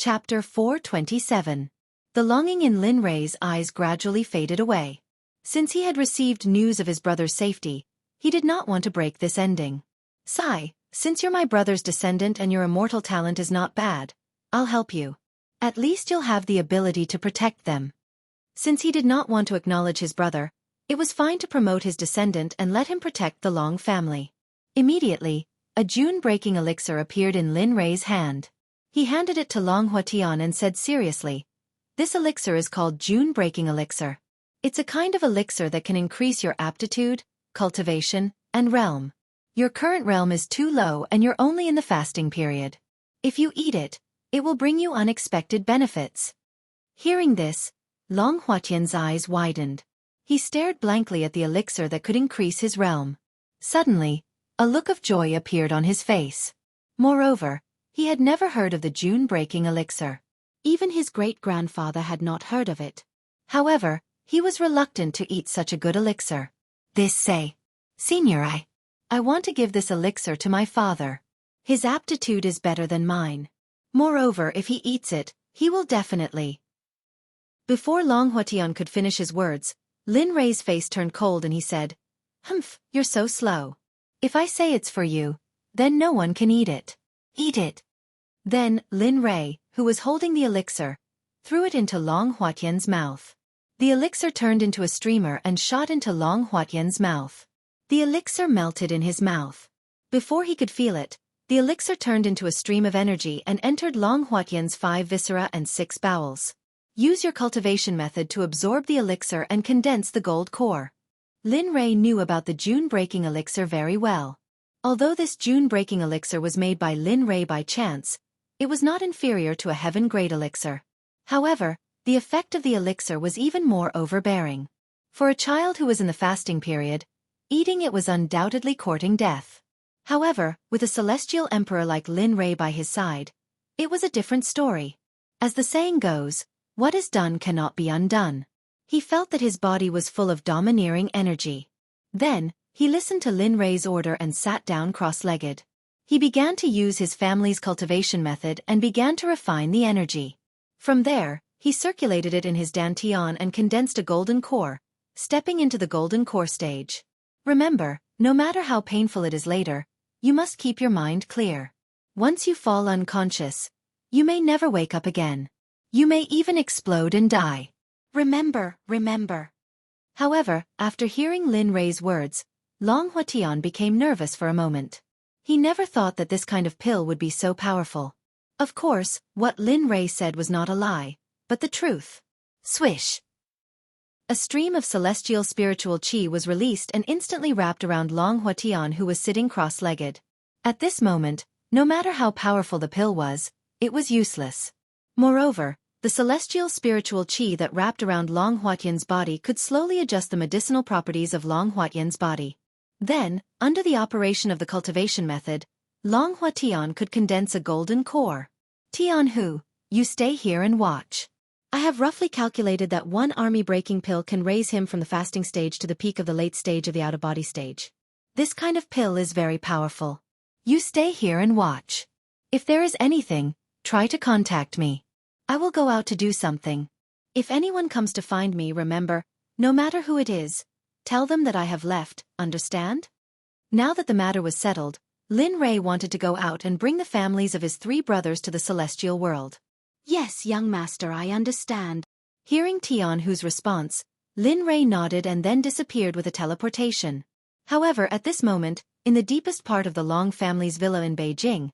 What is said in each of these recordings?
Chapter 427. The longing in Lin Rei's eyes gradually faded away. Since he had received news of his brother's safety, he did not want to break this ending. Sigh, since you're my brother's descendant and your immortal talent is not bad, I'll help you. At least you'll have the ability to protect them. Since he did not want to acknowledge his brother, it was fine to promote his descendant and let him protect the Long family. Immediately, a June-breaking elixir appeared in Lin Rei's hand. He handed it to Long Huatian and said seriously, "This elixir is called June-breaking elixir. It's a kind of elixir that can increase your aptitude, cultivation, and realm. Your current realm is too low and you're only in the fasting period. If you eat it, it will bring you unexpected benefits." Hearing this, Long Huatian's eyes widened. He stared blankly at the elixir that could increase his realm. Suddenly, a look of joy appeared on his face. Moreover, he had never heard of the June-breaking elixir. Even his great-grandfather had not heard of it. However, he was reluctant to eat such a good elixir. "Senior, I want to give this elixir to my father. His aptitude is better than mine. Moreover, if he eats it, he will definitely..." Before Long Huatian could finish his words, Lin Rei's face turned cold and he said, "Humph, you're so slow. If I say it's for you, then no one can eat it. Eat it." Then, Lin Rei, who was holding the elixir, threw it into Long Huatian's mouth. The elixir turned into a streamer and shot into Long Huatian's mouth. The elixir melted in his mouth. Before he could feel it, the elixir turned into a stream of energy and entered Long Huatian's 5 viscera and 6 bowels. Use your cultivation method to absorb the elixir and condense the gold core. Lin Rei knew about the June-breaking elixir very well. Although this June-breaking elixir was made by Lin Rei by chance, it was not inferior to a heaven-grade elixir. However, the effect of the elixir was even more overbearing. For a child who was in the fasting period, eating it was undoubtedly courting death. However, with a celestial emperor like Lin Rei by his side, it was a different story. As the saying goes, what is done cannot be undone. He felt that his body was full of domineering energy. Then, he listened to Lin Rei's order and sat down cross-legged. He began to use his family's cultivation method and began to refine the energy. From there, he circulated it in his dantian and condensed a golden core, stepping into the golden core stage. Remember, no matter how painful it is later, you must keep your mind clear. Once you fall unconscious, you may never wake up again. You may even explode and die. Remember. However, after hearing Lin Rei's words, Long Huatian became nervous for a moment. He never thought that this kind of pill would be so powerful. Of course, what Lin Rei said was not a lie, but the truth. Swish! A stream of celestial spiritual chi was released and instantly wrapped around Long Huatian, who was sitting cross-legged. At this moment, no matter how powerful the pill was, it was useless. Moreover, the celestial spiritual chi that wrapped around Long Huatian's body could slowly adjust the medicinal properties of Long Huatian's body. Then, under the operation of the cultivation method, Long Huatian could condense a golden core. "Tianhu, you stay here and watch. I have roughly calculated that one army-breaking pill can raise him from the fasting stage to the peak of the late stage of the out-of-body stage. This kind of pill is very powerful. You stay here and watch. If there is anything, try to contact me. I will go out to do something. If anyone comes to find me, remember, no matter who it is, tell them that I have left, understand?" Now that the matter was settled, Lin Rei wanted to go out and bring the families of his 3 brothers to the celestial world. "Yes, young master, I understand." Hearing Tianhu's response, Lin Rei nodded and then disappeared with a teleportation. However, at this moment, in the deepest part of the Long family's villa in Beijing,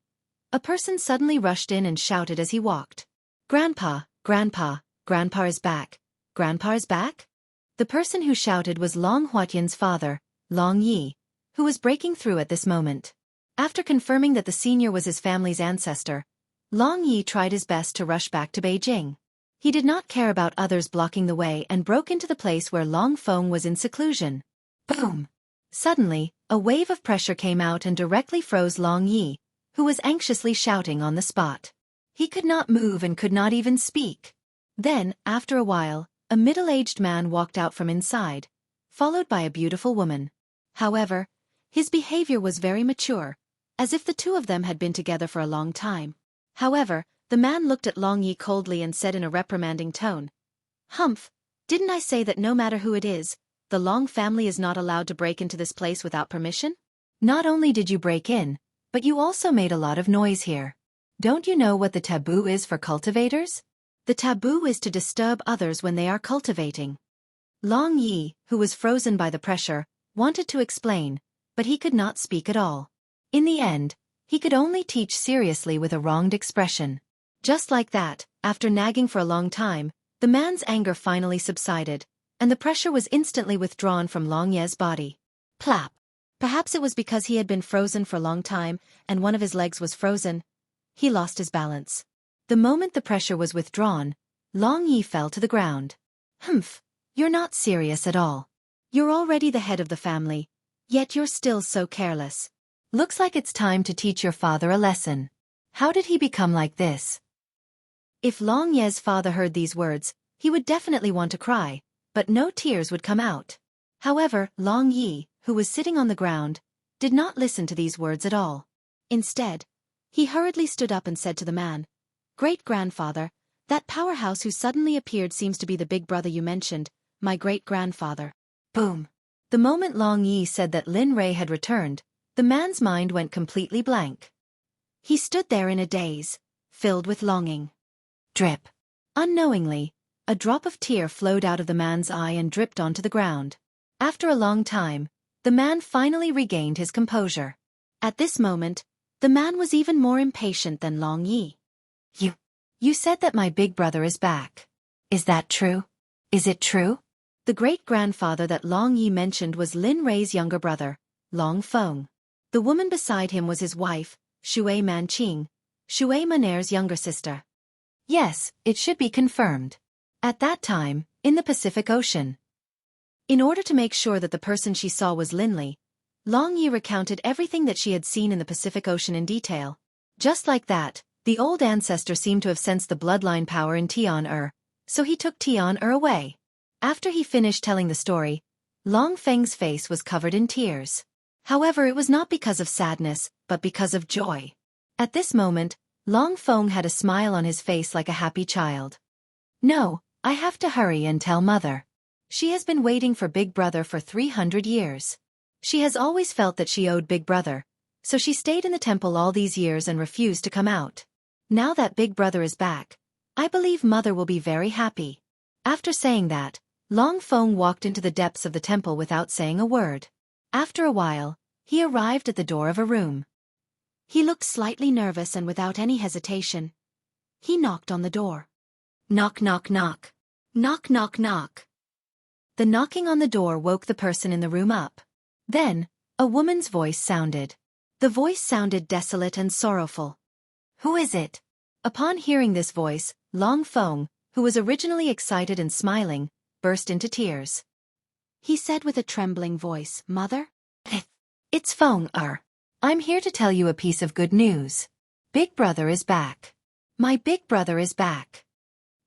a person suddenly rushed in and shouted as he walked, "Grandpa, Grandpa, Grandpa is back. Grandpa is back?" The person who shouted was Long Huatian's father, Long Yi, who was breaking through at this moment. After confirming that the senior was his family's ancestor, Long Yi tried his best to rush back to Beijing. He did not care about others blocking the way and broke into the place where Long Feng was in seclusion. Boom! Suddenly, a wave of pressure came out and directly froze Long Yi, who was anxiously shouting on the spot. He could not move and could not even speak. Then, after a while, a middle-aged man walked out from inside, followed by a beautiful woman. However, his behavior was very mature, as if the two of them had been together for a long time. However, The man looked at Long Yi coldly and said in a reprimanding tone, "Humph, didn't I say that no matter who it is, the Long family is not allowed to break into this place without permission? Not only did you break in, but you also made a lot of noise here. Don't you know what the taboo is for cultivators? The taboo is to disturb others when they are cultivating." Long Yi, who was frozen by the pressure, wanted to explain, but he could not speak at all. In the end, he could only teach seriously with a wronged expression. Just like that, after nagging for a long time, the man's anger finally subsided, and the pressure was instantly withdrawn from Long Ye's body. Plap! Perhaps it was because he had been frozen for a long time, and one of his legs was frozen. He lost his balance. The moment the pressure was withdrawn, Long Yi fell to the ground. "Humph, you're not serious at all. You're already the head of the family, yet you're still so careless. Looks like it's time to teach your father a lesson. How did he become like this?" If Long Ye's father heard these words, he would definitely want to cry, but no tears would come out. However, Long Yi, who was sitting on the ground, did not listen to these words at all. Instead, he hurriedly stood up and said to the man, "Great-grandfather, that powerhouse who suddenly appeared seems to be the big brother you mentioned, my great-grandfather." Boom! The moment Long Yi said that Lin Rei had returned, the man's mind went completely blank. He stood there in a daze, filled with longing. Drip. Unknowingly, a drop of tear flowed out of the man's eye and dripped onto the ground. After a long time, the man finally regained his composure. At this moment, the man was even more impatient than Long Yi. You said that my big brother is back. Is that true? Is it true?" The great-grandfather that Long Yi mentioned was Lin Rei's younger brother, Long Feng. The woman beside him was his wife, Xue Manqing, Xue Maner's younger sister. Yes, it should be confirmed. At that time, in the Pacific Ocean. In order to make sure that the person she saw was Linley, Long Yi recounted everything that she had seen in the Pacific Ocean in detail. Just like that, the old ancestor seemed to have sensed the bloodline power in Tian-Er, so he took Tian-Er away. After he finished telling the story, Long Feng's face was covered in tears. However, it was not because of sadness, but because of joy. At this moment, Long Feng had a smile on his face like a happy child. "No, I have to hurry and tell Mother. She has been waiting for Big Brother for 300 years. She has always felt that she owed Big Brother, so she stayed in the temple all these years and refused to come out. Now that Big Brother is back, I believe Mother will be very happy." After saying that, Long Feng walked into the depths of the temple without saying a word. After a while, he arrived at the door of a room. He looked slightly nervous and without any hesitation, he knocked on the door. Knock, knock, knock. Knock, knock, knock. The knocking on the door woke the person in the room up. Then, a woman's voice sounded. The voice sounded desolate and sorrowful. "Who is it?" Upon hearing this voice, Long Feng, who was originally excited and smiling, burst into tears. He said with a trembling voice, "Mother?" "It's Feng-er. I'm here to tell you a piece of good news. Big Brother is back. My big brother is back."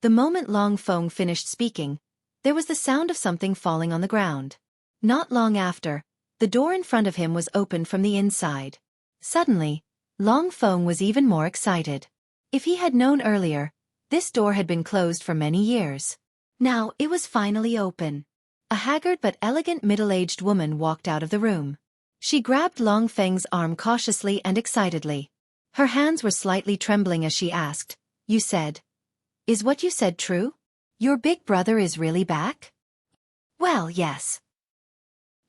The moment Long Feng finished speaking, there was the sound of something falling on the ground. Not long after, the door in front of him was opened from the inside. Suddenly, Long Feng was even more excited. If he had known earlier, this door had been closed for many years. Now it was finally open. A haggard but elegant middle-aged woman walked out of the room. She grabbed Long Feng's arm cautiously and excitedly. Her hands were slightly trembling as she asked, "You said? Is what you said true? Your big brother is really back?" "Well, yes.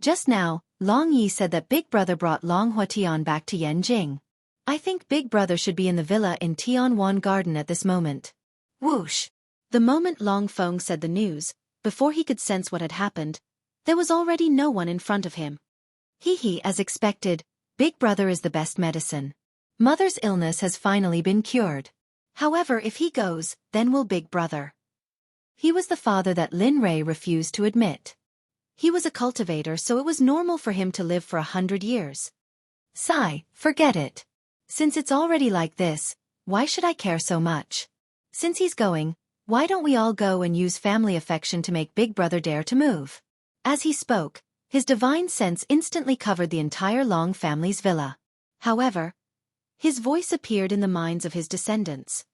Just now, Long Yi said that Big Brother brought Long Huatian back to Yanjing. I think Big Brother should be in the villa in Tianwan Garden at this moment." Whoosh! The moment Long Feng said the news, before he could sense what had happened, there was already no one in front of him. As expected, Big Brother is the best medicine. Mother's illness has finally been cured. However, if he goes, then will Big Brother. He was the father that Lin Rei refused to admit. He was a cultivator, so it was normal for him to live for 100 years. Forget it. Since it's already like this, why should I care so much? Since he's going, why don't we all go and use family affection to make Big Brother dare to move? As he spoke, his divine sense instantly covered the entire Long family's villa. However, his voice appeared in the minds of his descendants.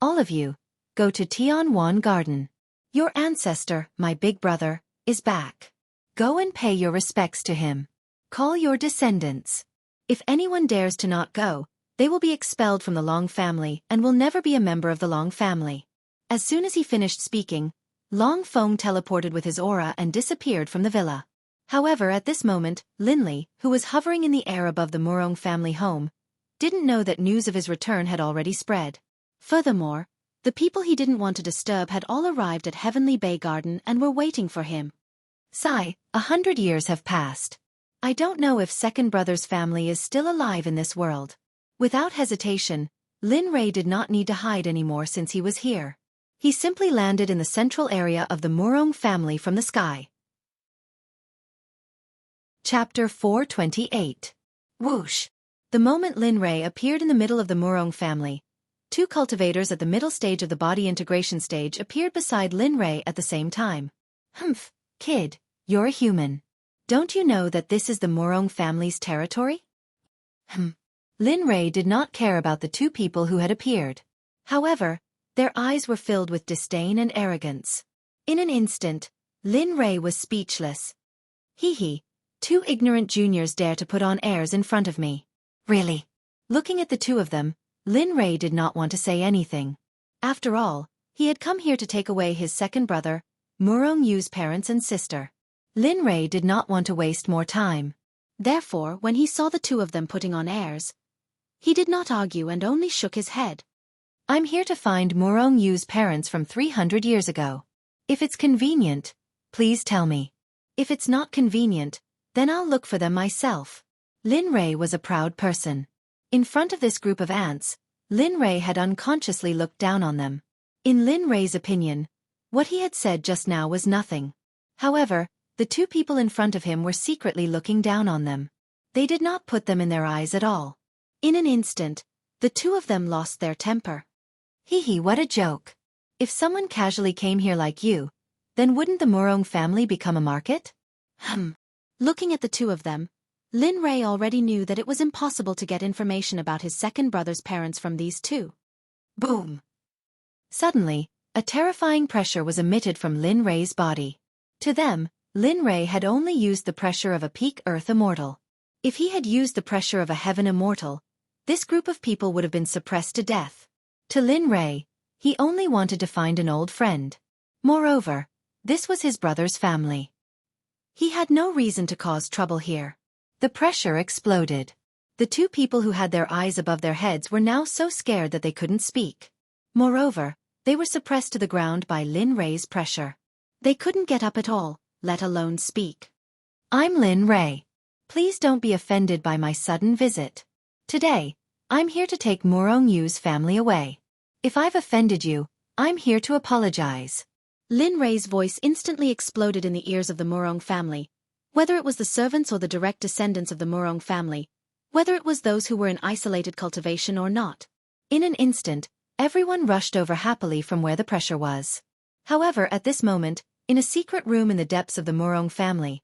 All of you, go to Tianwan Garden. Your ancestor, my big brother, is back. Go and pay your respects to him. Call your descendants. If anyone dares to not go, they will be expelled from the Long family and will never be a member of the Long family. As soon as he finished speaking, Long Feng teleported with his aura and disappeared from the villa. However, at this moment, Linley, who was hovering in the air above the Murong family home, didn't know that news of his return had already spread. Furthermore, the people he didn't want to disturb had all arrived at Heavenly Bay Garden and were waiting for him. Sigh, 100 years have passed. I don't know if second brother's family is still alive in this world. Without hesitation, Lin Rei did not need to hide anymore since he was here. He simply landed in the central area of the Murong family from the sky. Chapter 428. Whoosh! The moment Lin Rei appeared in the middle of the Murong family, two cultivators at the middle stage of the body integration stage appeared beside Lin Rei at the same time. Humph, kid, you're a human. Don't you know that this is the Murong family's territory? Lin Rei did not care about the two people who had appeared. However, their eyes were filled with disdain and arrogance. In an instant, Lin Rei was speechless. Hee, two ignorant juniors dare to put on airs in front of me. Really? Looking at the two of them, Lin Rei did not want to say anything. After all, he had come here to take away his second brother, Murong Yu's parents and sister. Lin Rei did not want to waste more time. Therefore, when he saw the two of them putting on airs, he did not argue and only shook his head. I'm here to find Murong Yu's parents from 300 years ago. If it's convenient, please tell me. If it's not convenient, then I'll look for them myself. Lin Rei was a proud person. In front of this group of ants, Lin Rei had unconsciously looked down on them. In Lin Rei's opinion, what he had said just now was nothing. However, the two people in front of him were secretly looking down on them. They did not put them in their eyes at all. In an instant, the two of them lost their temper. Hee, what a joke. If someone casually came here like you, then wouldn't the Murong family become a market? Looking at the two of them, Lin Rei already knew that it was impossible to get information about his second brother's parents from these two. Boom! Suddenly, a terrifying pressure was emitted from Lin Rei's body. To them, Lin Rei had only used the pressure of a peak Earth immortal. If he had used the pressure of a heaven immortal, this group of people would have been suppressed to death. To Lin Rei, he only wanted to find an old friend. Moreover, this was his brother's family. He had no reason to cause trouble here. The pressure exploded. The two people who had their eyes above their heads were now so scared that they couldn't speak. Moreover, they were suppressed to the ground by Lin Rei's pressure. They couldn't get up at all, let alone speak. I'm Lin Rei. Please don't be offended by my sudden visit. Today, I'm here to take Murong Yu's family away. If I've offended you, I'm here to apologize. Lin Rei's voice instantly exploded in the ears of the Murong family, whether it was the servants or the direct descendants of the Murong family, whether it was those who were in isolated cultivation or not. In an instant, everyone rushed over happily from where the pressure was. However, at this moment, in a secret room in the depths of the Murong family,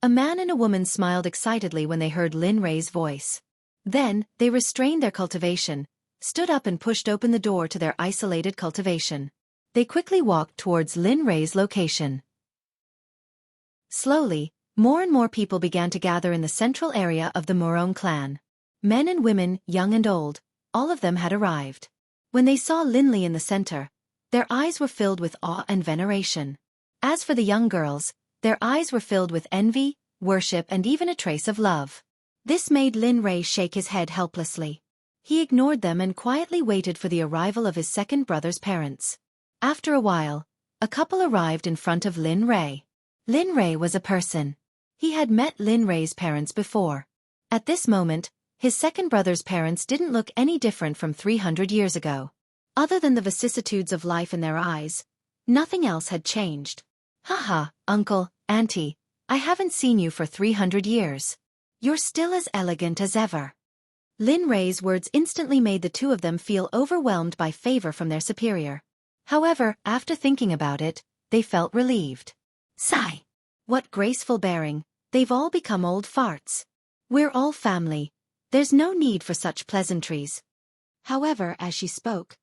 a man and a woman smiled excitedly when they heard Lin Rei's voice. Then, they restrained their cultivation, stood up and pushed open the door to their isolated cultivation. They quickly walked towards Lin Rei's location. Slowly, more and more people began to gather in the central area of the Murong clan. Men and women, young and old, all of them had arrived. When they saw Linley in the center, their eyes were filled with awe and veneration. As for the young girls, their eyes were filled with envy, worship and even a trace of love. This made Lin Rei shake his head helplessly. He ignored them and quietly waited for the arrival of his second brother's parents. After a while, a couple arrived in front of Lin Rei. Lin Rei was a person. He had met Lin Rei's parents before. At this moment, his second brother's parents didn't look any different from 300 years ago. Other than the vicissitudes of life in their eyes, nothing else had changed. Haha, uncle, auntie, I haven't seen you for 300 years. You're still as elegant as ever. Lin Rei's words instantly made the two of them feel overwhelmed by favor from their superior. However, after thinking about it, they felt relieved. Sigh! What graceful bearing, they've all become old farts. We're all family, there's no need for such pleasantries. However, as she spoke,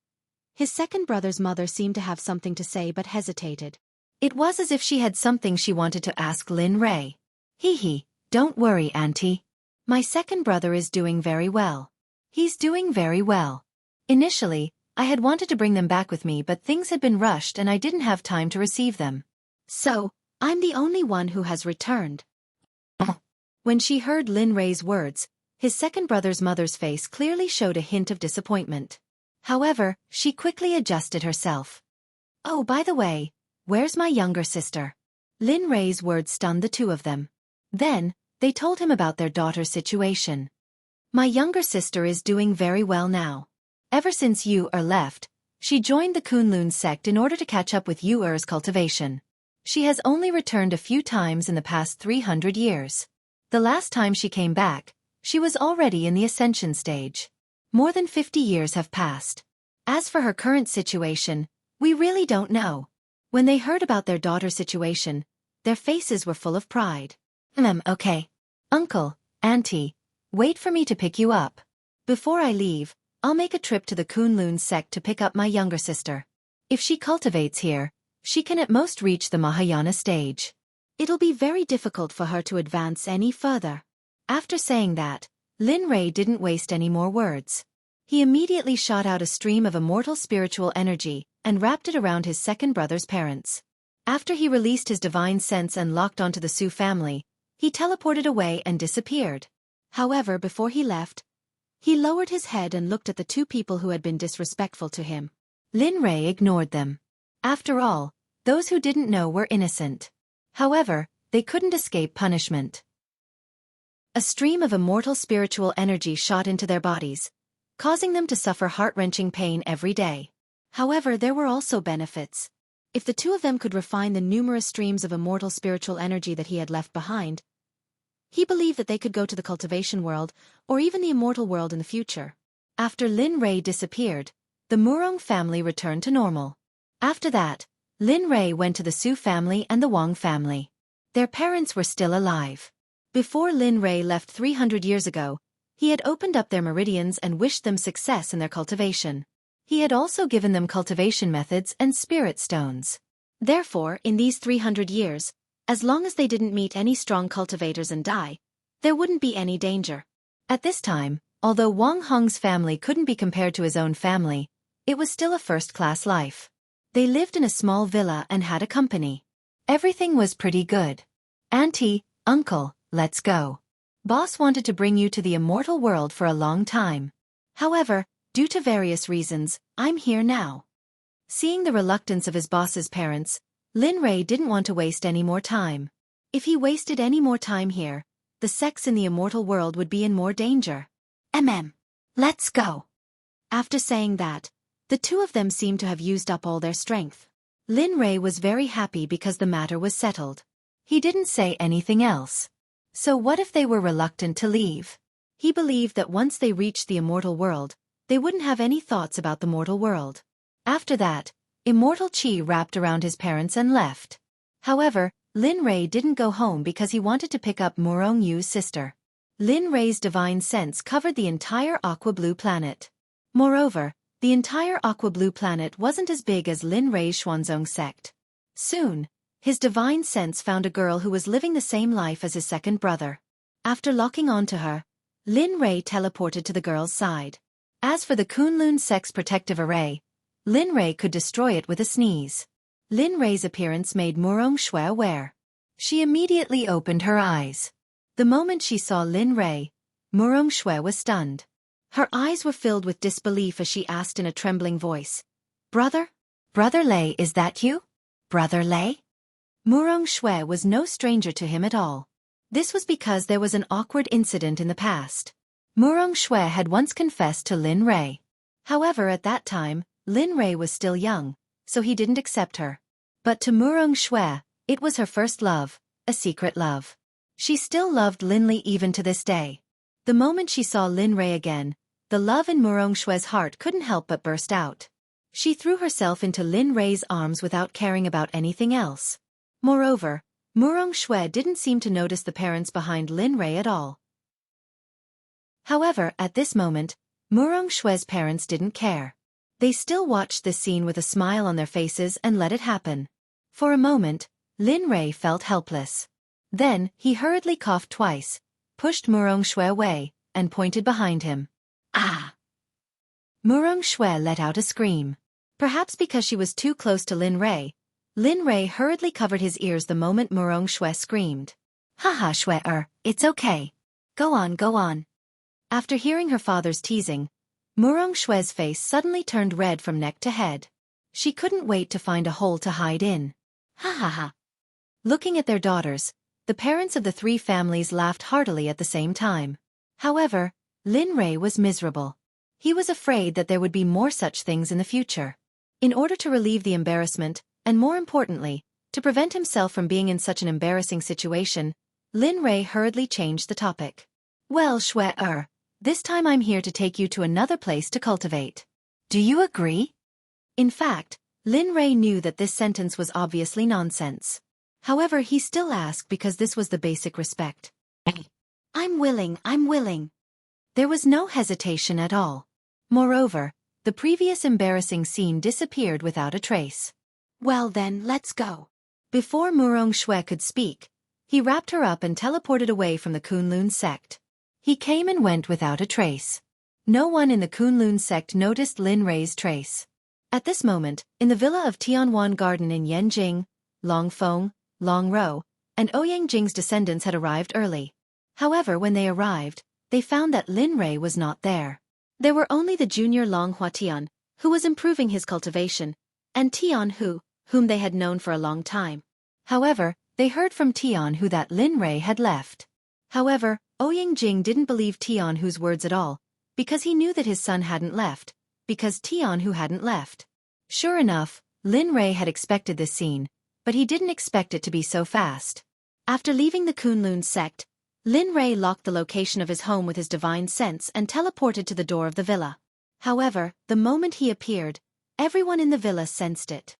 His second brother's mother seemed to have something to say but hesitated. It was as if she had something she wanted to ask Lin Rei. Hee, don't worry, Auntie. My second brother is doing very well. He's doing very well. Initially, I had wanted to bring them back with me, but things had been rushed and I didn't have time to receive them. So, I'm the only one who has returned. When she heard Lin Rei's words, his second brother's mother's face clearly showed a hint of disappointment. However, she quickly adjusted herself. Oh, by the way, where's my younger sister? Lin Rei's words stunned the two of them. Then, they told him about their daughter's situation. My younger sister is doing very well now. Ever since Yu left, she joined the Kunlun sect in order to catch up with Yu's cultivation. She has only returned a few times in the past 300 years. The last time she came back, she was already in the Ascension stage. More than 50 years have passed. As for her current situation, we really don't know. When they heard about their daughter's situation, their faces were full of pride. Okay. Uncle, Auntie, wait for me to pick you up. Before I leave, I'll make a trip to the Kunlun sect to pick up my younger sister. If she cultivates here, she can at most reach the Mahayana stage. It'll be very difficult for her to advance any further. After saying that, Lin Rei didn't waste any more words. He immediately shot out a stream of immortal spiritual energy and wrapped it around his second brother's parents. After he released his divine sense and locked onto the Su family, he teleported away and disappeared. However, before he left, he lowered his head and looked at the two people who had been disrespectful to him. Lin Rei ignored them. After all, those who didn't know were innocent. However, they couldn't escape punishment. A stream of immortal spiritual energy shot into their bodies, causing them to suffer heart-wrenching pain every day. However, there were also benefits. If the two of them could refine the numerous streams of immortal spiritual energy that he had left behind, he believed that they could go to the cultivation world, or even the immortal world in the future. After Lin Rei disappeared, the Murong family returned to normal. After that, Lin Rei went to the Su family and the Wang family. Their parents were still alive. Before Lin Rei left 300 years ago, he had opened up their meridians and wished them success in their cultivation. He had also given them cultivation methods and spirit stones. Therefore, in these 300 years, as long as they didn't meet any strong cultivators and die, there wouldn't be any danger. At this time, although Wang Hong's family couldn't be compared to his own family, it was still a first-class life. They lived in a small villa and had a company. Everything was pretty good. Auntie, Uncle, let's go. Boss wanted to bring you to the immortal world for a long time. However, due to various reasons, I'm here now. Seeing the reluctance of his boss's parents, Lin Rei didn't want to waste any more time. If he wasted any more time here, the sects in the immortal world would be in more danger. Let's go. After saying that, the two of them seemed to have used up all their strength. Lin Rei was very happy because the matter was settled. He didn't say anything else. So what if they were reluctant to leave? He believed that once they reached the immortal world, they wouldn't have any thoughts about the mortal world. After that, immortal qi wrapped around his parents and left. However, Lin Rei didn't go home because he wanted to pick up Murong Yu's sister. Lin Rei's divine sense covered the entire aqua blue planet. Moreover, the entire aqua blue planet wasn't as big as Lin Rei's Xuanzong sect. Soon, his divine sense found a girl who was living the same life as his second brother. After locking onto her, Lin Rei teleported to the girl's side. As for the Kunlun sect's protective array, Lin Rei could destroy it with a sneeze. Lin Rei's appearance made Murong Xue aware. She immediately opened her eyes. The moment she saw Lin Rei, Murong Xue was stunned. Her eyes were filled with disbelief as she asked in a trembling voice, "Brother? Brother Lei, is that you? Brother Lei?" Murong Xue was no stranger to him at all. This was because there was an awkward incident in the past. Murong Xue had once confessed to Lin Rei. However, at that time, Lin Rei was still young, so he didn't accept her. But to Murong Xue, it was her first love, a secret love. She still loved Lin Li even to this day. The moment she saw Lin Rei again, the love in Murong Xue's heart couldn't help but burst out. She threw herself into Lin Rei's arms without caring about anything else. Moreover, Murong Xue didn't seem to notice the parents behind Lin Rei at all. However, at this moment, Murong Xue's parents didn't care. They still watched this scene with a smile on their faces and let it happen. For a moment, Lin Rei felt helpless. Then, he hurriedly coughed twice, pushed Murong Xue away, and pointed behind him. Ah! Murong Xue let out a scream. Perhaps because she was too close to Lin Rei hurriedly covered his ears the moment Murong Xue screamed. Haha Xue, it's okay. Go on, go on. After hearing her father's teasing, Murong Xue's face suddenly turned red from neck to head. She couldn't wait to find a hole to hide in. Ha ha ha. Looking at their daughters, the parents of the three families laughed heartily at the same time. However, Lin Rei was miserable. He was afraid that there would be more such things in the future. In order to relieve the embarrassment, and more importantly, to prevent himself from being in such an embarrassing situation, Lin Rei hurriedly changed the topic. Well, Xue, this time I'm here to take you to another place to cultivate. Do you agree? In fact, Lin Rei knew that this sentence was obviously nonsense. However, he still asked because this was the basic respect. I'm willing. There was no hesitation at all. Moreover, the previous embarrassing scene disappeared without a trace. Well then, let's go. Before Murong Xue could speak, he wrapped her up and teleported away from the Kunlun sect. He came and went without a trace. No one in the Kunlun sect noticed Lin Rei's trace. At this moment, in the villa of Tianwan Garden in Yanjing, Long Feng, Long Rou, and Ouyang Jing's descendants had arrived early. However, when they arrived, they found that Lin Rei was not there. There were only the junior Long Hua Tian, who was improving his cultivation, and Tian Hu, whom they had known for a long time. However, they heard from Tian Hu that Lin Rei had left. However, Ouyang Jing didn't believe Tian Hu's words at all, because he knew that his son hadn't left, because Tian Hu hadn't left. Sure enough, Lin Rei had expected this scene, but he didn't expect it to be so fast. After leaving the Kunlun sect, Lin Rei locked the location of his home with his divine sense and teleported to the door of the villa. However, the moment he appeared, everyone in the villa sensed it.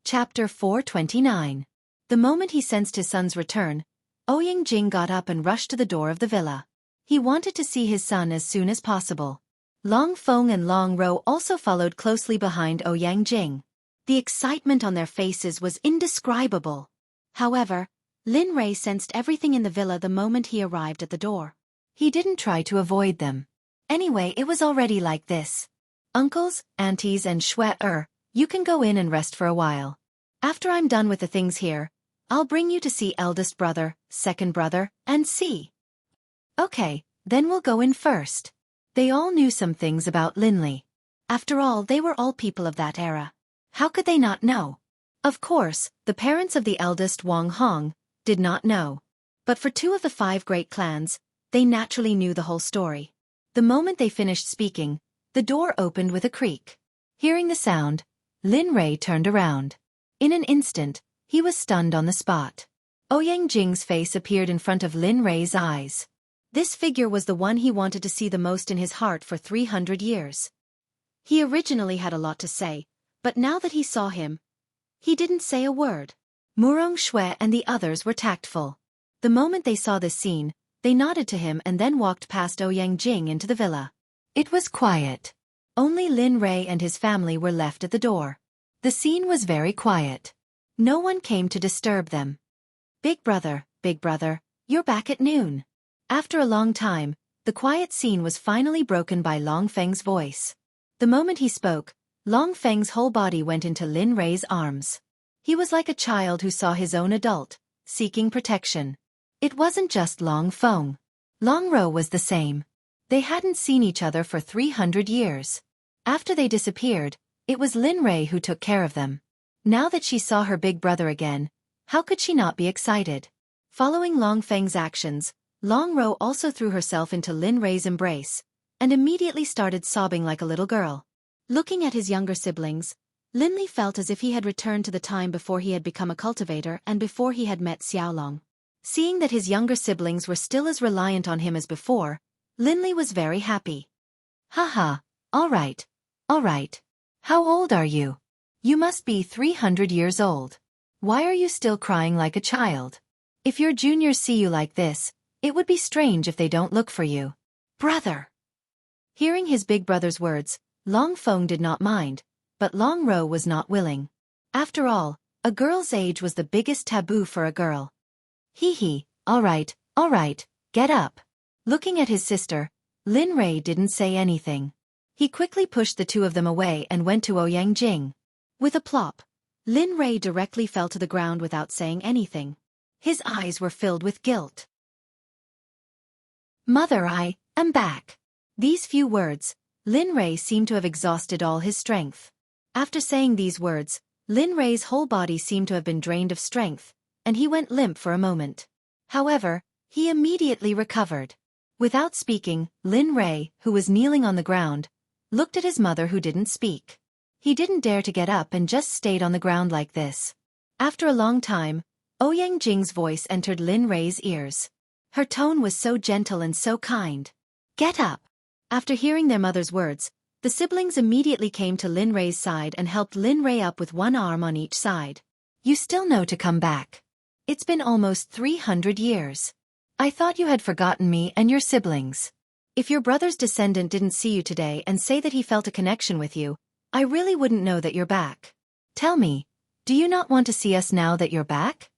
Chapter 429. The moment he sensed his son's return, Ouyang Jing got up and rushed to the door of the villa. He wanted to see his son as soon as possible. Long Feng and Long Rou also followed closely behind Ouyang Jing. The excitement on their faces was indescribable. However, Lin Rei sensed everything in the villa the moment he arrived at the door. He didn't try to avoid them. Anyway, it was already like this. Uncles, aunties and Xue, you can go in and rest for a while. After I'm done with the things here, I'll bring you to see eldest brother, second brother, and see. Okay, then we'll go in first. They all knew some things about Linli. After all, they were all people of that era. How could they not know? Of course, the parents of the eldest Wang Hong did not know. But for two of the 5 great clans, they naturally knew the whole story. The moment they finished speaking, the door opened with a creak. Hearing the sound, Lin Rei turned around. In an instant, he was stunned on the spot. Ouyang Jing's face appeared in front of Lin Rei's eyes. This figure was the one he wanted to see the most in his heart for 300 years. He originally had a lot to say, but now that he saw him, he didn't say a word. Murong Xue and the others were tactful. The moment they saw this scene, they nodded to him and then walked past Ouyang Jing into the villa. It was quiet. Only Lin Rei and his family were left at the door. The scene was very quiet. No one came to disturb them. Big brother, you're back at noon. After a long time, the quiet scene was finally broken by Long Feng's voice. The moment he spoke, Long Feng's whole body went into Lin Rei's arms. He was like a child who saw his own adult, seeking protection. It wasn't just Long Feng. Long Rou was the same. They hadn't seen each other for 300 years. After they disappeared, it was Lin Rei who took care of them. Now that she saw her big brother again, how could she not be excited? Following Long Feng's actions, Long Rou also threw herself into Lin Rei's embrace, and immediately started sobbing like a little girl. Looking at his younger siblings, Lin Li felt as if he had returned to the time before he had become a cultivator and before he had met Xiaolong. Seeing that his younger siblings were still as reliant on him as before, Lin Li was very happy. Haha, all right. How old are you? You must be 300 years old. Why are you still crying like a child? If your juniors see you like this, it would be strange if they don't look for you. Brother! Hearing his big brother's words, Long Feng did not mind, but Long Ro was not willing. After all, a girl's age was the biggest taboo for a girl. Hee, all right, get up. Looking at his sister, Lin Rei didn't say anything. He quickly pushed the two of them away and went to Ouyang Jing. With a plop, Lin Rei directly fell to the ground without saying anything. His eyes were filled with guilt. Mother, I am back. These few words, Lin Rei seemed to have exhausted all his strength. After saying these words, Lin Rei's whole body seemed to have been drained of strength, and he went limp for a moment. However, he immediately recovered. Without speaking, Lin Rei, who was kneeling on the ground, looked at his mother who didn't speak. He didn't dare to get up and just stayed on the ground like this. After a long time, Ouyang Jing's voice entered Lin Rei's ears. Her tone was so gentle and so kind. Get up. After hearing their mother's words, the siblings immediately came to Lin Rei's side and helped Lin Rei up with one arm on each side. You still know to come back. It's been almost 300 years. I thought you had forgotten me and your siblings. If your brother's descendant didn't see you today and say that he felt a connection with you, I really wouldn't know that you're back. Tell me, do you not want to see us now that you're back?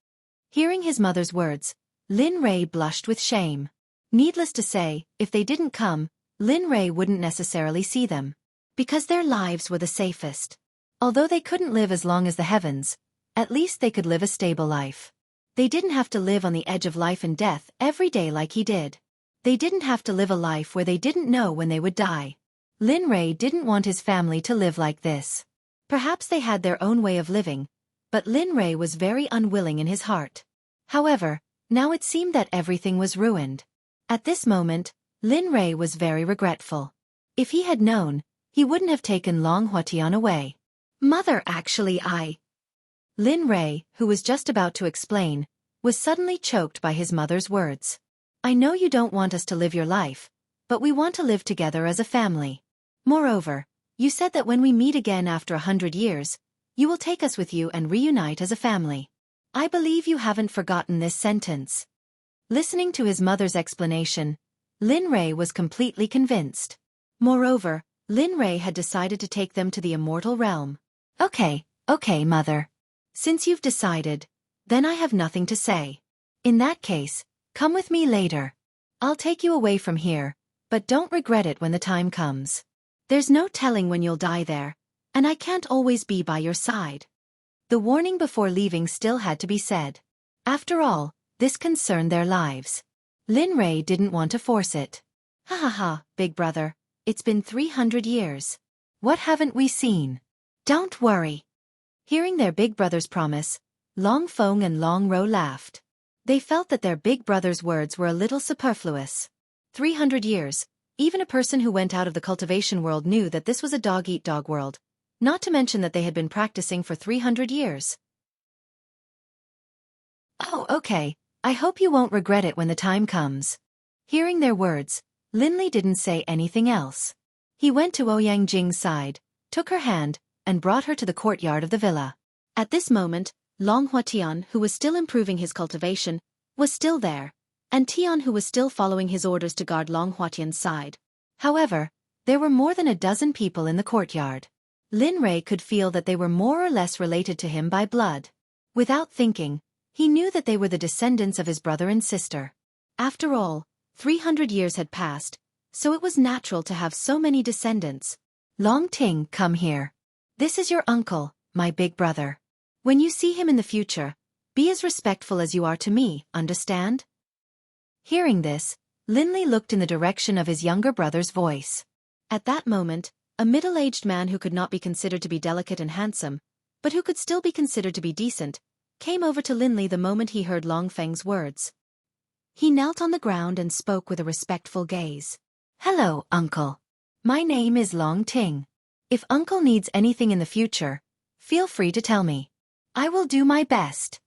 Hearing his mother's words, Lin Rei blushed with shame. Needless to say, if they didn't come, Lin Rei wouldn't necessarily see them. Because their lives were the safest. Although they couldn't live as long as the heavens, at least they could live a stable life. They didn't have to live on the edge of life and death every day like he did. They didn't have to live a life where they didn't know when they would die. Lin Rei didn't want his family to live like this. Perhaps they had their own way of living, but Lin Rei was very unwilling in his heart. However, now it seemed that everything was ruined. At this moment, Lin Rei was very regretful. If he had known, he wouldn't have taken Long Huatian away. Mother, actually Lin Rei, who was just about to explain, was suddenly choked by his mother's words. I know you don't want us to live your life, but we want to live together as a family. Moreover, you said that when we meet again after 100 years, you will take us with you and reunite as a family. I believe you haven't forgotten this sentence. Listening to his mother's explanation, Lin Rei was completely convinced. Moreover, Lin Rei had decided to take them to the immortal realm. Okay, mother. Since you've decided, then I have nothing to say. In that case, come with me later. I'll take you away from here, but don't regret it when the time comes. There's no telling when you'll die there, and I can't always be by your side. The warning before leaving still had to be said. After all, this concerned their lives. Lin Rei didn't want to force it. Ha, big brother, it's been 300 years. What haven't we seen? Don't worry. Hearing their big brother's promise, Long Feng and Long Ro laughed. They felt that their big brother's words were a little superfluous. 300 years, even a person who went out of the cultivation world knew that this was a dog-eat-dog world, not to mention that they had been practicing for 300 years. Oh, okay, I hope you won't regret it when the time comes. Hearing their words, Lin Li didn't say anything else. He went to Ouyang Jing's side, took her hand, and brought her to the courtyard of the villa. At this moment, Long Huatian, who was still improving his cultivation, was still there, and Tian, who was still following his orders to guard Long Huatian's side. However, there were more than a dozen people in the courtyard. Lin Rei could feel that they were more or less related to him by blood. Without thinking, he knew that they were the descendants of his brother and sister. After all, 300 years had passed, so it was natural to have so many descendants. Long Ting, come here. This is your uncle, my big brother. When you see him in the future, be as respectful as you are to me, understand? Hearing this, Lin Li looked in the direction of his younger brother's voice. At that moment, a middle-aged man who could not be considered to be delicate and handsome, but who could still be considered to be decent, came over to Lin Li the moment he heard Long Feng's words. He knelt on the ground and spoke with a respectful gaze. Hello, uncle. My name is Long Ting. If uncle needs anything in the future, feel free to tell me. I will do my best.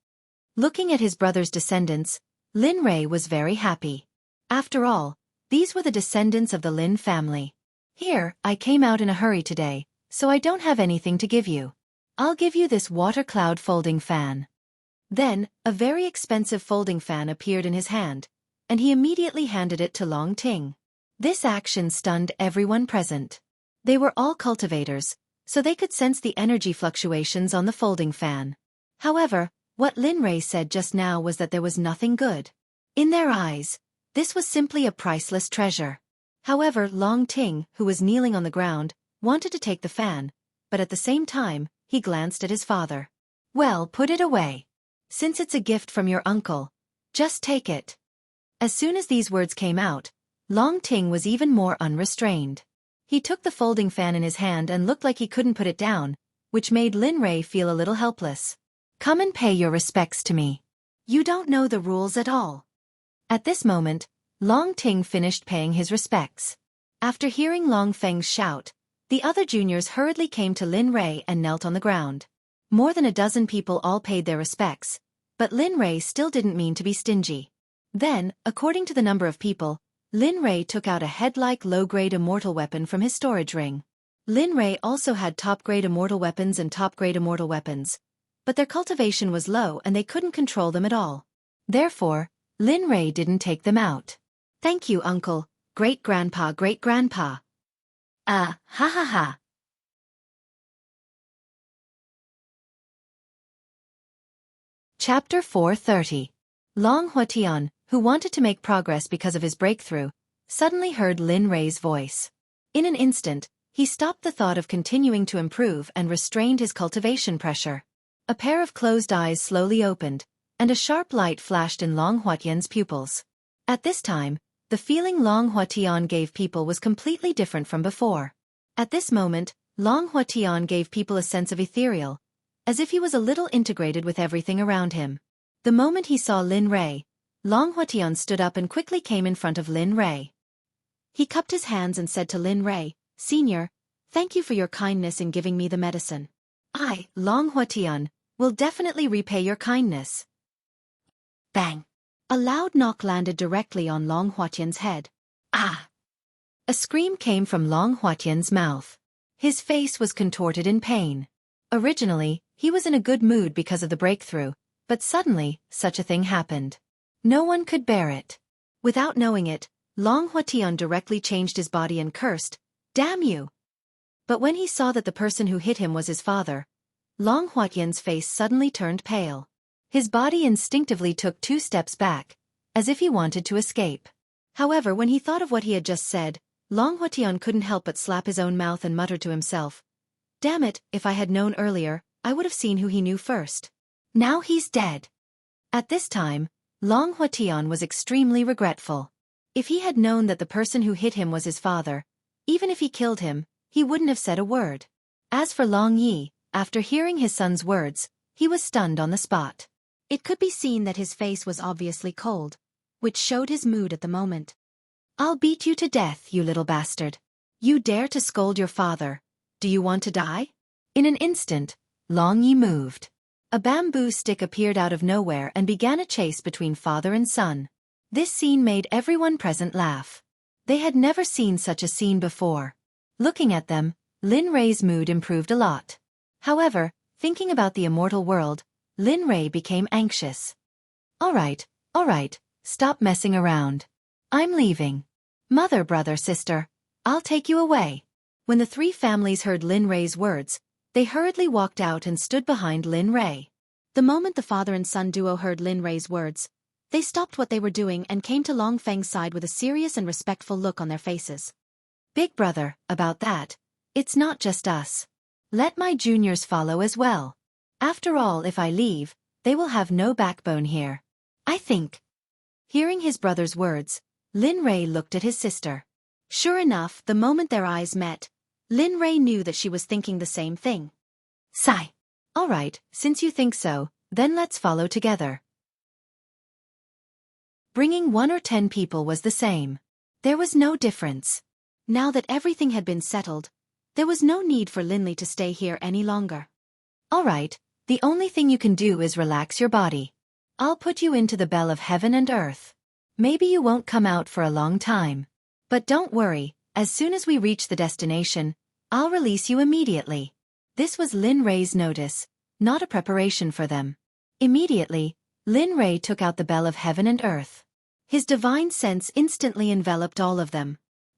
Looking at his brother's descendants, Lin Rei was very happy. After all, these were the descendants of the Lin family. Here, I came out in a hurry today, so I don't have anything to give you. I'll give you this water cloud folding fan. Then, a very expensive folding fan appeared in his hand, and he immediately handed it to Long Ting. This action stunned everyone present. They were all cultivators, so they could sense the energy fluctuations on the folding fan. However, what Lin Rei said just now was that there was nothing good. In their eyes, this was simply a priceless treasure. However, Long Ting, who was kneeling on the ground, wanted to take the fan, but at the same time, he glanced at his father. Well, put it away. Since it's a gift from your uncle, just take it. As soon as these words came out, Long Ting was even more unrestrained. He took the folding fan in his hand and looked like he couldn't put it down, which made Lin Rei feel a little helpless. Come and pay your respects to me. You don't know the rules at all. At this moment, Long Ting finished paying his respects. After hearing Long Feng's shout, the other juniors hurriedly came to Lin Rei and knelt on the ground. More than a dozen people all paid their respects, but Lin Rei still didn't mean to be stingy. Then, according to the number of people, Lin Rei took out a head-like low-grade immortal weapon from his storage ring. Lin Rei also had top-grade immortal weapons and top-grade immortal weapons, but their cultivation was low and they couldn't control them at all. Therefore, Lin Rei didn't take them out. Thank you, uncle, great-grandpa, great-grandpa. Ha ha ha. Chapter 430. Long Huatian, who wanted to make progress because of his breakthrough, suddenly heard Lin Rei's voice. In an instant, he stopped the thought of continuing to improve and restrained his cultivation pressure. A pair of closed eyes slowly opened, and a sharp light flashed in Long Huatian's pupils. At this time, the feeling Long Huatian gave people was completely different from before. At this moment, Long Huatian gave people a sense of ethereal, as if he was a little integrated with everything around him. The moment he saw Lin Rei, Long Huatian stood up and quickly came in front of Lin Rei. He cupped his hands and said to Lin Rei, "Senior, thank you for your kindness in giving me the medicine. I, Long Huatian, will definitely repay your kindness." Bang! A loud knock landed directly on Long Huatian's head. Ah! A scream came from Long Huatian's mouth. His face was contorted in pain. Originally, he was in a good mood because of the breakthrough, but suddenly, such a thing happened. No one could bear it. Without knowing it, Long Huatian directly changed his body and cursed, "Damn you!" But when he saw that the person who hit him was his father, Long Huatian's face suddenly turned pale. His body instinctively took 2 steps back, as if he wanted to escape. However, when he thought of what he had just said, Long Huatian couldn't help but slap his own mouth and mutter to himself, "Damn it, if I had known earlier, I would have seen who he knew first. Now he's dead." At this time, Long Huatian was extremely regretful. If he had known that the person who hit him was his father, even if he killed him, he wouldn't have said a word. As for Long Yi, after hearing his son's words, he was stunned on the spot. It could be seen that his face was obviously cold, which showed his mood at the moment. "I'll beat you to death, you little bastard. You dare to scold your father. Do you want to die?" In an instant, Long Yi moved. A bamboo stick appeared out of nowhere and began a chase between father and son. This scene made everyone present laugh. They had never seen such a scene before. Looking at them, Lin Rei's mood improved a lot. However, thinking about the immortal world, Lin Rei became anxious. All right, stop messing around. I'm leaving. Mother, brother, sister, I'll take you away." When the 3 families heard Lin Rei's words, they hurriedly walked out and stood behind Lin Rei. The moment the father and son duo heard Lin Rei's words, they stopped what they were doing and came to Long Feng's side with a serious and respectful look on their faces. "Big brother, about that, it's not just us. Let my juniors follow as well. After all, if I leave, they will have no backbone here. I think." Hearing his brother's words, Lin Rei looked at his sister. Sure enough, the moment their eyes met, Lin Rei knew that she was thinking the same thing. "Sigh. All right, since you think so, then let's follow together." Bringing 1 or 10 people was the same. There was no difference. Now that everything had been settled, there was no need for Lin Li to stay here any longer. "All right, the only thing you can do is relax your body. I'll put you into the bell of heaven and earth. Maybe you won't come out for a long time. But don't worry, as soon as we reach the destination, I'll release you immediately." This was Lin Rei's notice, not a preparation for them. Immediately, Lin Rei took out the bell of heaven and earth. His divine sense instantly enveloped all of them.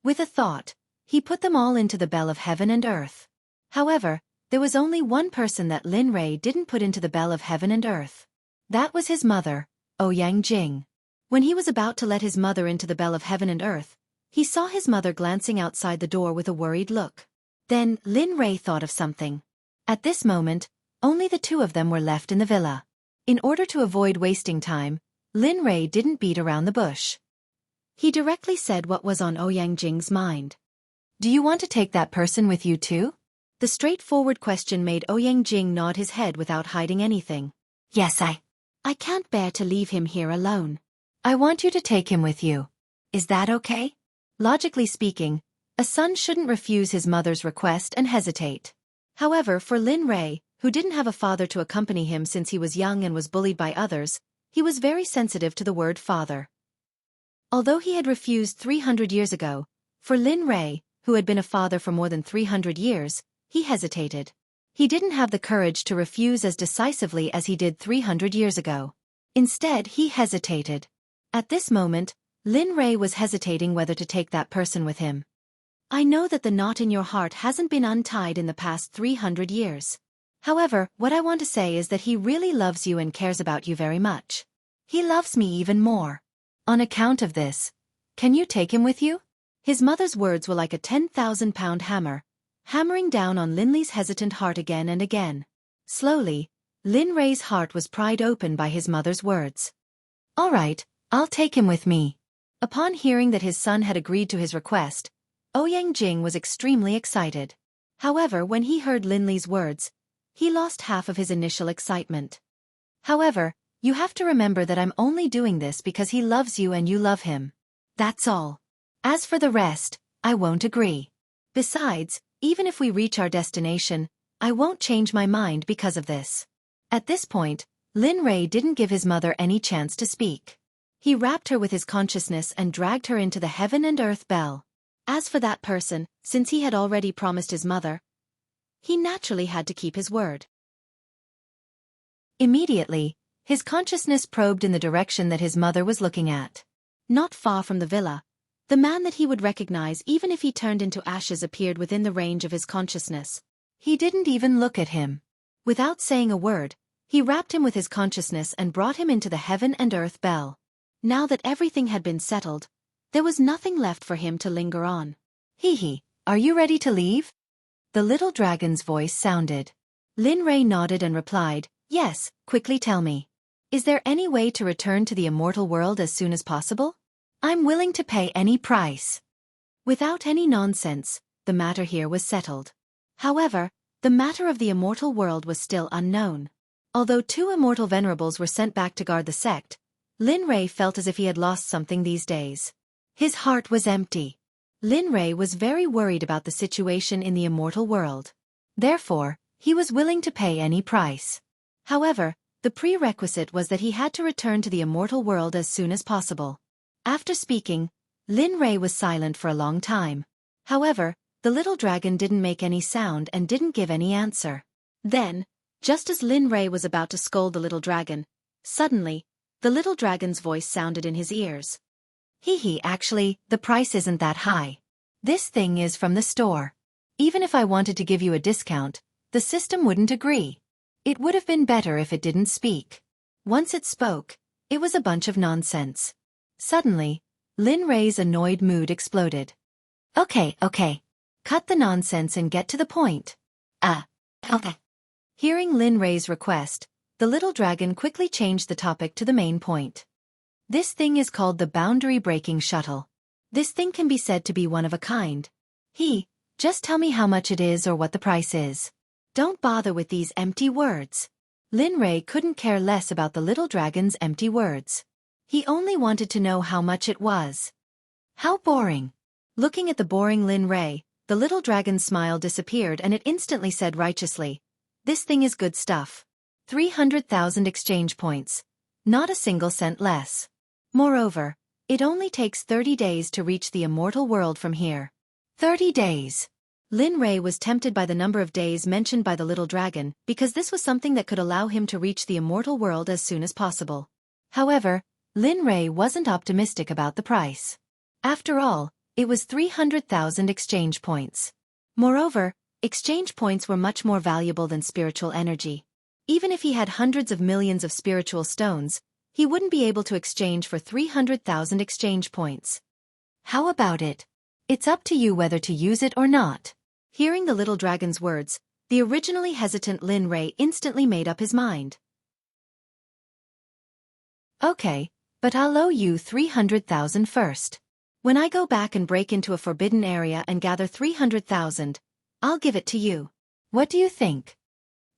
With a thought, he put them all into the bell of heaven and earth. However, there was only one person that Lin Rei didn't put into the bell of heaven and earth. That was his mother, Ouyang Jing. When he was about to let his mother into the bell of heaven and earth, he saw his mother glancing outside the door with a worried look. Then, Lin Rei thought of something. At this moment, only the two of them were left in the villa. In order to avoid wasting time, Lin Rei didn't beat around the bush. He directly said what was on Ouyang Jing's mind. Do you want to take that person with you too? The straightforward question made Ouyang Jing nod his head without hiding anything. Yes, I can't bear to leave him here alone. I want you to take him with you. Is that okay? Logically speaking, a son shouldn't refuse his mother's request and hesitate. However, for Lin Rei, who didn't have a father to accompany him since he was young and was bullied by others, he was very sensitive to the word father. Although he had refused 300 years ago, for Lin Rei, who had been a father for more than 300 years, he hesitated. He didn't have the courage to refuse as decisively as he did 300 years ago. Instead, he hesitated. At this moment, Lin Rei was hesitating whether to take that person with him. I know that the knot in your heart hasn't been untied in the past 300 years. However, what I want to say is that he really loves you and cares about you very much. He loves me even more. On account of this, can you take him with you? His mother's words were like a 10,000-pound hammer, hammering down on Lin Li's hesitant heart again and again. Slowly, Lin Rei's heart was pried open by his mother's words. All right, I'll take him with me. Upon hearing that his son had agreed to his request, Ouyang Jing was extremely excited. However, when he heard Lin Li's words, he lost half of his initial excitement. However, you have to remember that I'm only doing this because he loves you and you love him. That's all. As for the rest, I won't agree. Besides, even if we reach our destination, I won't change my mind because of this. At this point, Lin Rei didn't give his mother any chance to speak. He wrapped her with his consciousness and dragged her into the heaven and earth bell. As for that person, since he had already promised his mother, he naturally had to keep his word. Immediately, his consciousness probed in the direction that his mother was looking at. Not far from the villa, the man that he would recognize even if he turned into ashes appeared within the range of his consciousness. He didn't even look at him. Without saying a word, he wrapped him with his consciousness and brought him into the heaven and earth bell. Now that everything had been settled, there was nothing left for him to linger on. Hee, are you ready to leave? The little dragon's voice sounded. Lin Rei nodded and replied, yes, quickly tell me. Is there any way to return to the immortal world as soon as possible? I'm willing to pay any price. Without any nonsense, the matter here was settled. However, the matter of the immortal world was still unknown. Although 2 immortal venerables were sent back to guard the sect, Lin Rei felt as if he had lost something these days. His heart was empty. Lin Rei was very worried about the situation in the immortal world. Therefore, he was willing to pay any price. However, the prerequisite was that he had to return to the immortal world as soon as possible. After speaking, Lin Rei was silent for a long time. However, the little dragon didn't make any sound and didn't give any answer. Then, just as Lin Rei was about to scold the little dragon, suddenly, the little dragon's voice sounded in his ears. Actually, the price isn't that high. This thing is from the store. Even if I wanted to give you a discount, the system wouldn't agree. It would have been better if it didn't speak. Once it spoke, it was a bunch of nonsense. Suddenly, Lin Rei's annoyed mood exploded. Okay. Cut the nonsense and get to the point. Okay. Hearing Lin Rei's request, the little dragon quickly changed the topic to the main point. This thing is called the boundary-breaking shuttle. This thing can be said to be one of a kind. Just tell me how much it is or what the price is. Don't bother with these empty words. Lin Rei couldn't care less about the little dragon's empty words. He only wanted to know how much it was. How boring. Looking at the boring Lin Rei, the little dragon's smile disappeared and it instantly said righteously, this thing is good stuff. 300,000 exchange points. Not a single cent less. Moreover, it only takes 30 days to reach the immortal world from here. 30 days. Lin Rei was tempted by the number of days mentioned by the little dragon because this was something that could allow him to reach the immortal world as soon as possible. However, Lin Rei wasn't optimistic about the price. After all, It was 300,000 exchange points. Moreover, exchange points were much more valuable than spiritual energy. Even if he had hundreds of millions of spiritual stones, he wouldn't be able to exchange for 300,000 exchange points. How about it? It's up to you whether to use it or not. Hearing the little dragon's words, the originally hesitant Lin Rei instantly made up his mind. Okay, but I'll owe you 300,000 first. When I go back and break into a forbidden area and gather 300,000, I'll give it to you. What do you think?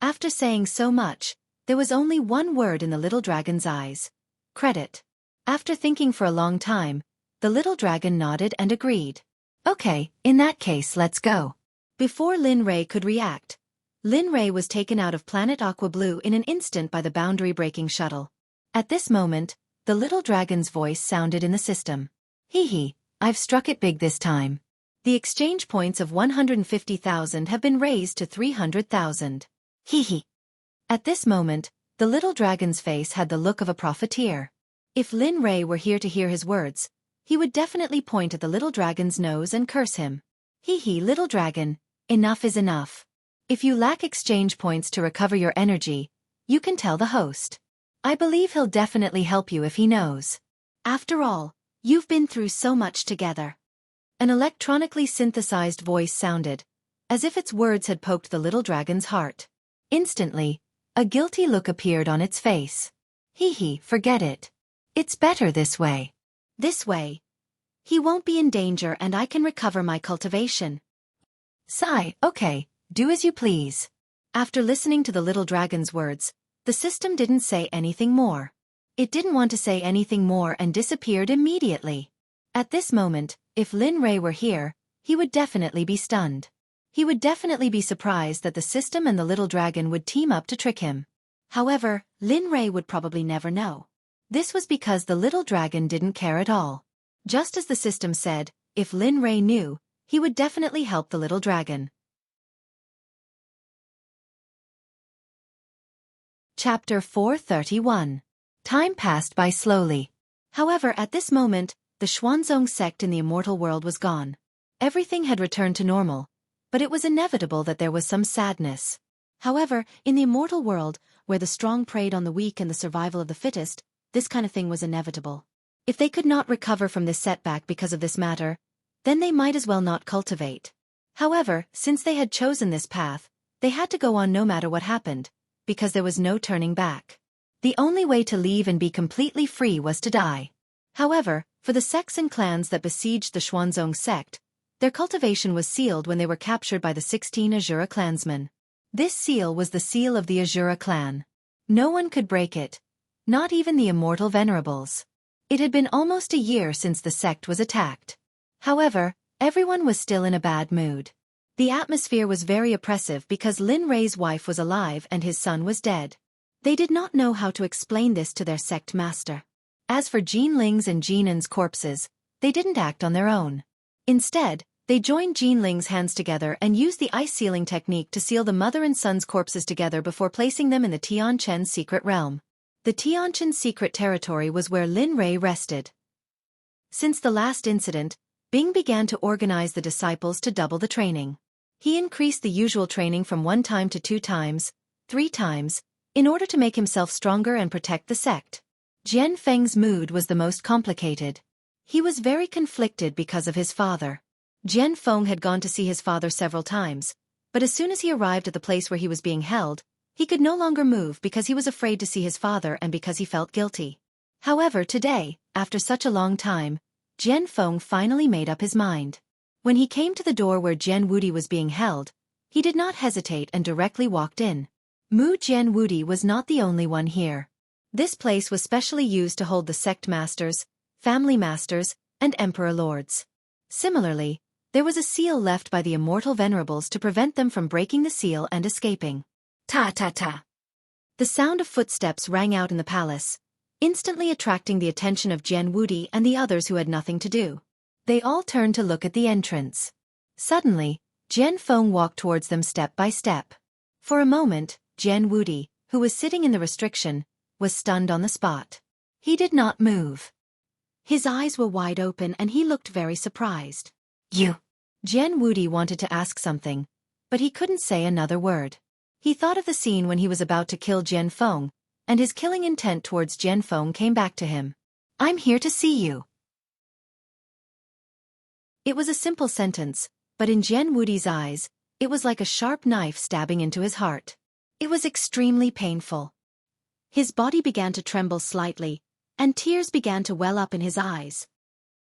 After saying so much, there was only one word in the little dragon's eyes. Credit. After thinking for a long time, the little dragon nodded and agreed. Okay, in that case let's go. Before Lin Rei could react, Lin Rei was taken out of planet Aqua Blue in an instant by the boundary-breaking shuttle. At this moment, the little dragon's voice sounded in the system. Hee hee, I've struck it big this time. The exchange points of 150,000 have been raised to 300,000. Hee hee. At this moment, the little dragon's face had the look of a profiteer. If Lin Rei were here to hear his words, he would definitely point at the little dragon's nose and curse him. Hee hee, little dragon, enough is enough. If you lack exchange points to recover your energy, you can tell the host. I believe he'll definitely help you if he knows. After all, you've been through so much together. An electronically synthesized voice sounded, as if its words had poked the little dragon's heart. Instantly, a guilty look appeared on its face. Hee hee, forget it. It's better this way. This way. He won't be in danger and I can recover my cultivation. Sigh, okay, do as you please. After listening to the little dragon's words, the system didn't say anything more. It didn't want to say anything more and disappeared immediately. At this moment, if Lin Rei were here, he would definitely be stunned. He would definitely be surprised that the system and the little dragon would team up to trick him. However, Lin Rei would probably never know. This was because the little dragon didn't care at all. Just as the system said, if Lin Rei knew, he would definitely help the little dragon. Chapter 431. Time passed by slowly. However, at this moment, the Xuanzong sect in the immortal world was gone. Everything had returned to normal, but it was inevitable that there was some sadness. However, in the immortal world, where the strong preyed on the weak and the survival of the fittest, this kind of thing was inevitable. If they could not recover from this setback because of this matter, then they might as well not cultivate. However, since they had chosen this path, they had to go on no matter what happened, because there was no turning back. The only way to leave and be completely free was to die. However, for the sects and clans that besieged the Xuanzong sect, their cultivation was sealed when they were captured by the 16 Azura clansmen. This seal was the seal of the Azura clan. No one could break it, not even the immortal venerables. It had been almost a year since the sect was attacked. However, everyone was still in a bad mood. The atmosphere was very oppressive because Lin Rei's wife was alive and his son was dead. They did not know how to explain this to their sect master. As for Jin Ling's and Jinan's corpses, they didn't act on their own. Instead, they joined Jin Ling's hands together and used the ice sealing technique to seal the mother and son's corpses together before placing them in the Tianchen secret realm. The Tianchen secret territory was where Lin Rei rested. Since the last incident, Bing began to organize the disciples to double the training. He increased the usual training from 1 time to 2 times, 3 times, in order to make himself stronger and protect the sect. Jian Feng's mood was the most complicated. He was very conflicted because of his father. Jian Feng had gone to see his father several times, but as soon as he arrived at the place where he was being held, he could no longer move because he was afraid to see his father and because he felt guilty. However, today, after such a long time, Jian Feng finally made up his mind. When he came to the door where Jian Wudi was being held, he did not hesitate and directly walked in. Mu Jian Wudi was not the only one here. This place was specially used to hold the sect masters, family masters, and emperor lords. Similarly, there was a seal left by the immortal venerables to prevent them from breaking the seal and escaping. Ta-ta-ta. The sound of footsteps rang out in the palace, instantly attracting the attention of Jian Wudi and the others who had nothing to do. They all turned to look at the entrance. Suddenly, Jian Feng walked towards them step by step. For a moment, Jian Wudi, who was sitting in the restriction, was stunned on the spot. He did not move. His eyes were wide open and he looked very surprised. You. Jian Wudi wanted to ask something, but he couldn't say another word. He thought of the scene when he was about to kill Jian Feng, and his killing intent towards Jian Feng came back to him. I'm here to see you. It was a simple sentence, but in Jian Wudi's eyes, it was like a sharp knife stabbing into his heart. It was extremely painful. His body began to tremble slightly, and tears began to well up in his eyes.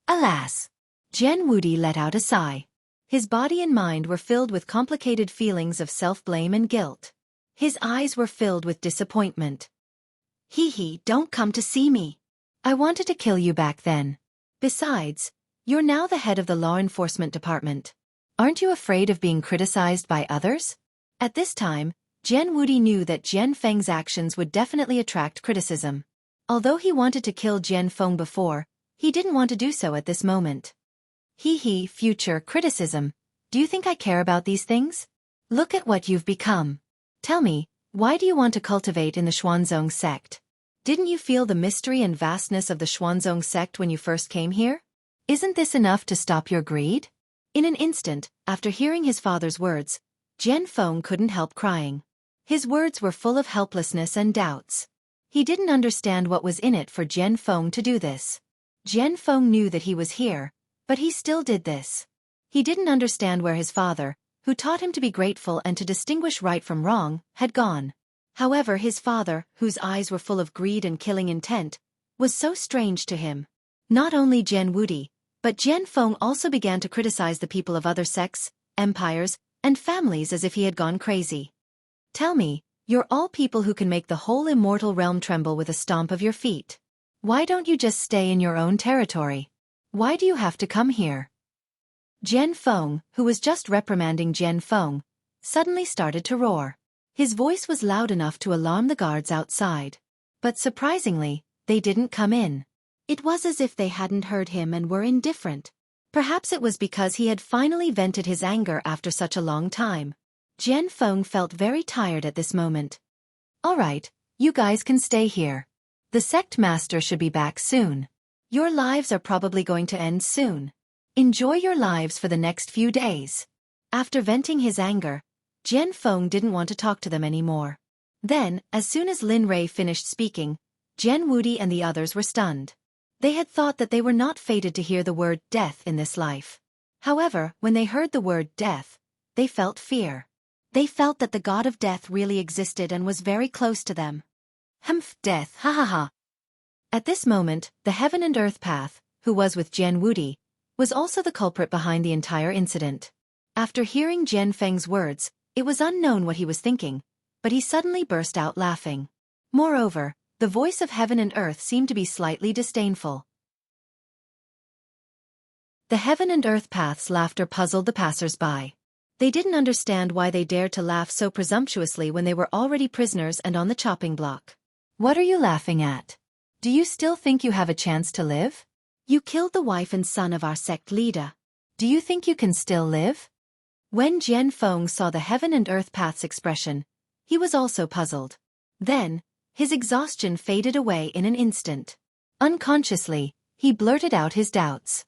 Alas! Jian Wudi let out a sigh. His body and mind were filled with complicated feelings of self-blame and guilt. His eyes were filled with disappointment. Don't come to see me. I wanted to kill you back then. Besides, you're now the head of the law enforcement department. Aren't you afraid of being criticized by others? At this time, Jian Wudi knew that Jian Feng's actions would definitely attract criticism. Although he wanted to kill Jian Feng before, he didn't want to do so at this moment. Future criticism. Do you think I care about these things? Look at what you've become. Tell me, why do you want to cultivate in the Xuanzong sect? Didn't you feel the mystery and vastness of the Xuanzong sect when you first came here? Isn't this enough to stop your greed? In an instant, after hearing his father's words, Jian Feng couldn't help crying. His words were full of helplessness and doubts. He didn't understand what was in it for Jian Feng to do this. Jian Feng knew that he was here, but he still did this. He didn't understand where his father, who taught him to be grateful and to distinguish right from wrong, had gone. However, his father, whose eyes were full of greed and killing intent, was so strange to him. Not only Jian Wudi, but Jian Feng also began to criticize the people of other sects, empires, and families as if he had gone crazy. Tell me, you're all people who can make the whole immortal realm tremble with a stomp of your feet. Why don't you just stay in your own territory? Why do you have to come here? Jian Feng, who was just reprimanding Jian Feng, suddenly started to roar. His voice was loud enough to alarm the guards outside. But surprisingly, they didn't come in. It was as if they hadn't heard him and were indifferent. Perhaps it was because he had finally vented his anger after such a long time. Jian Feng felt very tired at this moment. All right, you guys can stay here. The sect master should be back soon. Your lives are probably going to end soon. Enjoy your lives for the next few days. After venting his anger, Jian Feng didn't want to talk to them anymore. Then, as soon as Lin Rei finished speaking, Jian Wudi and the others were stunned. They had thought that they were not fated to hear the word death in this life. However, when they heard the word death, they felt fear. They felt that the god of death really existed and was very close to them. Death, ha ha ha. At this moment, the heaven and earth path, who was with Jian Wudi, was also the culprit behind the entire incident. After hearing Jian Feng's words, it was unknown what he was thinking, but he suddenly burst out laughing. Moreover, the voice of heaven and earth seemed to be slightly disdainful. The heaven and earth path's laughter puzzled the passers-by. They didn't understand why they dared to laugh so presumptuously when they were already prisoners and on the chopping block. What are you laughing at? Do you still think you have a chance to live? You killed the wife and son of our sect leader. Do you think you can still live? When Jian Feng saw the heaven and earth path's expression, he was also puzzled. Then, his exhaustion faded away in an instant. Unconsciously, he blurted out his doubts.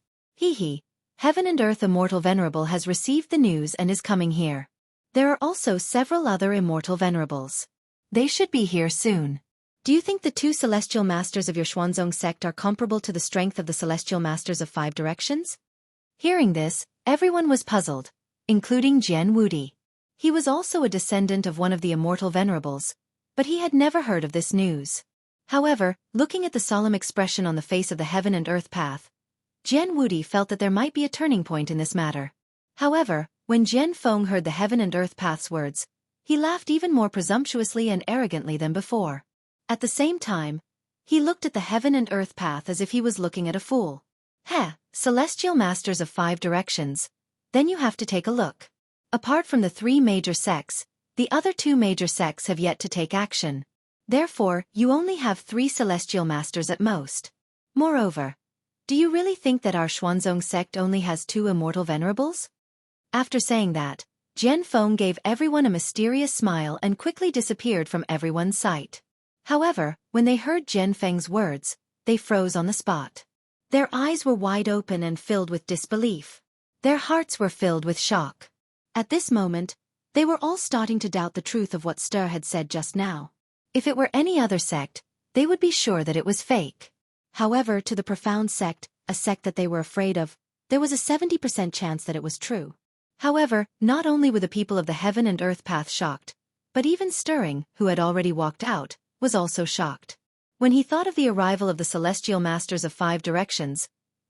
Heaven and earth immortal venerable has received the news and is coming here. There are also several other immortal venerables. They should be here soon. Do you think the two celestial masters of your Xuanzong sect are comparable to the strength of the celestial masters of 5 directions? Hearing this, everyone was puzzled, including Jian Wudi. He was also a descendant of one of the immortal venerables, but he had never heard of this news. However, looking at the solemn expression on the face of the heaven and earth path, Jian Wudi felt that there might be a turning point in this matter. However, when Jian Feng heard the heaven and earth path's words, he laughed even more presumptuously and arrogantly than before. At the same time, he looked at the heaven and earth path as if he was looking at a fool. Celestial masters of 5 directions. Then you have to take a look. Apart from the 3 major sects, the other 2 major sects have yet to take action. Therefore, you only have 3 celestial masters at most. Moreover, do you really think that our Xuanzong sect only has 2 immortal venerables? After saying that, Jian Feng gave everyone a mysterious smile and quickly disappeared from everyone's sight. However, when they heard Jian Feng's words, they froze on the spot. Their eyes were wide open and filled with disbelief. Their hearts were filled with shock. At this moment, they were all starting to doubt the truth of what Stir had said just now. If it were any other sect, they would be sure that it was fake. However, to the profound sect, a sect that they were afraid of, there was a 70% chance that it was true. However, not only were the people of the heaven and earth path shocked, but even Stirring, who had already walked out, was also shocked. When he thought of the arrival of the celestial masters of 5 directions,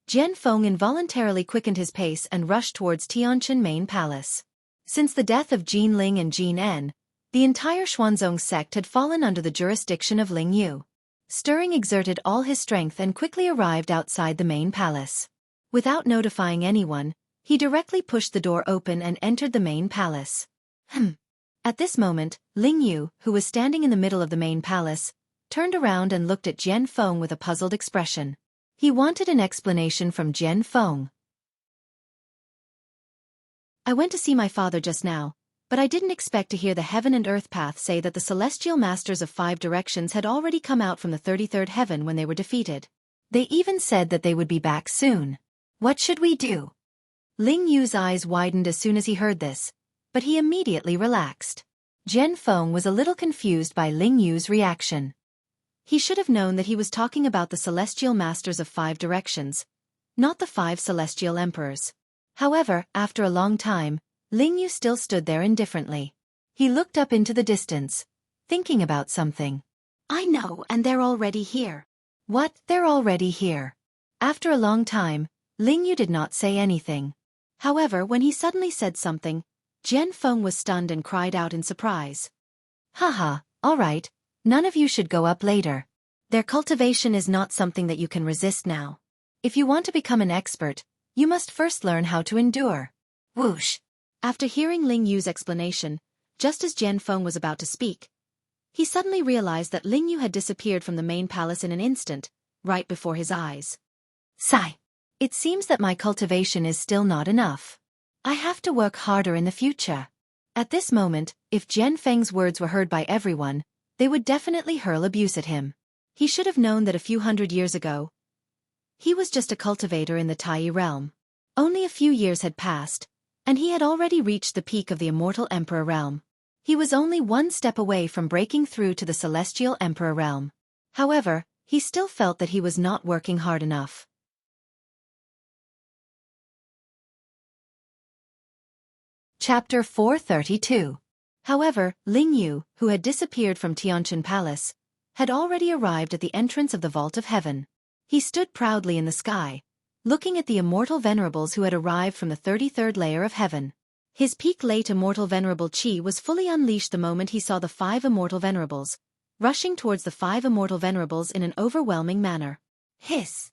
Jian Feng involuntarily quickened his pace and rushed towards Tianqin main palace. Since the death of Jin Ling and Jin En, the entire Xuanzong sect had fallen under the jurisdiction of Ling Yu. Stirring exerted all his strength and quickly arrived outside the main palace. Without notifying anyone, he directly pushed the door open and entered the main palace. At this moment, Ling Yu, who was standing in the middle of the main palace, turned around and looked at Jian Feng with a puzzled expression. He wanted an explanation from Jian Feng. I went to see my father just now, but I didn't expect to hear the heaven and earth path say that the celestial masters of 5 directions had already come out from the 33rd heaven when they were defeated. They even said that they would be back soon. What should we do? Ling Yu's eyes widened as soon as he heard this, but he immediately relaxed. Jian Feng was a little confused by Ling Yu's reaction. He should have known that he was talking about the celestial masters of 5 directions, not the 5 celestial emperors. However, after a long time, Ling Yu still stood there indifferently. He looked up into the distance, thinking about something. I know, and they're already here. What? They're already here? After a long time, Ling Yu did not say anything. However, when he suddenly said something, Jian Feng was stunned and cried out in surprise. Haha, all right, none of you should go up later. Their cultivation is not something that you can resist now. If you want to become an expert, you must first learn how to endure. Whoosh! After hearing Ling Yu's explanation, just as Jian Feng was about to speak, he suddenly realized that Ling Yu had disappeared from the main palace in an instant, right before his eyes. Sigh. It seems that my cultivation is still not enough. I have to work harder in the future. At this moment, if Jian Feng's words were heard by everyone, they would definitely hurl abuse at him. He should have known that a few hundred years ago, he was just a cultivator in the Tai realm. Only a few years had passed, and he had already reached the peak of the immortal Emperor realm. He was only one step away from breaking through to the celestial Emperor realm. However, he still felt that he was not working hard enough. Chapter 432. However, Ling Yu, who had disappeared from Tianqin Palace, had already arrived at the entrance of the Vault of Heaven. He stood proudly in the sky, looking at the immortal venerables who had arrived from the 33rd layer of heaven. His peak late immortal venerable Qi was fully unleashed the moment he saw the 5 immortal venerables, rushing towards the 5 immortal venerables in an overwhelming manner. Hiss!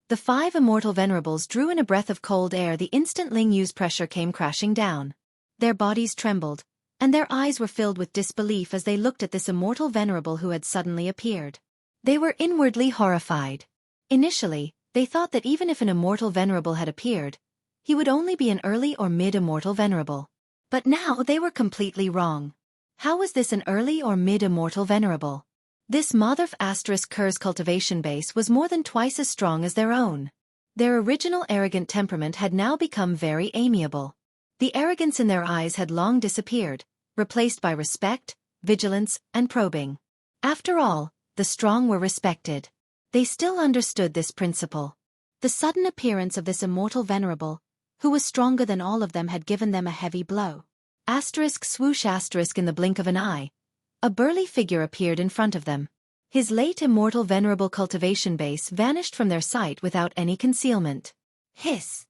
The 5 immortal venerables drew in a breath of cold air the instant Ling Yu's pressure came crashing down. Their bodies trembled, and their eyes were filled with disbelief as they looked at this immortal venerable who had suddenly appeared. They were inwardly horrified. Initially, they thought that even if an immortal venerable had appeared, he would only be an early or mid-immortal venerable. But now they were completely wrong. How was this an early or mid-immortal venerable? This Motherf * Ker's cultivation base was more than twice as strong as their own. Their original arrogant temperament had now become very amiable. The arrogance in their eyes had long disappeared, replaced by respect, vigilance, and probing. After all, the strong were respected. They still understood this principle. The sudden appearance of this immortal venerable, who was stronger than all of them, had given them a heavy blow. Swoosh * in the blink of an eye, a burly figure appeared in front of them. His late immortal venerable cultivation base vanished from their sight without any concealment. Hiss!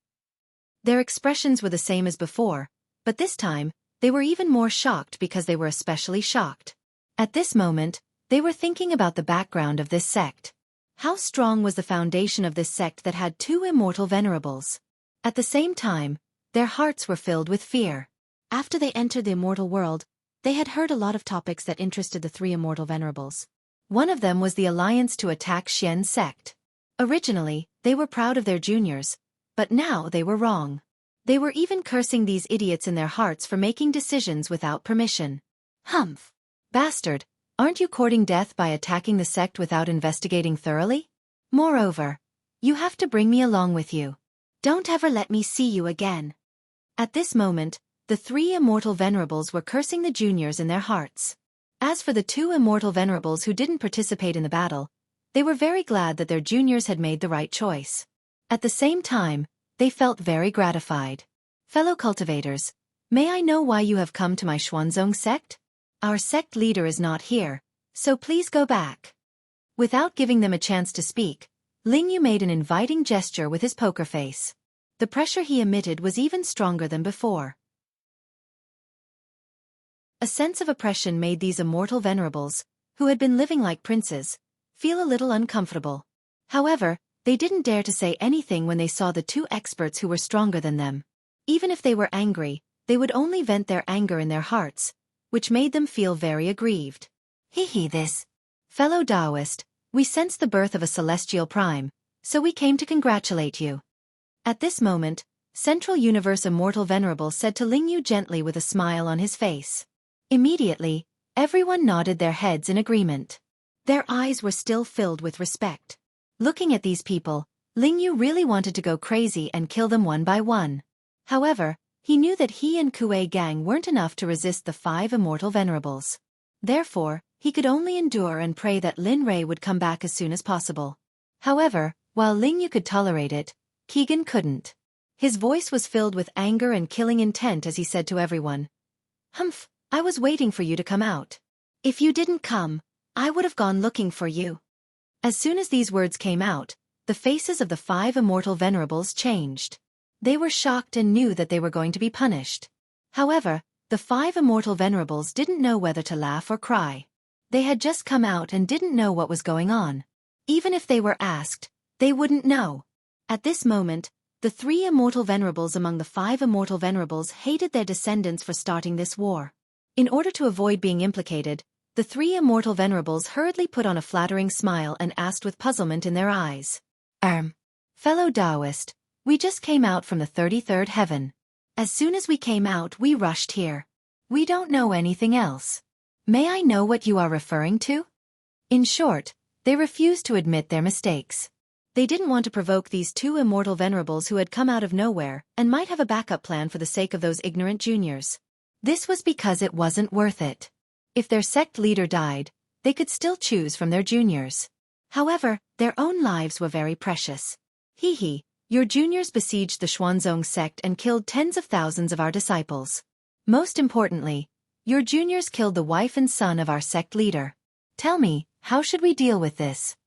Their expressions were the same as before, but this time, they were even more shocked because they were especially shocked. At this moment, they were thinking about the background of this sect. How strong was the foundation of this sect that had 2 immortal venerables? At the same time, their hearts were filled with fear. After they entered the immortal world, they had heard a lot of topics that interested the 3 immortal venerables. One of them was the alliance to attack Xian's sect. Originally, they were proud of their juniors, but now they were wrong. They were even cursing these idiots in their hearts for making decisions without permission. Humph! Bastard! Aren't you courting death by attacking the sect without investigating thoroughly? Moreover, You have to bring me along with you. Don't ever let me see you again. At this moment, the 3 immortal venerables were cursing the juniors in their hearts. As for the 2 immortal venerables who didn't participate in the battle, they were very glad that their juniors had made the right choice. At the same time, they felt very gratified. Fellow cultivators, may I know why you have come to my Xuanzong sect? Our sect leader is not here, so please go back. Without giving them a chance to speak, Ling Yu made an inviting gesture with his poker face. The pressure he emitted was even stronger than before. A sense of oppression made these immortal venerables, who had been living like princes, feel a little uncomfortable. However, they didn't dare to say anything when they saw the 2 experts who were stronger than them. Even if they were angry, they would only vent their anger in their hearts, which made them feel very aggrieved. This. Fellow Taoist, we sense the birth of a celestial prime, so we came to congratulate you. At this moment, Central Universe Immortal Venerable said to Ling Yu gently with a smile on his face. Immediately, everyone nodded their heads in agreement. Their eyes were still filled with respect. Looking at these people, Ling Yu really wanted to go crazy and kill them one by one. However, he knew that he and Kuei Gang weren't enough to resist the 5 immortal venerables. Therefore, he could only endure and pray that Lin Rei would come back as soon as possible. However, while Ling Yu could tolerate it, Keegan couldn't. His voice was filled with anger and killing intent as he said to everyone, "Humph, I was waiting for you to come out. If you didn't come, I would have gone looking for you." As soon as these words came out, the faces of the 5 immortal venerables changed. They were shocked and knew that they were going to be punished. However, the 5 immortal venerables didn't know whether to laugh or cry. They had just come out and didn't know what was going on. Even if they were asked, they wouldn't know. At this moment, the 3 immortal venerables among the 5 immortal venerables hated their descendants for starting this war. In order to avoid being implicated, the 3 immortal venerables hurriedly put on a flattering smile and asked with puzzlement in their eyes. Fellow Taoist, we just came out from the 33rd heaven. As soon as we came out, we rushed here. We don't know anything else. May I know what you are referring to?" In short, they refused to admit their mistakes. They didn't want to provoke these 2 immortal venerables who had come out of nowhere and might have a backup plan for the sake of those ignorant juniors. This was because it wasn't worth it. If their sect leader died, they could still choose from their juniors. However, their own lives were very precious. Your juniors besieged the Xuanzong sect and killed tens of thousands of our disciples. Most importantly, your juniors killed the wife and son of our sect leader. Tell me, how should we deal with this?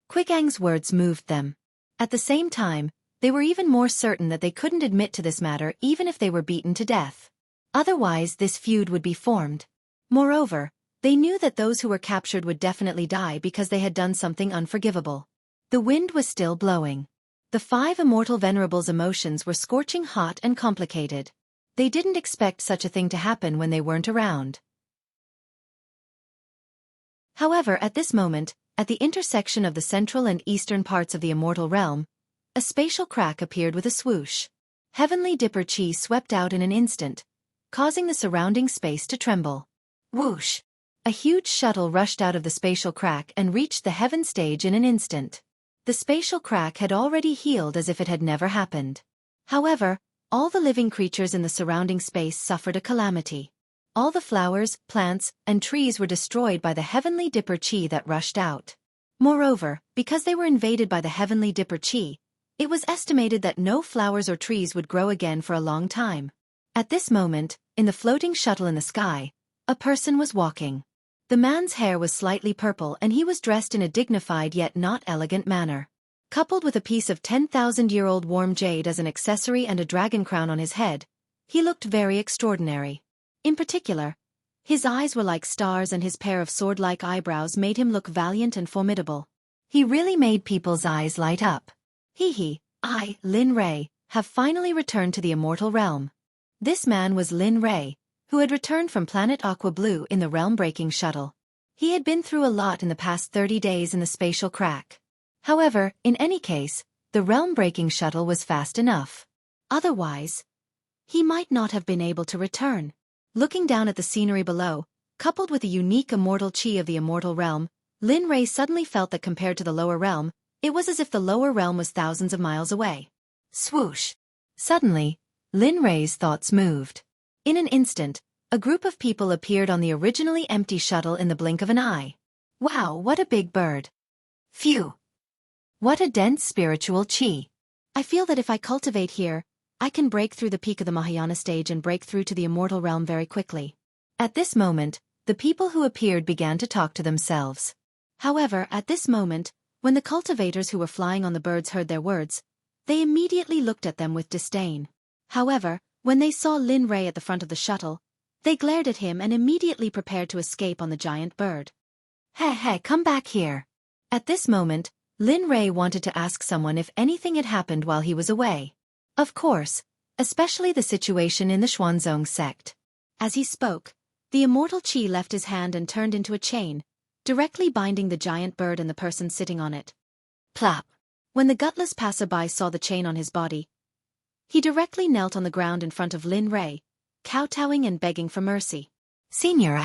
Quigang's words moved them. At the same time, they were even more certain that they couldn't admit to this matter even if they were beaten to death. Otherwise, this feud would be formed. Moreover, they knew that those who were captured would definitely die because they had done something unforgivable. The wind was still blowing. The 5 immortal venerables' emotions were scorching hot and complicated. They didn't expect such a thing to happen when they weren't around. However, at this moment, at the intersection of the central and eastern parts of the immortal realm, a spatial crack appeared with a swoosh. Heavenly Dipper Chi swept out in an instant, causing the surrounding space to tremble. Whoosh! A huge shuttle rushed out of the spatial crack and reached the heaven stage in an instant. The spatial crack had already healed as if it had never happened. However, all the living creatures in the surrounding space suffered a calamity. All the flowers, plants, and trees were destroyed by the Heavenly Dipper Chi that rushed out. Moreover, because they were invaded by the Heavenly Dipper Chi, it was estimated that no flowers or trees would grow again for a long time. At this moment, in the floating shuttle in the sky, a person was walking. The man's hair was slightly purple and he was dressed in a dignified yet not elegant manner. Coupled with a piece of 10,000-year-old warm jade as an accessory and a dragon crown on his head, he looked very extraordinary. In particular, his eyes were like stars and his pair of sword-like eyebrows made him look valiant and formidable. He really made people's eyes light up. I, Lin Rei, have finally returned to the immortal realm. This man was Lin Rei, who had returned from planet Aqua Blue in the realm-breaking shuttle. He had been through a lot in the past 30 days in the spatial crack. However, in any case, the realm-breaking shuttle was fast enough. Otherwise, he might not have been able to return. Looking down at the scenery below, coupled with the unique immortal chi of the immortal realm, Lin Rei suddenly felt that compared to the lower realm, It was as if the lower realm was thousands of miles away. Swoosh! Suddenly, Lin Rei's thoughts moved. In an instant, a group of people appeared on the originally empty shuttle in the blink of an eye. Wow, what a big bird! Phew! What a dense spiritual chi! I feel that if I cultivate here, I can break through the peak of the Mahayana stage and break through to the immortal realm very quickly. At this moment, the people who appeared began to talk to themselves. However, at this moment, when the cultivators who were flying on the birds heard their words, they immediately looked at them with disdain. However, when they saw Lin Rei at the front of the shuttle, they glared at him and immediately prepared to escape on the giant bird. Hey, come back here. At this moment, Lin Rei wanted to ask someone if anything had happened while he was away. Of course, especially the situation in the Xuanzong sect. As he spoke, the immortal chi left his hand and turned into a chain, directly binding the giant bird and the person sitting on it. Plop! When the gutless passerby saw the chain on his body, he directly knelt on the ground in front of Lin Rei, kowtowing and begging for mercy. Senior,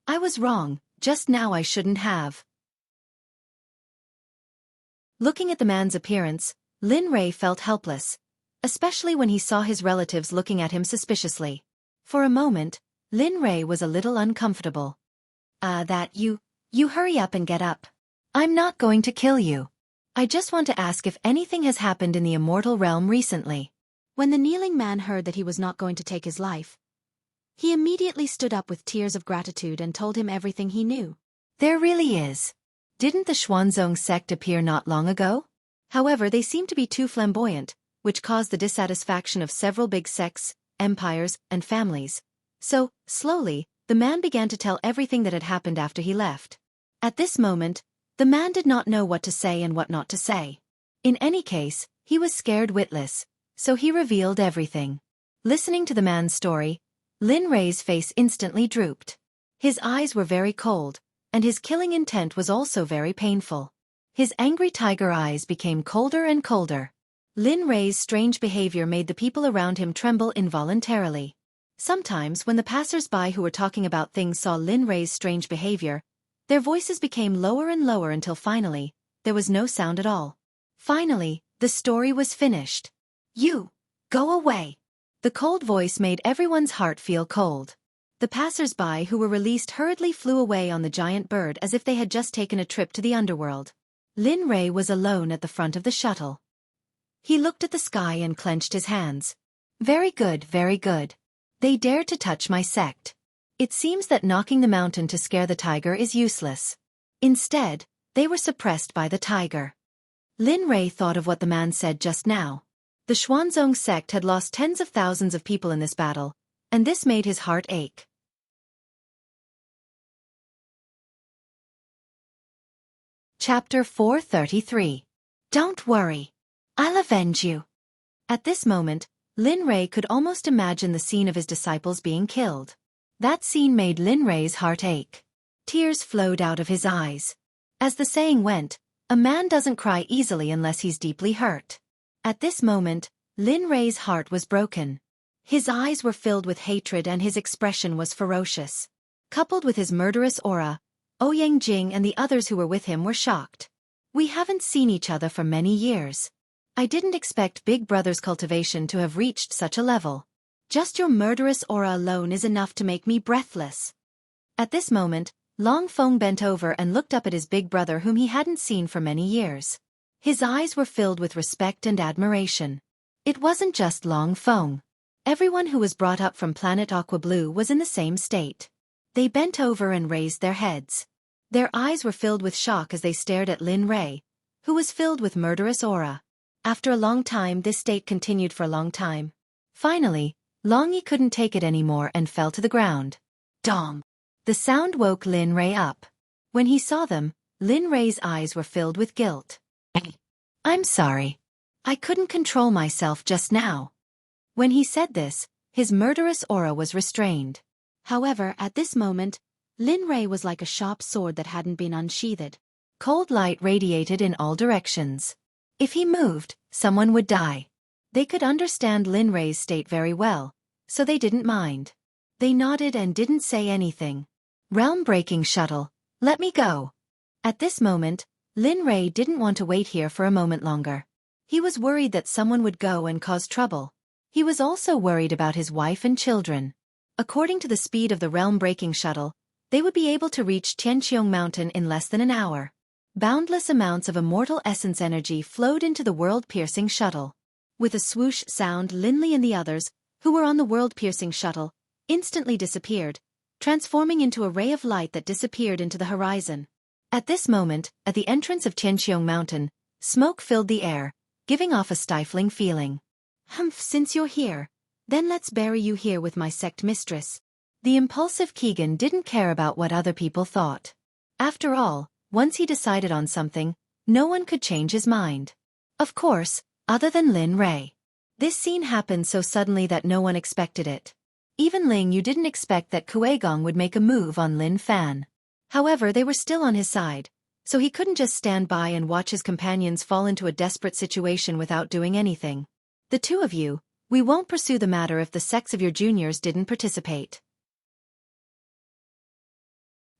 I was wrong, just now I shouldn't have. Looking at the man's appearance, Lin Rei felt helpless, especially when he saw his relatives looking at him suspiciously. For a moment, Lin Rei was a little uncomfortable. You hurry up and get up. I'm not going to kill you. I just want to ask if anything has happened in the immortal realm recently. When the kneeling man heard that he was not going to take his life, he immediately stood up with tears of gratitude and told him everything he knew. There really is. Didn't the Xuanzong sect appear not long ago? However, they seem to be too flamboyant, which caused the dissatisfaction of several big sects, empires, and families. So, slowly, the man began to tell everything that had happened after he left. At this moment, the man did not know what to say and what not to say. In any case, he was scared witless, so he revealed everything. Listening to the man's story, Lin Rei's face instantly drooped. His eyes were very cold, and his killing intent was also very painful. His angry tiger eyes became colder and colder. Lin Rei's strange behavior made the people around him tremble involuntarily. Sometimes when the passers-by who were talking about things saw Lin Rei's strange behavior, their voices became lower and lower until finally, there was no sound at all. Finally, the story was finished. You, go away. The cold voice made everyone's heart feel cold. The passers-by who were released hurriedly flew away on the giant bird as if they had just taken a trip to the underworld. Lin Rei was alone at the front of the shuttle. He looked at the sky and clenched his hands. Very good, very good. They dared to touch my sect. It seems that knocking the mountain to scare the tiger is useless. Instead, they were suppressed by the tiger. Lin Rei thought of what the man said just now. The Xuanzong sect had lost tens of thousands of people in this battle, and this made his heart ache. Chapter 433. Don't worry. I'll avenge you. At this moment, Lin Rei could almost imagine the scene of his disciples being killed. That scene made Lin Rei's heart ache. Tears flowed out of his eyes. As the saying went, a man doesn't cry easily unless he's deeply hurt. At this moment, Lin Rei's heart was broken. His eyes were filled with hatred and his expression was ferocious. Coupled with his murderous aura, Ouyang Jing and the others who were with him were shocked. We haven't seen each other for many years. I didn't expect Big Brother's cultivation to have reached such a level. Just your murderous aura alone is enough to make me breathless. At this moment, Long Feng bent over and looked up at his big brother whom he hadn't seen for many years. His eyes were filled with respect and admiration. It wasn't just Long Feng. Everyone who was brought up from planet Aqua Blue was in the same state. They bent over and raised their heads. Their eyes were filled with shock as they stared at Lin Rei, who was filled with murderous aura. After a long time, this state continued for a long time. Finally, Long Yi couldn't take it anymore and fell to the ground. Dong! The sound woke Lin Rei up. When he saw them, Lin Rei's eyes were filled with guilt. I'm sorry. I couldn't control myself just now. When he said this, his murderous aura was restrained. However, at this moment, Lin Rei was like a sharp sword that hadn't been unsheathed. Cold light radiated in all directions. If he moved, someone would die. They could understand Lin Rei's state very well, so they didn't mind. They nodded and didn't say anything. Realm-breaking shuttle, let me go. At this moment, Lin Rei didn't want to wait here for a moment longer. He was worried that someone would go and cause trouble. He was also worried about his wife and children. According to the speed of the realm-breaking shuttle, they would be able to reach Tianqiong Mountain in less than an hour. Boundless amounts of immortal essence energy flowed into the world-piercing shuttle. With a swoosh sound, Lin Li and the others, who were on the world-piercing shuttle, instantly disappeared, transforming into a ray of light that disappeared into the horizon. At this moment, at the entrance of Tianqiong Mountain, smoke filled the air, giving off a stifling feeling. Humph, since you're here, then let's bury you here with my sect mistress. The impulsive Keegan didn't care about what other people thought. After all, once he decided on something, no one could change his mind. Of course, other than Lin Rei. This scene happened so suddenly that no one expected it. Even Ling Yu didn't expect that Kuei-gong would make a move on Lin Fan. However, they were still on his side, so he couldn't just stand by and watch his companions fall into a desperate situation without doing anything. The two of you, we won't pursue the matter if the sects of your juniors didn't participate.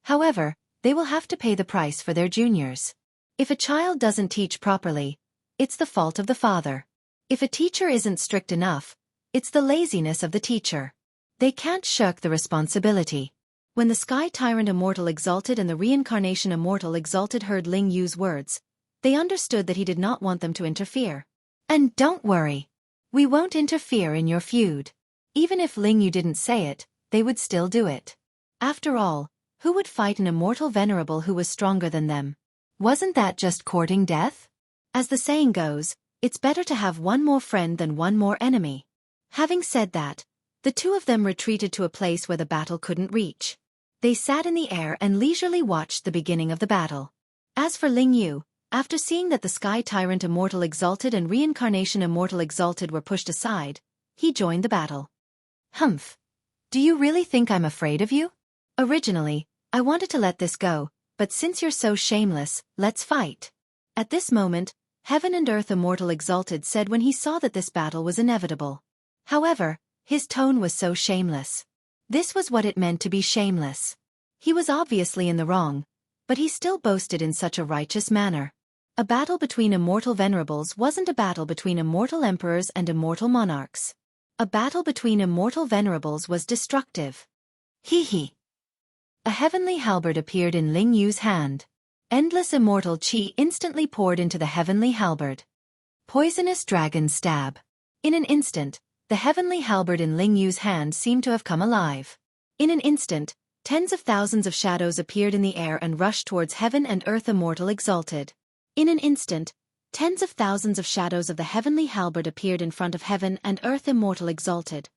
However, they will have to pay the price for their juniors. If a child doesn't teach properly, it's the fault of the father. If a teacher isn't strict enough, it's the laziness of the teacher. They can't shirk the responsibility. When the Sky Tyrant Immortal Exalted and the Reincarnation Immortal Exalted heard Ling Yu's words, they understood that he did not want them to interfere. And don't worry. We won't interfere in your feud. Even if Ling Yu didn't say it, they would still do it. After all, who would fight an immortal venerable who was stronger than them? Wasn't that just courting death? As the saying goes, it's better to have one more friend than one more enemy. Having said that, the two of them retreated to a place where the battle couldn't reach. They sat in the air and leisurely watched the beginning of the battle. As for Ling Yu, after seeing that the Sky Tyrant Immortal Exalted and Reincarnation Immortal Exalted were pushed aside, he joined the battle. Humph. Do you really think I'm afraid of you? Originally, I wanted to let this go, but since you're so shameless, let's fight. At this moment, Heaven and Earth Immortal Exalted said when he saw that this battle was inevitable. However, his tone was so shameless. This was what it meant to be shameless. He was obviously in the wrong, but he still boasted in such a righteous manner. A battle between immortal venerables wasn't a battle between immortal emperors and immortal monarchs. A battle between immortal venerables was destructive. Hee. A heavenly halberd appeared in Ling Yu's hand. Endless immortal chi instantly poured into the heavenly halberd. Poisonous dragon stab. In an instant, the heavenly halberd in Ling Yu's hand seemed to have come alive. In an instant, tens of thousands of shadows appeared in the air and rushed towards Heaven and Earth Immortal Exalted. In an instant, tens of thousands of shadows of the heavenly halberd appeared in front of Heaven and Earth Immortal Exalted.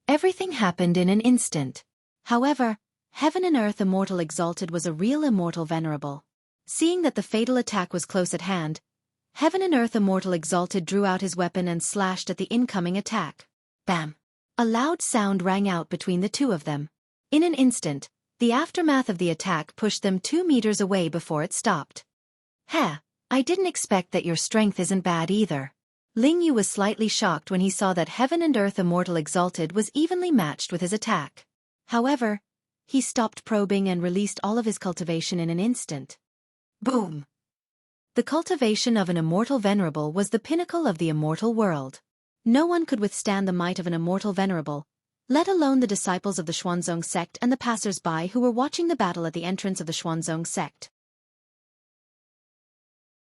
Everything happened in an instant. However, Heaven and Earth Immortal Exalted was a real immortal venerable. Seeing that the fatal attack was close at hand, Heaven and Earth Immortal Exalted drew out his weapon and slashed at the incoming attack. Bam! A loud sound rang out between the two of them. In an instant, the aftermath of the attack pushed them 2 meters away before it stopped. I didn't expect that your strength isn't bad either. Ling Yu was slightly shocked when he saw that Heaven and Earth Immortal Exalted was evenly matched with his attack. However, he stopped probing and released all of his cultivation in an instant. Boom! The cultivation of an immortal venerable was the pinnacle of the immortal world. No one could withstand the might of an immortal venerable, let alone the disciples of the Xuanzong Sect and the passers-by who were watching the battle at the entrance of the Xuanzong Sect.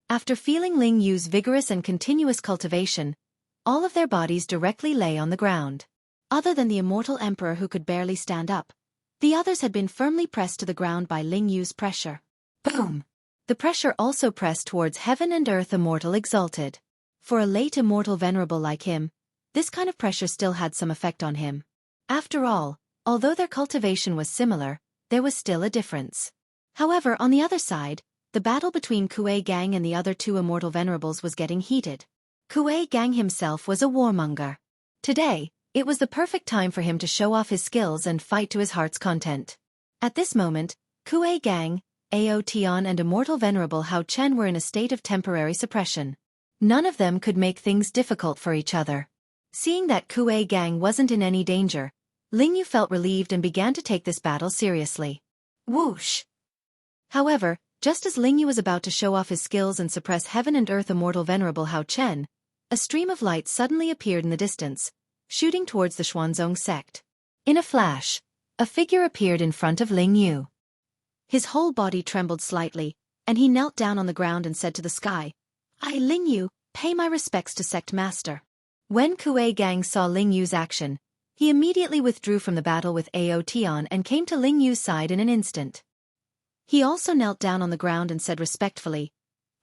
After feeling Ling Yu's vigorous and continuous cultivation, all of their bodies directly lay on the ground. Other than the immortal emperor who could barely stand up, the others had been firmly pressed to the ground by Ling Yu's pressure. Boom! The pressure also pressed towards Heaven and Earth Immortal Exalted. For a late immortal venerable like him, this kind of pressure still had some effect on him. After all, although their cultivation was similar, there was still a difference. However, on the other side, the battle between Kuei-gang and the other two immortal venerables was getting heated. Kuei-gang himself was a warmonger. Today, it was the perfect time for him to show off his skills and fight to his heart's content. At this moment, Kuei-gang, Ao Tian and immortal venerable Hao Chen were in a state of temporary suppression. None of them could make things difficult for each other. Seeing that Kuei-gang wasn't in any danger, Ling Yu felt relieved and began to take this battle seriously. Whoosh! However, Just as Ling Yu was about to show off his skills and suppress heaven and earth immortal venerable Hao Chen, a stream of light suddenly appeared in the distance, shooting towards the Xuanzong sect. In a flash, a figure appeared in front of Ling Yu. His whole body trembled slightly, and he knelt down on the ground and said to the sky, "I, Ling Yu, pay my respects to Sect Master." When Kuei Gang saw Ling Yu's action, he immediately withdrew from the battle with Ao Tian and came to Ling Yu's side in an instant. He also knelt down on the ground and said respectfully,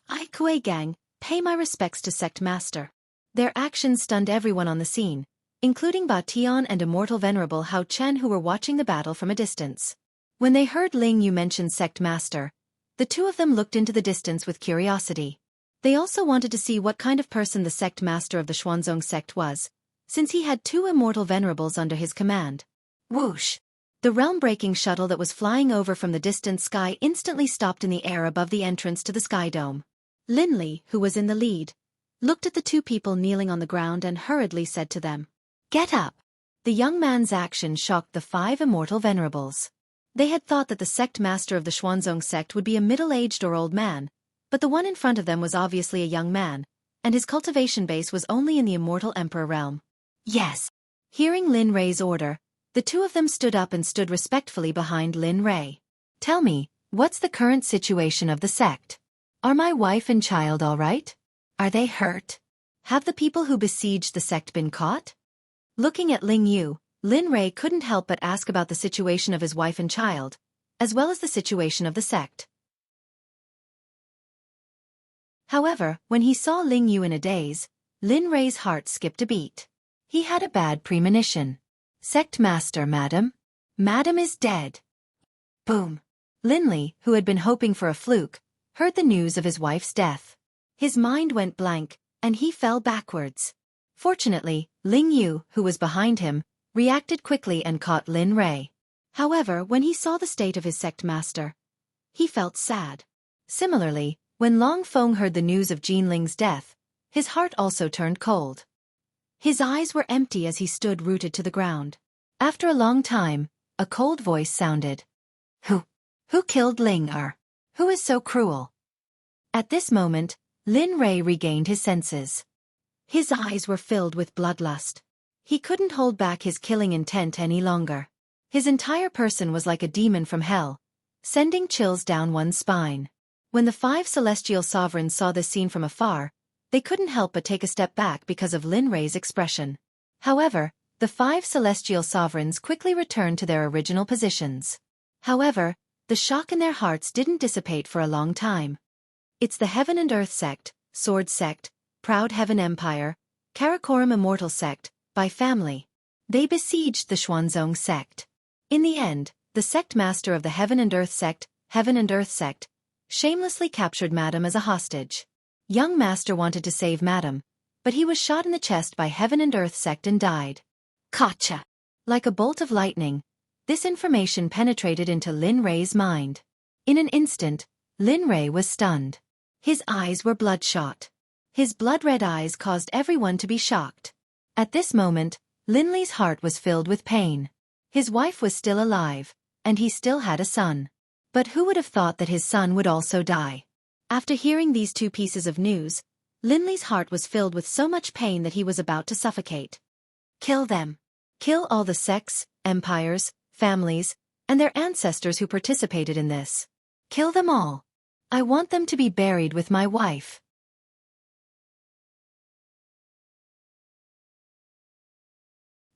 "I, Kuei Gang, pay my respects to Sect Master." Their actions stunned everyone on the scene, including Ba Tian and immortal venerable Hao Chen who were watching the battle from a distance. When they heard Ling Yu mention Sect Master, the two of them looked into the distance with curiosity. They also wanted to see what kind of person the Sect Master of the Xuanzong sect was, since he had two immortal venerables under his command. Whoosh! The realm-breaking shuttle that was flying over from the distant sky instantly stopped in the air above the entrance to the Sky Dome. Lin Li, who was in the lead, looked at the two people kneeling on the ground and hurriedly said to them, "Get up!" The young man's action shocked the 5 immortal venerables. They had thought that the sect master of the Xuanzong sect would be a middle-aged or old man, but the one in front of them was obviously a young man, and his cultivation base was only in the immortal emperor realm. "Yes!" Hearing Lin Rei's order, the two of them stood up and stood respectfully behind Lin Rei. "Tell me, what's the current situation of the sect? Are my wife and child all right? Are they hurt? Have the people who besieged the sect been caught?" Looking at Ling Yu, Lin Rei couldn't help but ask about the situation of his wife and child, as well as the situation of the sect. However, when he saw Ling Yu in a daze, Lin Rei's heart skipped a beat. He had a bad premonition. "Sect Master, Madam. Madam is dead." Boom! Lin Li, who had been hoping for a fluke, heard the news of his wife's death. His mind went blank, and he fell backwards. Fortunately, Ling Yu, who was behind him, reacted quickly and caught Lin Rei. However, when he saw the state of his sect master, he felt sad. Similarly, when Long Feng heard the news of Jin Ling's death, his heart also turned cold. His eyes were empty as he stood rooted to the ground. After a long time, a cold voice sounded. Who killed Ling Er? Who is so cruel?" At this moment, Lin Rei regained his senses. His eyes were filled with bloodlust. He couldn't hold back his killing intent any longer. His entire person was like a demon from hell, sending chills down one's spine. When the 5 celestial sovereigns saw this scene from afar, they couldn't help but take a step back because of Lin Rei's expression. However, the 5 celestial sovereigns quickly returned to their original positions. However, the shock in their hearts didn't dissipate for a long time. It's the Heaven and Earth sect, Sword sect, Proud Heaven Empire, Karakoram Immortal sect, by family. They besieged the Xuanzong sect. In the end, the sect master of the Heaven and Earth sect, shamelessly captured Madam as a hostage. Young master wanted to save Madam, but he was shot in the chest by Heaven and Earth sect and died. Gotcha! Like a bolt of lightning, this information penetrated into Lin Rei's mind. In an instant, Lin Rei was stunned. His eyes were bloodshot. His blood-red eyes caused everyone to be shocked. At this moment, Lin Li's heart was filled with pain. His wife was still alive, and he still had a son. But who would have thought that his son would also die? After hearing these two pieces of news, Lin Li's heart was filled with so much pain that he was about to suffocate. Kill them. Kill all the sects, empires, families, and their ancestors who participated in this. Kill them all. I want them to be buried with my wife.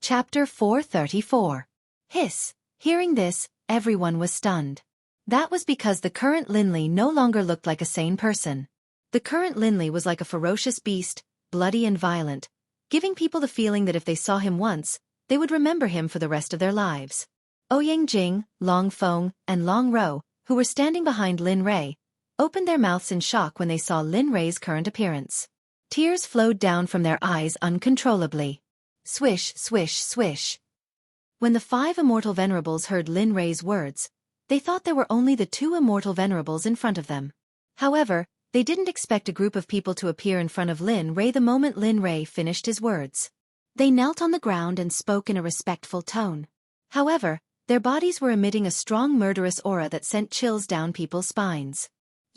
Chapter 434. Hiss. Hearing this, everyone was stunned. That was because the current Lin Li no longer looked like a sane person. The current Lin Li was like a ferocious beast, bloody and violent, giving people the feeling that if they saw him once, they would remember him for the rest of their lives. Ouyang Jing, Long Feng, and Long Ro, who were standing behind Lin Rei, opened their mouths in shock when they saw Lin Rei's current appearance. Tears flowed down from their eyes uncontrollably. Swish, swish, swish. When the 5 immortal venerables heard Lin Rei's words, they thought there were only the 2 immortal venerables in front of them. However, they didn't expect a group of people to appear in front of Lin Rei the moment Lin Rei finished his words. They knelt on the ground and spoke in a respectful tone. However, their bodies were emitting a strong murderous aura that sent chills down people's spines.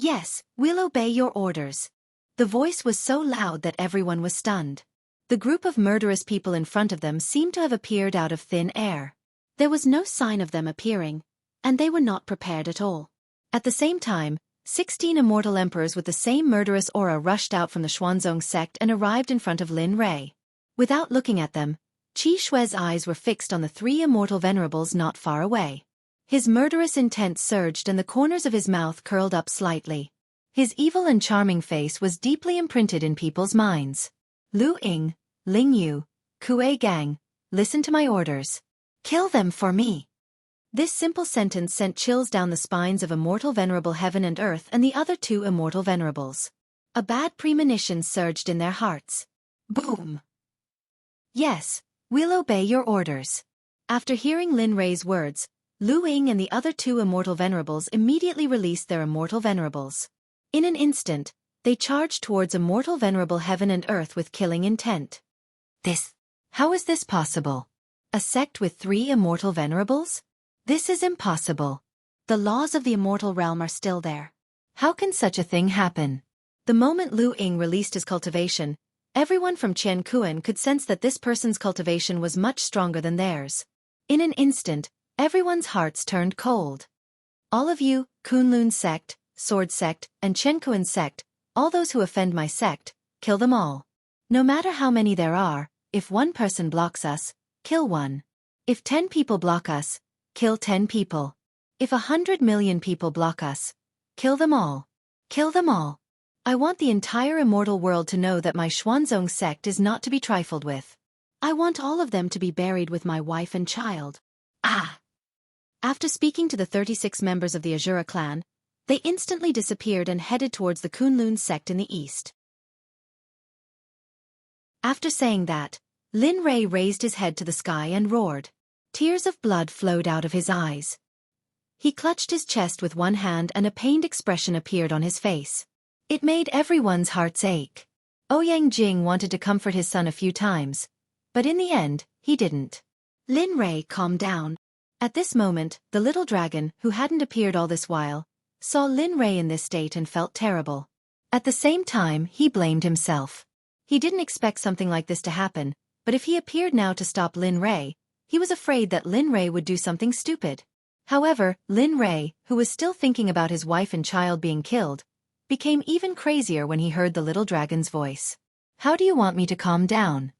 Yes, we'll obey your orders. The voice was so loud that everyone was stunned. The group of murderous people in front of them seemed to have appeared out of thin air. There was no sign of them appearing, and they were not prepared at all. At the same time, 16 immortal emperors with the same murderous aura rushed out from the Xuanzong sect and arrived in front of Lin Rei. Without looking at them, Qi Shui's eyes were fixed on the 3 immortal venerables not far away. His murderous intent surged and the corners of his mouth curled up slightly. His evil and charming face was deeply imprinted in people's minds. Lu Ying, Ling Yu, Kuei Gang, listen to my orders. Kill them for me. This simple sentence sent chills down the spines of Immortal Venerable Heaven and Earth and the other 2 Immortal Venerables. A bad premonition surged in their hearts. Boom! Yes, we'll obey your orders. After hearing Lin Rei's words, Lu Ying and the other 2 Immortal Venerables immediately released their Immortal Venerables. In an instant, they charged towards Immortal Venerable Heaven and Earth with killing intent. How is this possible? A sect with 3 Immortal Venerables? This is impossible. The laws of the immortal realm are still there. How can such a thing happen? The moment Lu Ying released his cultivation, everyone from Qian Kuan could sense that this person's cultivation was much stronger than theirs. In an instant, everyone's hearts turned cold. All of you, Kunlun sect, Sword sect, and Qian Kuan sect, all those who offend my sect, kill them all. No matter how many there are, if 1 person blocks us, kill 1. If 10 people block us, kill 10 people. If 100 million people block us, kill them all. Kill them all. I want the entire immortal world to know that my Xuanzong sect is not to be trifled with. I want all of them to be buried with my wife and child. Ah! After speaking to the 36 members of the Azura clan, they instantly disappeared and headed towards the Kunlun sect in the east. After saying that, Lin Rei raised his head to the sky and roared. Tears of blood flowed out of his eyes. He clutched his chest with one hand and a pained expression appeared on his face. It made everyone's hearts ache. Ouyang Jing wanted to comfort his son a few times, but in the end, he didn't. Lin Rei calmed down. At this moment, the little dragon, who hadn't appeared all this while, saw Lin Rei in this state and felt terrible. At the same time, he blamed himself. He didn't expect something like this to happen, but if he appeared now to stop Lin Rei, he was afraid that Lin Rei would do something stupid. However, Lin Rei, who was still thinking about his wife and child being killed, became even crazier when he heard the little dragon's voice. How do you want me to calm down?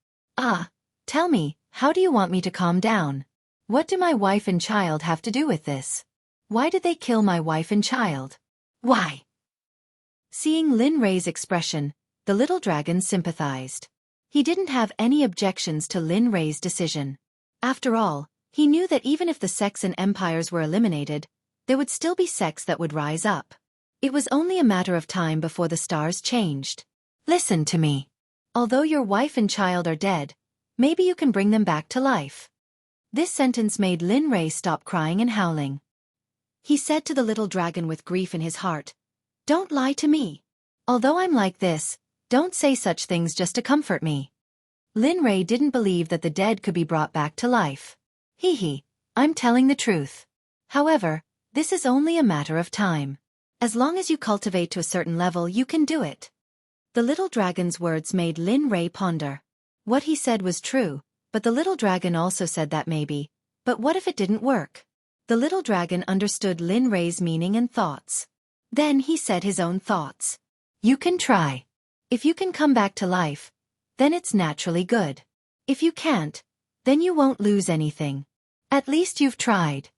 Tell me, how do you want me to calm down? What do my wife and child have to do with this? Why did they kill my wife and child? Why? Seeing Lin Rei's expression, the little dragon sympathized. He didn't have any objections to Lin Rei's decision. After all, he knew that even if the sects and empires were eliminated, there would still be sects that would rise up. It was only a matter of time before the stars changed. Listen to me. Although your wife and child are dead, maybe you can bring them back to life. This sentence made Lin Rei stop crying and howling. He said to the little dragon with grief in his heart, "Don't lie to me. Although I'm like this, don't say such things just to comfort me." Lin Rei didn't believe that the dead could be brought back to life. I'm telling the truth. However, this is only a matter of time. As long as you cultivate to a certain level, you can do it. The little dragon's words made Lin Rei ponder. What he said was true, but the little dragon also said that maybe, but what if it didn't work? The little dragon understood Lin Rei's meaning and thoughts. Then he said his own thoughts. You can try. If you can come back to life, then it's naturally good. If you can't, then you won't lose anything. At least you've tried.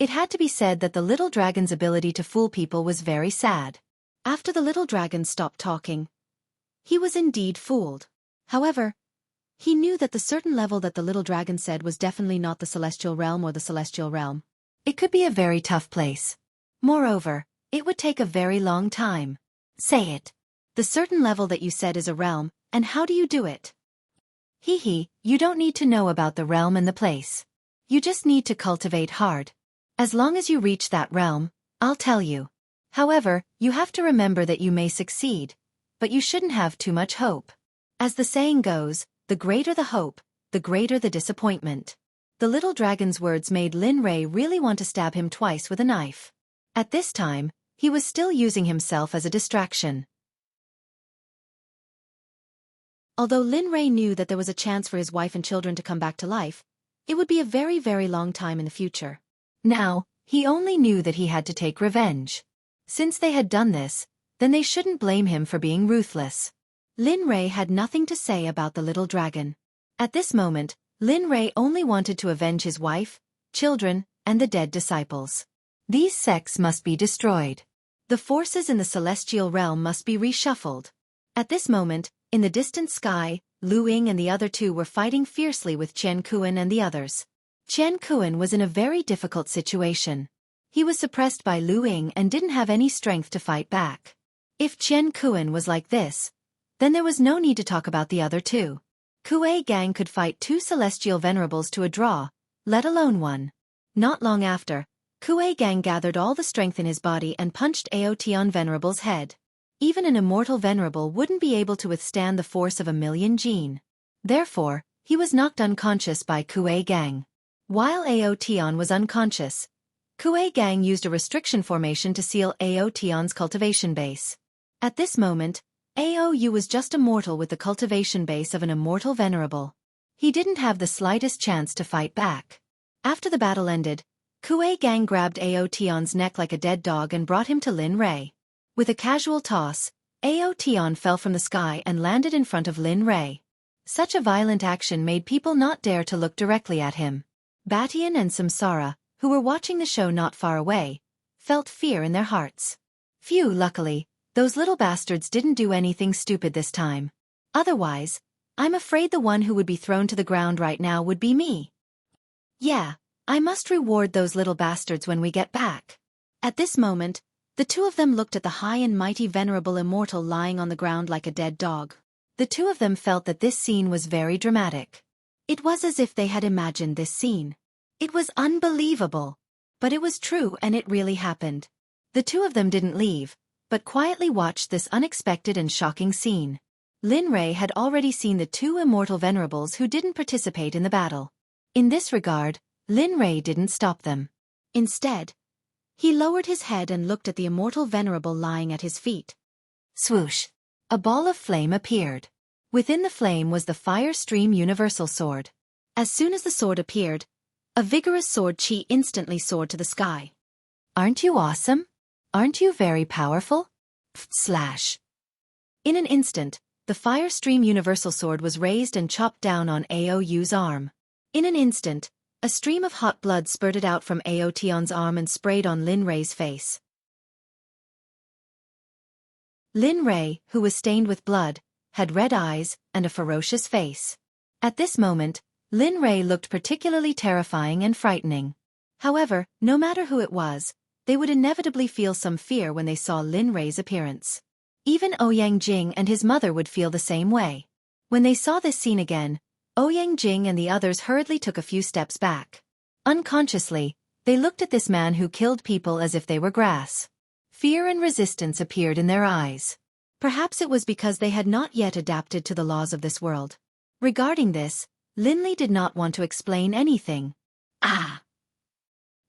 It had to be said that the little dragon's ability to fool people was very sad. After the little dragon stopped talking, he was indeed fooled. However, he knew that the certain level that the little dragon said was definitely not the celestial realm or the celestial realm. It could be a very tough place. Moreover, it would take a very long time. Say it. The certain level that you said is a realm, and how do you do it? You don't need to know about the realm and the place. You just need to cultivate hard. As long as you reach that realm, I'll tell you. However, you have to remember that you may succeed, but you shouldn't have too much hope. As the saying goes, the greater the hope, the greater the disappointment. The little dragon's words made Lin Rei really want to stab him twice with a knife. At this time, he was still using himself as a distraction. Although Lin Rei knew that there was a chance for his wife and children to come back to life, it would be a very, very long time in the future. Now, he only knew that he had to take revenge. Since they had done this, then they shouldn't blame him for being ruthless. Lin Rei had nothing to say about the little dragon. At this moment, Lin Rei only wanted to avenge his wife, children, and the dead disciples. These sects must be destroyed. The forces in the celestial realm must be reshuffled. At this moment, in the distant sky, Lu Ying and the other two were fighting fiercely with Chen Kuan and the others. Chen Kuan was in a very difficult situation. He was suppressed by Lu Ying and didn't have any strength to fight back. If Chen Kuan was like this, then there was no need to talk about the other two. Kuei Gang could fight 2 celestial venerables to a draw, let alone 1. Not long after, Kuei Gang gathered all the strength in his body and punched Aotion Venerable's head. Even an immortal venerable wouldn't be able to withstand the force of 1,000,000 jin. Therefore, he was knocked unconscious by Kuei Gang. While Aotion was unconscious, Kuei Gang used a restriction formation to seal Aotion's cultivation base. At this moment, Aou was just a mortal with the cultivation base of an immortal venerable. He didn't have the slightest chance to fight back. After the battle ended, Kuei Gang grabbed Aotion's neck like a dead dog and brought him to Lin Rei. With a casual toss, Aotion fell from the sky and landed in front of Lin Rei. Such a violent action made people not dare to look directly at him. Batian and Samsara, who were watching the show not far away, felt fear in their hearts. Phew, luckily, those little bastards didn't do anything stupid this time. Otherwise, I'm afraid the one who would be thrown to the ground right now would be me. Yeah, I must reward those little bastards when we get back. At this moment, the two of them looked at the high and mighty venerable immortal lying on the ground like a dead dog. The two of them felt that this scene was very dramatic. It was as if they had imagined this scene. It was unbelievable. But it was true and it really happened. The two of them didn't leave, but quietly watched this unexpected and shocking scene. Lin Rei had already seen the 2 immortal venerables who didn't participate in the battle. In this regard, Lin Rei didn't stop them. Instead, he lowered his head and looked at the immortal venerable lying at his feet. Swoosh! A ball of flame appeared. Within the flame was the Fire Stream Universal Sword. As soon as the sword appeared, a vigorous sword chi instantly soared to the sky. Aren't you awesome? Aren't you very powerful? Slash. In an instant, the Fire Stream Universal Sword was raised and chopped down on Aou's arm. In an instant, a stream of hot blood spurted out from Aotion's arm and sprayed on Lin Rei's face. Lin Rei, who was stained with blood, had red eyes and a ferocious face. At this moment, Lin Rei looked particularly terrifying and frightening. However, no matter who it was, they would inevitably feel some fear when they saw Lin Rei's appearance. Even Ouyang Jing and his mother would feel the same way. When they saw this scene again, Ouyang Jing and the others hurriedly took a few steps back. Unconsciously, they looked at this man who killed people as if they were grass. Fear and resistance appeared in their eyes. Perhaps it was because they had not yet adapted to the laws of this world. Regarding this, Lin Li did not want to explain anything.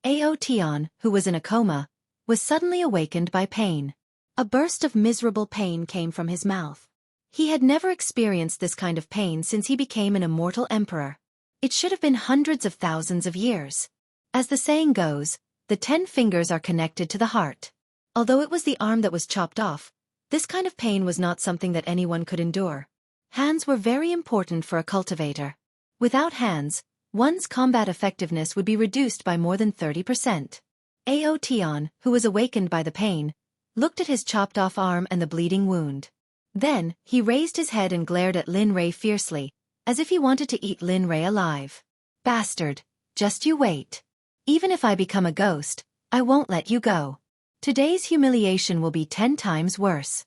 Aotion, who was in a coma, was suddenly awakened by pain. A burst of miserable pain came from his mouth. He had never experienced this kind of pain since he became an immortal emperor. It should have been hundreds of thousands of years. As the saying goes, the 10 fingers are connected to the heart. Although it was the arm that was chopped off, this kind of pain was not something that anyone could endure. Hands were very important for a cultivator. Without hands, one's combat effectiveness would be reduced by more than 30%. Aotion, who was awakened by the pain, looked at his chopped-off arm and the bleeding wound. Then, he raised his head and glared at Lin Rei fiercely, as if he wanted to eat Lin Rei alive. Bastard, just you wait. Even if I become a ghost, I won't let you go. Today's humiliation will be 10 times worse.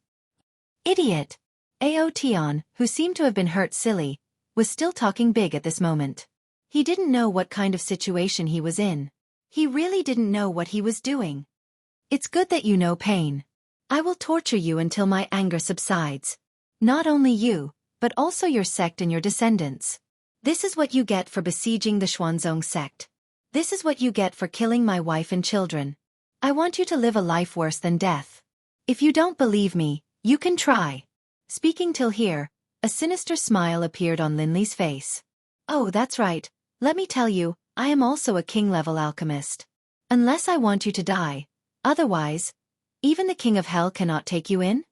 Idiot! Aotion, who seemed to have been hurt silly, was still talking big at this moment. He didn't know what kind of situation he was in. He really didn't know what he was doing. It's good that you know pain. I will torture you until my anger subsides. Not only you, but also your sect and your descendants. This is what you get for besieging the Xuanzong sect. This is what you get for killing my wife and children. I want you to live a life worse than death. If you don't believe me, you can try. Speaking till here, a sinister smile appeared on Linley's face. Oh, that's right. Let me tell you, I am also a king-level alchemist. Unless I want you to die. Otherwise, even the king of hell cannot take you in?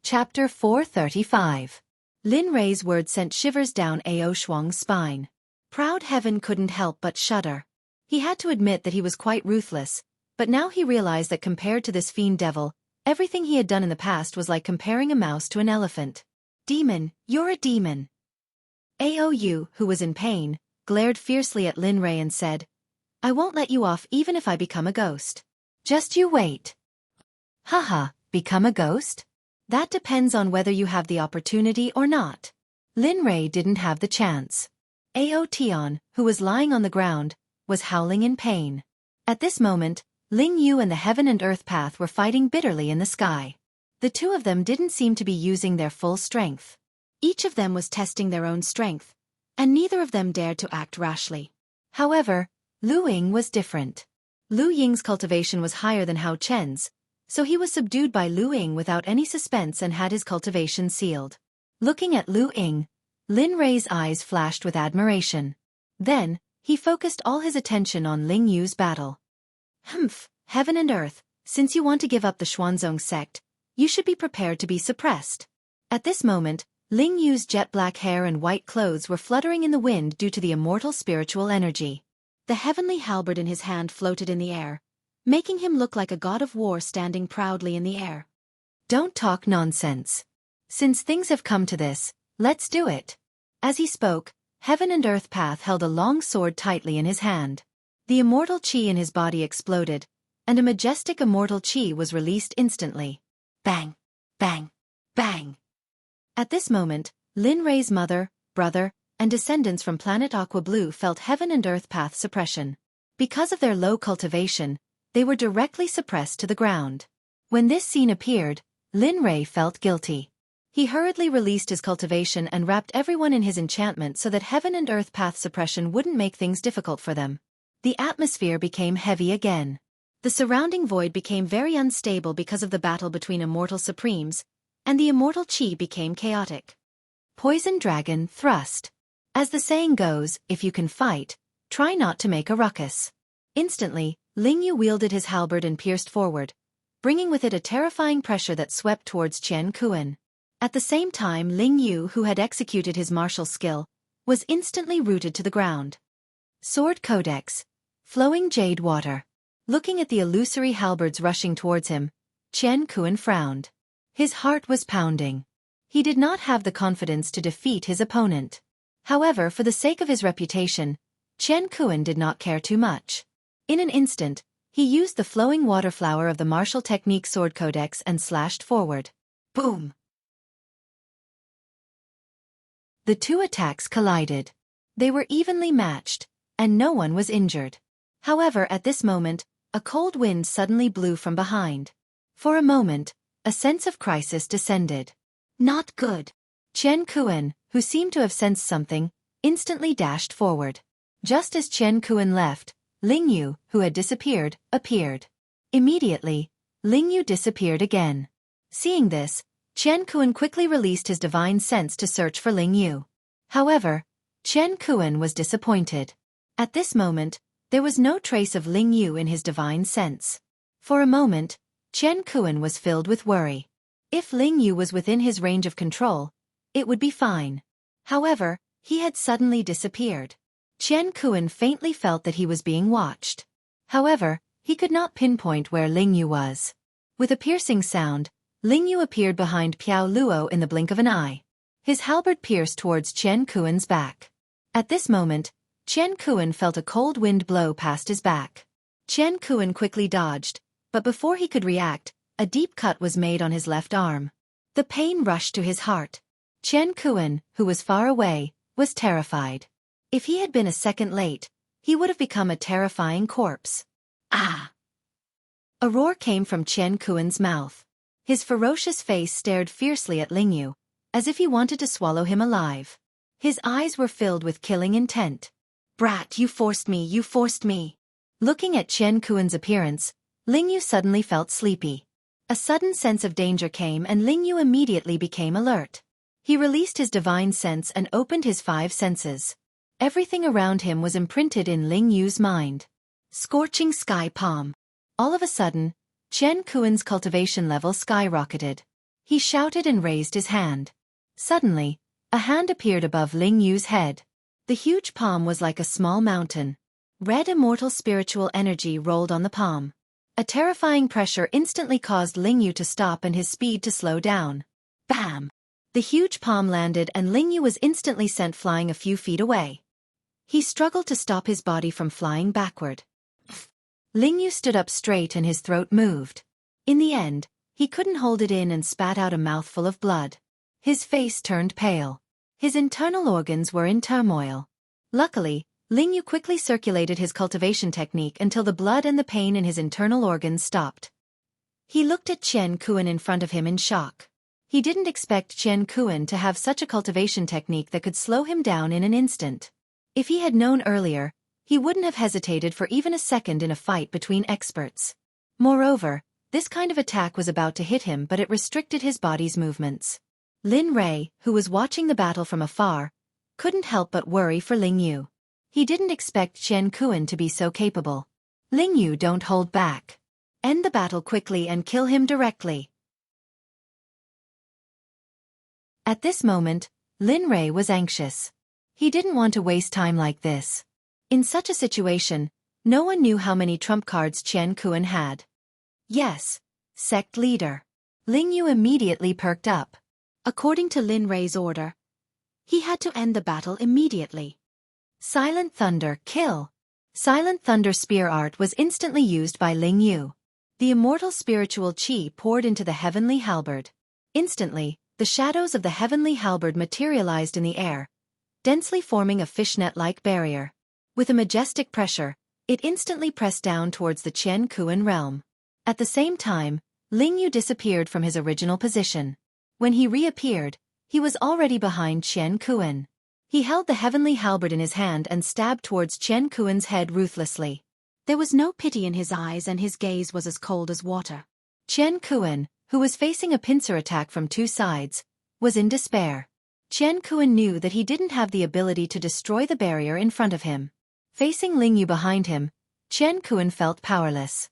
Chapter 435. Lin Rei's words sent shivers down Ao Shuang's spine. Proud Heaven couldn't help but shudder. He had to admit that he was quite ruthless, but now he realized that compared to this fiend devil, everything he had done in the past was like comparing a mouse to an elephant. Demon, you're a demon. Aou, who was in pain, glared fiercely at Lin Rei and said, I won't let you off even if I become a ghost. Just you wait. Haha, become a ghost? That depends on whether you have the opportunity or not. Lin Rei didn't have the chance. Ao Tian, who was lying on the ground, was howling in pain. At this moment, Ling Yu and the heaven and earth path were fighting bitterly in the sky. The two of them didn't seem to be using their full strength. Each of them was testing their own strength, and neither of them dared to act rashly. However, Lu Ying was different. Lu Ying's cultivation was higher than Hao Chen's, so he was subdued by Lu Ying without any suspense and had his cultivation sealed. Looking at Lu Ying, Lin Rei's eyes flashed with admiration. Then, he focused all his attention on Ling Yu's battle. Humph, heaven and earth, since you want to give up the Xuanzong sect, you should be prepared to be suppressed. At this moment, Ling Yu's jet-black hair and white clothes were fluttering in the wind due to the immortal spiritual energy. The heavenly halberd in his hand floated in the air, making him look like a god of war standing proudly in the air. Don't talk nonsense. Since things have come to this, let's do it. As he spoke, Heaven and Earth Path held a long sword tightly in his hand. The immortal chi in his body exploded, and a majestic immortal chi was released instantly. Bang! Bang! Bang! At this moment, Lin Rei's mother, brother, and descendants from planet Aqua Blue felt Heaven and Earth Path suppression. Because of their low cultivation, they were directly suppressed to the ground. When this scene appeared, Lin Rei felt guilty. He hurriedly released his cultivation and wrapped everyone in his enchantment so that Heaven and Earth Path suppression wouldn't make things difficult for them. The atmosphere became heavy again. The surrounding void became very unstable because of the battle between immortal supremes, and the immortal chi became chaotic. Poison Dragon Thrust. As the saying goes, if you can fight, try not to make a ruckus. Instantly, Ling Yu wielded his halberd and pierced forward, bringing with it a terrifying pressure that swept towards Chen Kuan. At the same time, Ling Yu, who had executed his martial skill, was instantly rooted to the ground. Sword Codex. Flowing Jade Water. Looking at the illusory halberds rushing towards him, Chen Kuan frowned. His heart was pounding. He did not have the confidence to defeat his opponent. However, for the sake of his reputation, Chen Kuan did not care too much. In an instant, he used the flowing water flower of the martial technique Sword Codex and slashed forward. Boom! The two attacks collided. They were evenly matched, and no one was injured. However, at this moment, a cold wind suddenly blew from behind. For a moment, a sense of crisis descended. Not good. Chen Kuan, who seemed to have sensed something, instantly dashed forward. Just as Chen Kuan left, Ling Yu, who had disappeared, appeared. Immediately, Ling Yu disappeared again. Seeing this, Chen Kuan quickly released his divine sense to search for Ling Yu. However, Chen Kuan was disappointed. At this moment, there was no trace of Ling Yu in his divine sense. For a moment, Chen Kuan was filled with worry. If Ling Yu was within his range of control, it would be fine. However, he had suddenly disappeared. Chen Kuan faintly felt that he was being watched. However, he could not pinpoint where Ling Yu was. With a piercing sound, Ling Yu appeared behind Piao Luo in the blink of an eye. His halberd pierced towards Chen Kuan's back. At this moment, Chen Kuan felt a cold wind blow past his back. Chen Kuan quickly dodged, but before he could react, a deep cut was made on his left arm. The pain rushed to his heart. Chen Kuan, who was far away, was terrified. If he had been a second late, he would have become a terrifying corpse. Ah! A roar came from Chen Kuan's mouth. His ferocious face stared fiercely at Ling Yu, as if he wanted to swallow him alive. His eyes were filled with killing intent. "Brat, you forced me, you forced me." Looking at Chen Kuan's appearance, Ling Yu suddenly felt sleepy. A sudden sense of danger came and Ling Yu immediately became alert. He released his divine sense and opened his 5 senses. Everything around him was imprinted in Ling Yu's mind. Scorching sky palm. All of a sudden, Chen Kuan's cultivation level skyrocketed. He shouted and raised his hand. Suddenly, a hand appeared above Ling Yu's head. The huge palm was like a small mountain. Red immortal spiritual energy rolled on the palm. A terrifying pressure instantly caused Ling Yu to stop and his speed to slow down. Bam! The huge palm landed and Ling Yu was instantly sent flying a few feet away. He struggled to stop his body from flying backward. Ling Yu stood up straight and his throat moved. In the end, he couldn't hold it in and spat out a mouthful of blood. His face turned pale. His internal organs were in turmoil. Luckily, Ling Yu quickly circulated his cultivation technique until the blood and the pain in his internal organs stopped. He looked at Chen Kuan in front of him in shock. He didn't expect Chen Kuan to have such a cultivation technique that could slow him down in an instant. If he had known earlier, he wouldn't have hesitated for even a second in a fight between experts. Moreover, this kind of attack was about to hit him but it restricted his body's movements. Lin Rei, who was watching the battle from afar, couldn't help but worry for Ling Yu. He didn't expect Chen Kuan to be so capable. Ling Yu, don't hold back. End the battle quickly and kill him directly. At this moment, Lin Rei was anxious. He didn't want to waste time like this. In such a situation, no one knew how many trump cards Chen Kuan had. Yes, Sect leader. Ling Yu immediately perked up. According to Lin Rei's order, he had to end the battle immediately. Silent Thunder, kill. Silent Thunder spear art was instantly used by Ling Yu. The immortal spiritual qi poured into the heavenly halberd. Instantly, the shadows of the heavenly halberd materialized in the air, densely forming a fishnet-like barrier. With a majestic pressure, it instantly pressed down towards the Chen Kuan realm. At the same time, Ling Yu disappeared from his original position. When he reappeared, he was already behind Chen Kuan. He held the heavenly halberd in his hand and stabbed towards Chen Kuan's head ruthlessly. There was no pity in his eyes and his gaze was as cold as water. Chen Kuan, who was facing a pincer attack from 2 sides, was in despair. Chen Kuan knew that he didn't have the ability to destroy the barrier in front of him. Facing Ling Yu behind him, Chen Kuan felt powerless.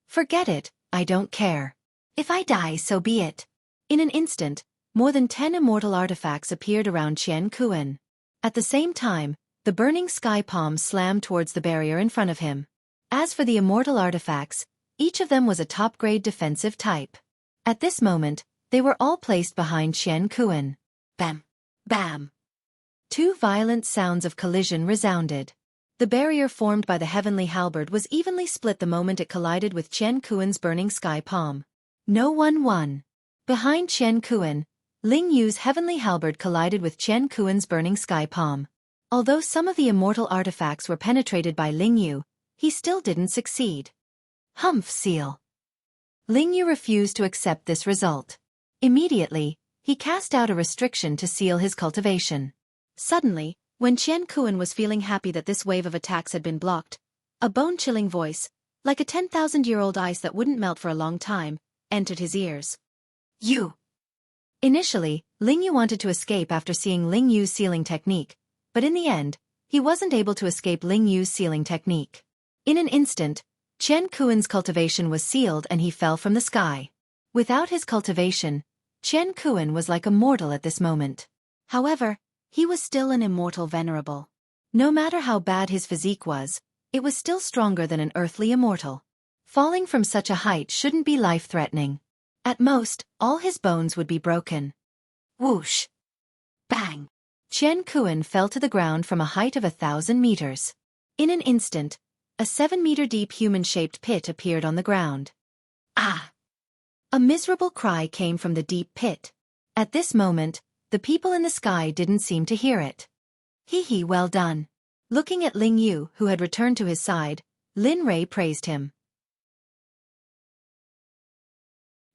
Forget it, I don't care. If I die, so be it. In an instant, more than 10 immortal artifacts appeared around Chen Kuan. At the same time, the burning sky palm slammed towards the barrier in front of him. As for the immortal artifacts, each of them was a top-grade defensive type. At this moment, they were all placed behind Chen Kuan. Bam! Bam! 2 violent sounds of collision resounded. The barrier formed by the heavenly halberd was evenly split the moment it collided with Chen Kuan's burning sky palm. No one won. Behind Chen Kuan, Ling Yu's heavenly halberd collided with Chen Kuan's burning sky palm. Although some of the immortal artifacts were penetrated by Ling Yu, he still didn't succeed. Humph, seal. Ling Yu refused to accept this result. Immediately, he cast out a restriction to seal his cultivation. Suddenly, when Chen Kuan was feeling happy that this wave of attacks had been blocked, a bone-chilling voice, like a 10,000-year-old ice that wouldn't melt for a long time, entered his ears. You! Initially, Ling Yu wanted to escape after seeing Ling Yu's sealing technique, but in the end, he wasn't able to escape Ling Yu's sealing technique. In an instant, Chen Kuan's cultivation was sealed and he fell from the sky. Without his cultivation, Chen Kuan was like a mortal at this moment. However, he was still an immortal venerable. No matter how bad his physique was, it was still stronger than an earthly immortal. Falling from such a height shouldn't be life-threatening. At most, all his bones would be broken. Whoosh! Bang! Chen Kuan fell to the ground from a height of 1,000 meters. In an instant, a 7-meter-deep human-shaped pit appeared on the ground. Ah! A miserable cry came from the deep pit. At this moment, the people in the sky didn't seem to hear it. Hee, well done. Looking at Ling Yu, who had returned to his side, Lin Rei praised him.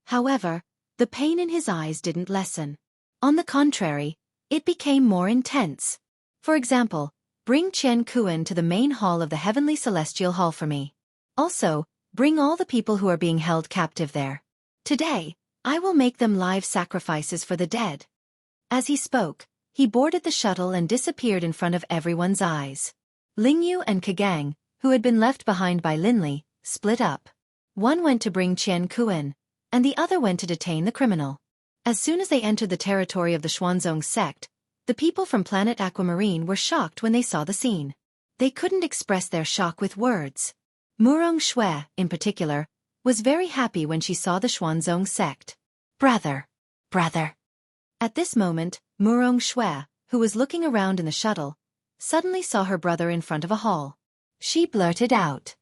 However, the pain in his eyes didn't lessen. On the contrary, It became more intense. For example, bring Qian Kuan to the main hall of the Heavenly Celestial Hall for me. Also, bring all the people who are being held captive there. Today, I will make them live sacrifices for the dead. As he spoke, he boarded the shuttle and disappeared in front of everyone's eyes. Lingyu and Kagang, who had been left behind by Linli, split up. One went to bring Qian Kuan, and the other went to detain the criminal. As soon as they entered the territory of the Xuanzong sect, the people from planet Aquamarine were shocked when they saw the scene. They couldn't express their shock with words. Murong Xue, in particular, was very happy when she saw the Xuanzong sect. Brother! Brother! At this moment, Murong Xue, who was looking around in the shuttle, suddenly saw her brother in front of a hall. She blurted out,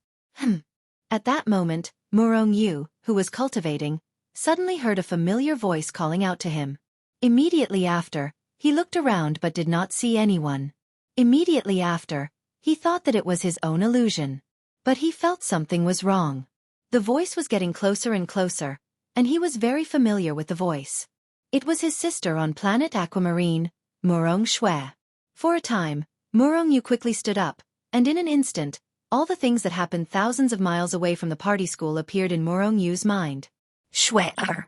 At that moment, Murong Yu, who was cultivating, suddenly heard a familiar voice calling out to him. Immediately after, he looked around but did not see anyone. Immediately after, he thought that it was his own illusion. But he felt something was wrong. The voice was getting closer and closer, and he was very familiar with the voice. It was his sister on planet Aquamarine, Murong Xue. For a time, Murong Yu quickly stood up, and in an instant, all the things that happened thousands of miles away from the party school appeared in Murong Yu's mind. Xueqi.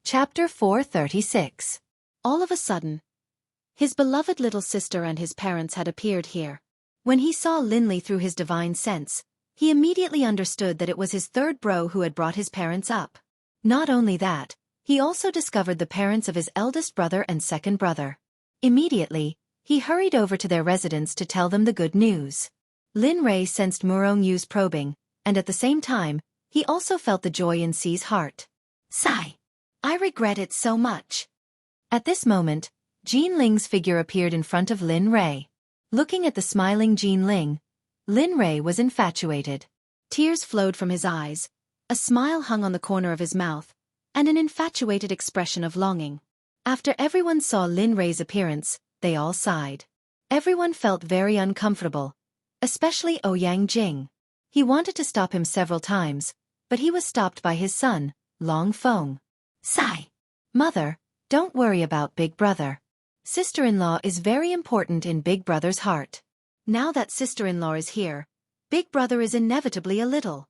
Chapter 436. All of a sudden, his beloved little sister and his parents had appeared here. When he saw Linli through his divine sense, he immediately understood that it was his third bro who had brought his parents up. Not only that, he also discovered the parents of his eldest brother and second brother. Immediately, he hurried over to their residence to tell them the good news. Lin Rei sensed Murong Yu's probing, and at the same time, he also felt the joy in Si's heart. Sigh. I regret it so much. At this moment, Jean Ling's figure appeared in front of Lin Rei. Looking at the smiling Jean Ling, Lin Rei was infatuated. Tears flowed from his eyes, a smile hung on the corner of his mouth, and an infatuated expression of longing. After everyone saw Lin Rei's appearance, they all sighed. Everyone felt very uncomfortable, especially Ouyang Jing. He wanted to stop him several times, but he was stopped by his son, Long Feng. Sigh. Mother, don't worry about Big Brother. Sister-in-law is very important in Big Brother's heart. Now that sister-in-law is here, Big Brother is inevitably a little.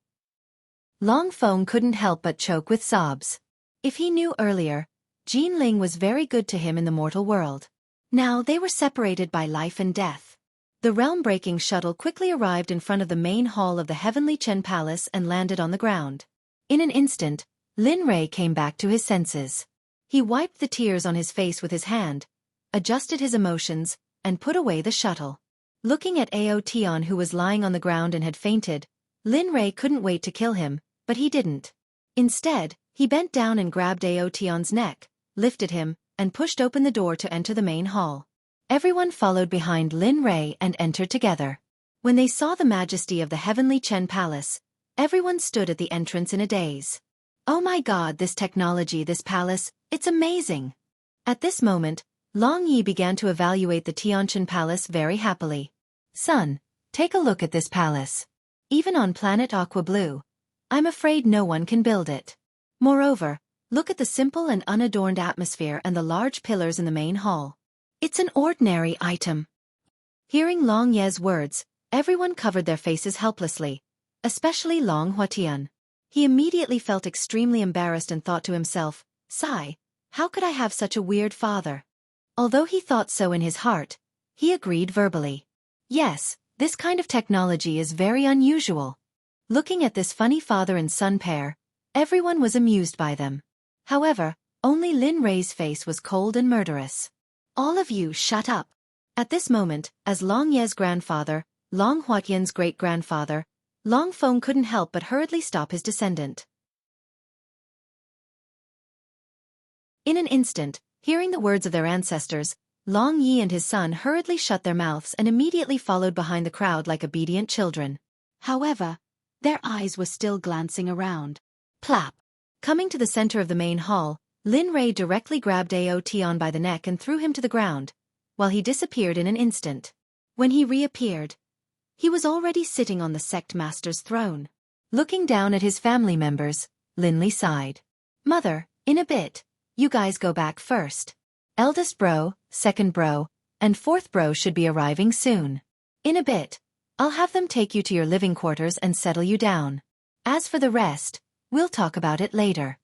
Long Feng couldn't help but choke with sobs. If he knew earlier, Jean Ling was very good to him in the mortal world. Now they were separated by life and death. The realm-breaking shuttle quickly arrived in front of the main hall of the Heavenly Chen Palace and landed on the ground. In an instant, Lin Rei came back to his senses. He wiped the tears on his face with his hand, adjusted his emotions, and put away the shuttle. Looking at Ao Tian, who was lying on the ground and had fainted, Lin Rei couldn't wait to kill him, but he didn't. Instead, he bent down and grabbed Ao Tian's neck, lifted him, and pushed open the door to enter the main hall. Everyone followed behind Lin Rei and entered together. When they saw the majesty of the Heavenly Chen Palace, everyone stood at the entrance in a daze. Oh my God, this technology, this palace, it's amazing! At this moment, Long Yi began to evaluate the Tianchen Palace very happily. Son, take a look at this palace. Even on planet Aqua Blue, I'm afraid no one can build it. Moreover, look at the simple and unadorned atmosphere and the large pillars in the main hall. It's an ordinary item. Hearing Long Ye's words, everyone covered their faces helplessly, especially Long Huatian. He immediately felt extremely embarrassed and thought to himself, Sigh, how could I have such a weird father? Although he thought so in his heart, he agreed verbally. Yes, this kind of technology is very unusual. Looking at this funny father and son pair, everyone was amused by them. However, only Lin Rei's face was cold and murderous. All of you shut up. At this moment, as Long Ye's grandfather, Long Huatian's great-grandfather, Long Feng couldn't help but hurriedly stop his descendant. In an instant, hearing the words of their ancestors, Long Yi and his son hurriedly shut their mouths and immediately followed behind the crowd like obedient children. However, their eyes were still glancing around. Plap! Coming to the center of the main hall, Lin Rei directly grabbed Ao Tian by the neck and threw him to the ground, while he disappeared in an instant. When he reappeared, he was already sitting on the Sect Master's throne. Looking down at his family members, Linley sighed. Mother, in a bit. You guys go back first. Eldest bro, second bro, and fourth bro should be arriving soon. In a bit. I'll have them take you to your living quarters and settle you down. As for the rest, we'll talk about it later.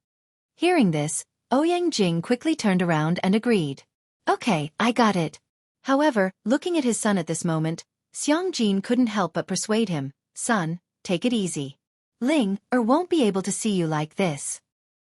Hearing this, Ouyang Jing quickly turned around and agreed. Okay, I got it. However, looking at his son at this moment, Xiang Jin couldn't help but persuade him, Son, take it easy. Ling won't be able to see you like this.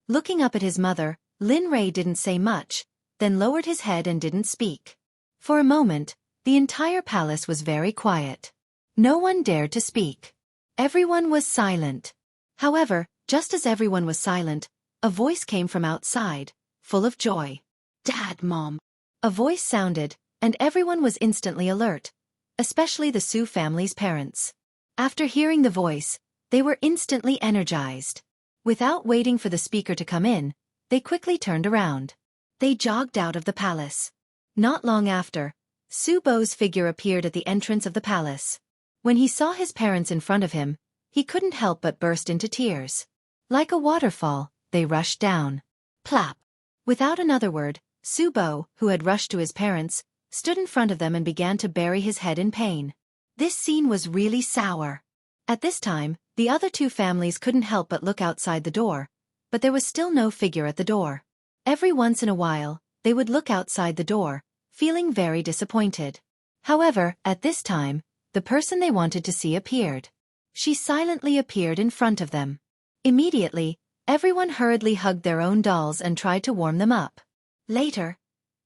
Looking up at his mother, Lin Rei didn't say much, then lowered his head and didn't speak. For a moment, the entire palace was very quiet. No one dared to speak. Everyone was silent. However, just as everyone was silent, a voice came from outside, full of joy. Dad, Mom. A voice sounded, and everyone was instantly alert, especially the Su family's parents. After hearing the voice, they were instantly energized. Without waiting for the speaker to come in, they quickly turned around. They jogged out of the palace. Not long after, Su Bo's figure appeared at the entrance of the palace. When he saw his parents in front of him, he couldn't help but burst into tears. Like a waterfall, they rushed down. Plop! Without another word, Su Bo, who had rushed to his parents, stood in front of them and began to bury his head in pain. This scene was really sour. At this time, the other two families couldn't help but look outside the door, but there was still no figure at the door. Every once in a while, they would look outside the door, feeling very disappointed. However, at this time, the person they wanted to see appeared. She silently appeared in front of them. Immediately, everyone hurriedly hugged their own dolls and tried to warm them up. Later,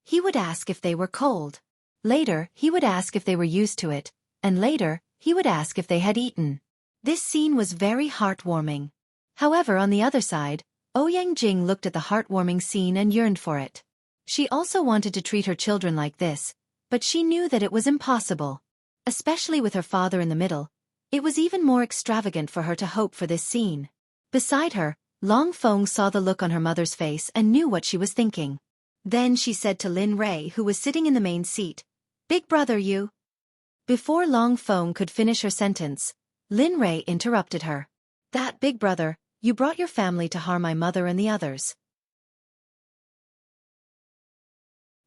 he would ask if they were cold. Later, he would ask if they were used to it, and later, he would ask if they had eaten. This scene was very heartwarming. However, on the other side, Ouyang Jing looked at the heartwarming scene and yearned for it. She also wanted to treat her children like this, but she knew that it was impossible. Especially with her father in the middle, it was even more extravagant for her to hope for this scene. Beside her, Long Feng saw the look on her mother's face and knew what she was thinking. Then she said to Lin Rei, who was sitting in the main seat, Big brother, you. Before Long Feng could finish her sentence, Lin Rei interrupted her. That big brother, you brought your family to harm my mother and the others.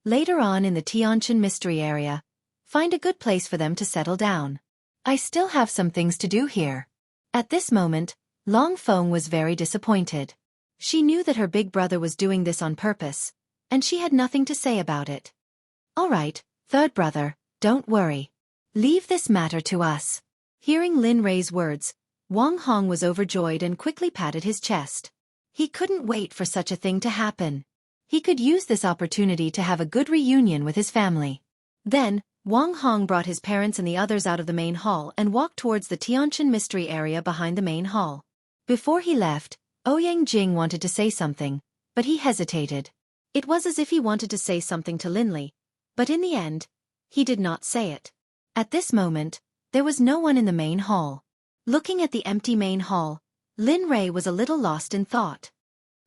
Later on in the Tianqian mystery area, find a good place for them to settle down. I still have some things to do here. At this moment, Long Feng was very disappointed. She knew that her big brother was doing this on purpose, and she had nothing to say about it. All right, third brother, don't worry. Leave this matter to us. Hearing Lin Rei's words, Wang Hong was overjoyed and quickly patted his chest. He couldn't wait for such a thing to happen. He could use this opportunity to have a good reunion with his family. Then, Wang Hong brought his parents and the others out of the main hall and walked towards the Tianqian mystery area behind the main hall. Before he left, Ouyang Jing wanted to say something, but he hesitated. It was as if he wanted to say something to Linley, but in the end, he did not say it. At this moment, there was no one in the main hall. Looking at the empty main hall, Lin Rei was a little lost in thought.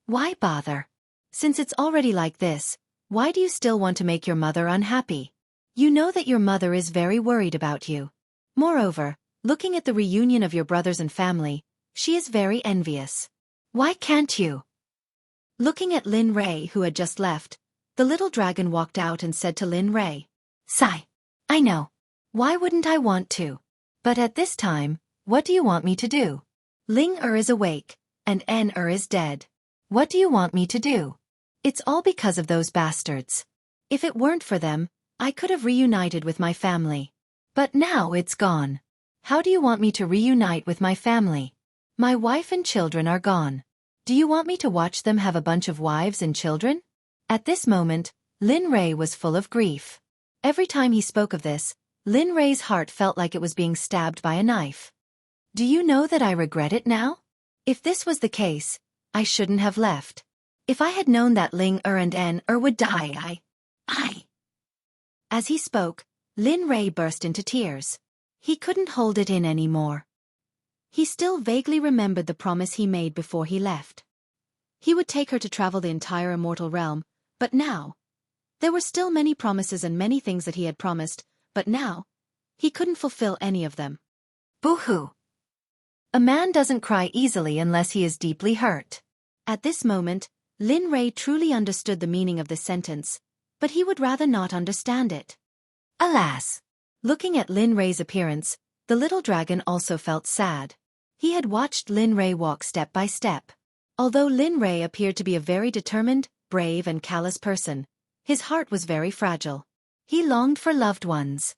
Why bother? Since it's already like this, why do you still want to make your mother unhappy? You know that your mother is very worried about you. Moreover, looking at the reunion of your brothers and family, she is very envious. Why can't you? Looking at Lin Rei, who had just left, the little dragon walked out and said to Lin Rei, Sigh. I know. Why wouldn't I want to? But at this time, what do you want me to do? Ling is awake, and N is dead. What do you want me to do? It's all because of those bastards. If it weren't for them, I could have reunited with my family. But now it's gone. How do you want me to reunite with my family? My wife and children are gone. Do you want me to watch them have a bunch of wives and children? At this moment, Lin Rei was full of grief. Every time he spoke of this, Lin Rei's heart felt like it was being stabbed by a knife. Do you know that I regret it now? If this was the case, I shouldn't have left. If I had known that Ling and N would die, I... As he spoke, Lin Rei burst into tears. He couldn't hold it in anymore. He still vaguely remembered the promise he made before he left. He would take her to travel the entire immortal realm, but now... There were still many promises and many things that he had promised, but now, he couldn't fulfill any of them. Boo-hoo. A man doesn't cry easily unless he is deeply hurt. At this moment, Lin Rei truly understood the meaning of this sentence, but he would rather not understand it. Alas! Looking at Lin Rei's appearance, the little dragon also felt sad. He had watched Lin Rei walk step by step. Although Lin Rei appeared to be a very determined, brave and callous person, his heart was very fragile. He longed for loved ones.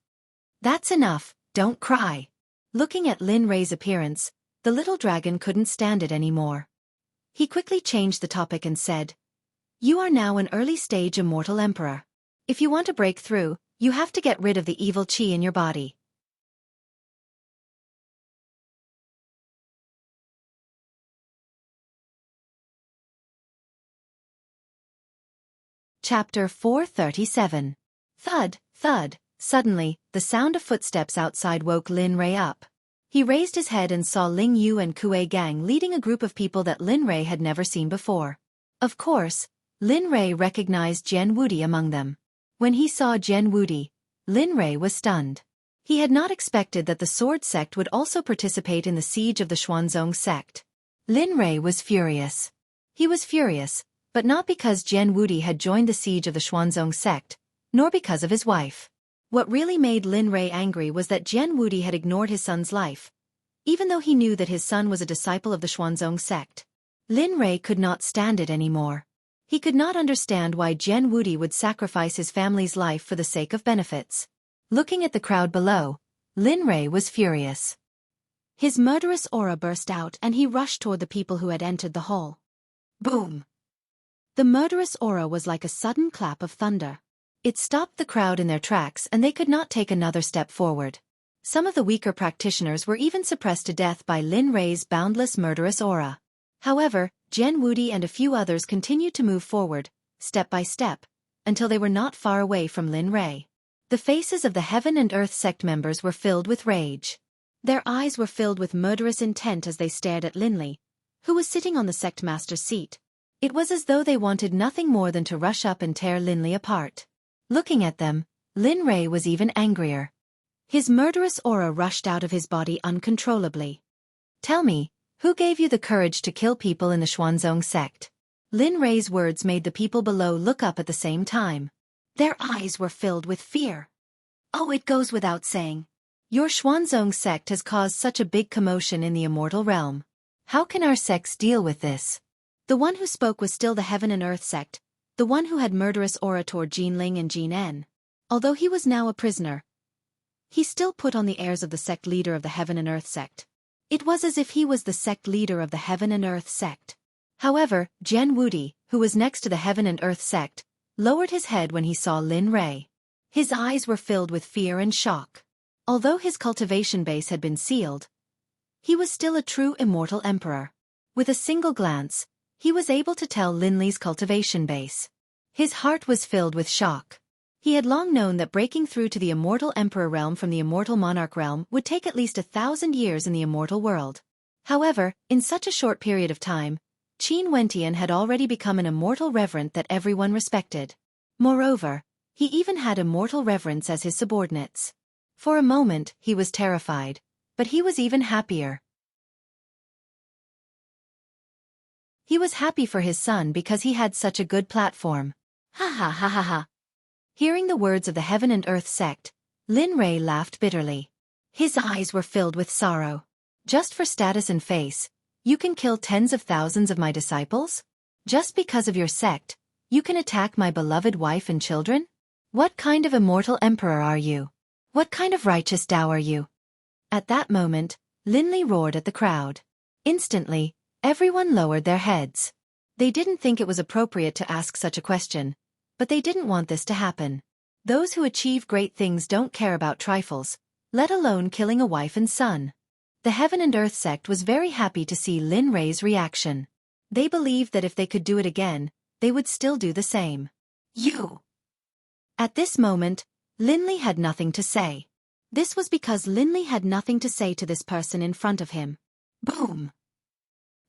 That's enough, don't cry. Looking at Lin Rei's appearance, the little dragon couldn't stand it anymore. He quickly changed the topic and said, "You are now an early-stage immortal emperor. If you want to break through, you have to get rid of the evil qi in your body." Chapter 437. Thud, thud. Suddenly, the sound of footsteps outside woke Lin Rei up. He raised his head and saw Ling Yu and Kuei Gang leading a group of people that Lin Rei had never seen before. Of course, Lin Rei recognized Jian Wudi among them. When he saw Jian Wudi, Lin Rei was stunned. He had not expected that the Sword Sect would also participate in the siege of the Xuanzong Sect. Lin Rei was furious. He was furious, but not because Jian Wudi had joined the siege of the Xuanzong Sect, nor because of his wife. What really made Lin Rei angry was that Jian Wudi had ignored his son's life, even though he knew that his son was a disciple of the Xuanzong Sect. Lin Rei could not stand it anymore. He could not understand why Jian Wudi would sacrifice his family's life for the sake of benefits. Looking at the crowd below, Lin Rei was furious. His murderous aura burst out and he rushed toward the people who had entered the hall. Boom! The murderous aura was like a sudden clap of thunder. It stopped the crowd in their tracks and they could not take another step forward. Some of the weaker practitioners were even suppressed to death by Lin Rei's boundless murderous aura. However, Jian Wudi and a few others continued to move forward, step by step, until they were not far away from Lin Rei. The faces of the Heaven and Earth Sect members were filled with rage. Their eyes were filled with murderous intent as they stared at Lin Li, who was sitting on the Sect Master's seat. It was as though they wanted nothing more than to rush up and tear Lin Li apart. Looking at them, Lin Rei was even angrier. His murderous aura rushed out of his body uncontrollably. "Tell me, who gave you the courage to kill people in the Xuanzong Sect?" Lin Rei's words made the people below look up at the same time. Their eyes were filled with fear. "Oh, it goes without saying. Your Xuanzong Sect has caused such a big commotion in the immortal realm. How can our sects deal with this?" The one who spoke was still the Heaven and Earth Sect, the one who had murderous aura toward Jin Ling and Jin En. Although he was now a prisoner, he still put on the airs of the sect leader of the Heaven and Earth Sect. It was as if he was the sect leader of the Heaven and Earth Sect. However, Jian Wudi, who was next to the Heaven and Earth Sect, lowered his head when he saw Lin Rei. His eyes were filled with fear and shock. Although his cultivation base had been sealed, he was still a true immortal emperor. With a single glance, he was able to tell Lin Li's cultivation base. His heart was filled with shock. He had long known that breaking through to the immortal emperor realm from the immortal monarch realm would take at least 1,000 years in the immortal world. However, in such a short period of time, Qin Wentian had already become an immortal reverend that everyone respected. Moreover, he even had immortal reverence as his subordinates. For a moment, he was terrified, but he was even happier. He was happy for his son because he had such a good platform. Ha ha ha ha ha. Hearing the words of the Heaven and Earth Sect, Lin Rei laughed bitterly. His eyes were filled with sorrow. Just for status and face, you can kill tens of thousands of my disciples? Just because of your sect, you can attack my beloved wife and children? What kind of immortal emperor are you? What kind of righteous Tao are you? At that moment, Lin Li roared at the crowd. Instantly, everyone lowered their heads. They didn't think it was appropriate to ask such a question, but they didn't want this to happen. Those who achieve great things don't care about trifles, let alone killing a wife and son. The Heaven and Earth Sect was very happy to see Lin Rei's reaction. They believed that if they could do it again, they would still do the same. You! At this moment, Lin Li had nothing to say. This was because Lin Li had nothing to say to this person in front of him. Boom!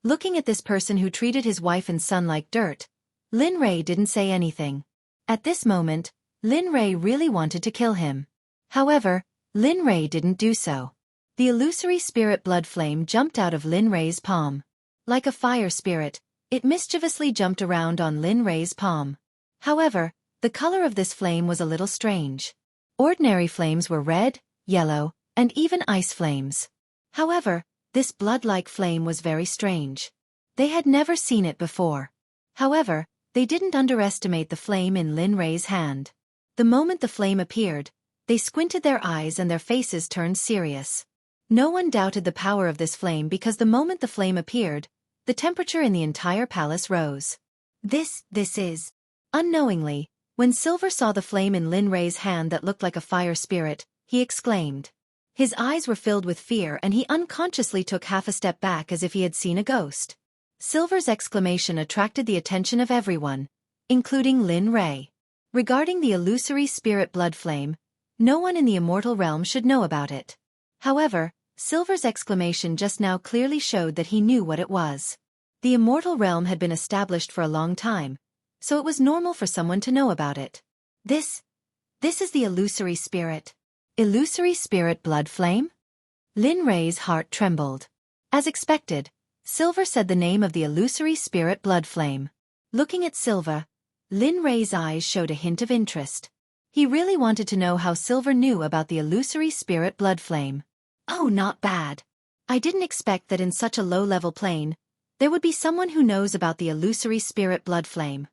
Looking at this person who treated his wife and son like dirt, Lin Rei didn't say anything. At this moment, Lin Rei really wanted to kill him. However, Lin Rei didn't do so. The illusory spirit blood flame jumped out of Lin Rei's palm. Like a fire spirit, It mischievously jumped around on Lin Rei's palm. However, the color of this flame was a little strange. Ordinary flames were red, yellow, and even ice flames. However, this blood-like flame was very strange. They had never seen it before. However, they didn't underestimate the flame in Lin Rei's hand. The moment the flame appeared, they squinted their eyes and their faces turned serious. No one doubted the power of this flame because the moment the flame appeared, the temperature in the entire palace rose. This is... Unknowingly, when Silver saw the flame in Lin Rei's hand that looked like a fire spirit, he exclaimed. His eyes were filled with fear and he unconsciously took half a step back as if he had seen a ghost. Silver's exclamation attracted the attention of everyone, including Lin Rei. Regarding the illusory spirit blood flame, no one in the immortal realm should know about it. However, Silver's exclamation just now clearly showed that he knew what it was. The immortal realm had been established for a long time, so it was normal for someone to know about it. This is the illusory spirit. Illusory spirit blood flame? Lin Rei's heart trembled. As expected, Silver said the name of the illusory spirit blood flame. Looking at Silver, Lin Rei's eyes showed a hint of interest. He really wanted to know how Silver knew about the illusory spirit blood flame. Oh, not bad. I didn't expect that in such a low-level plane, there would be someone who knows about the illusory spirit blood flame.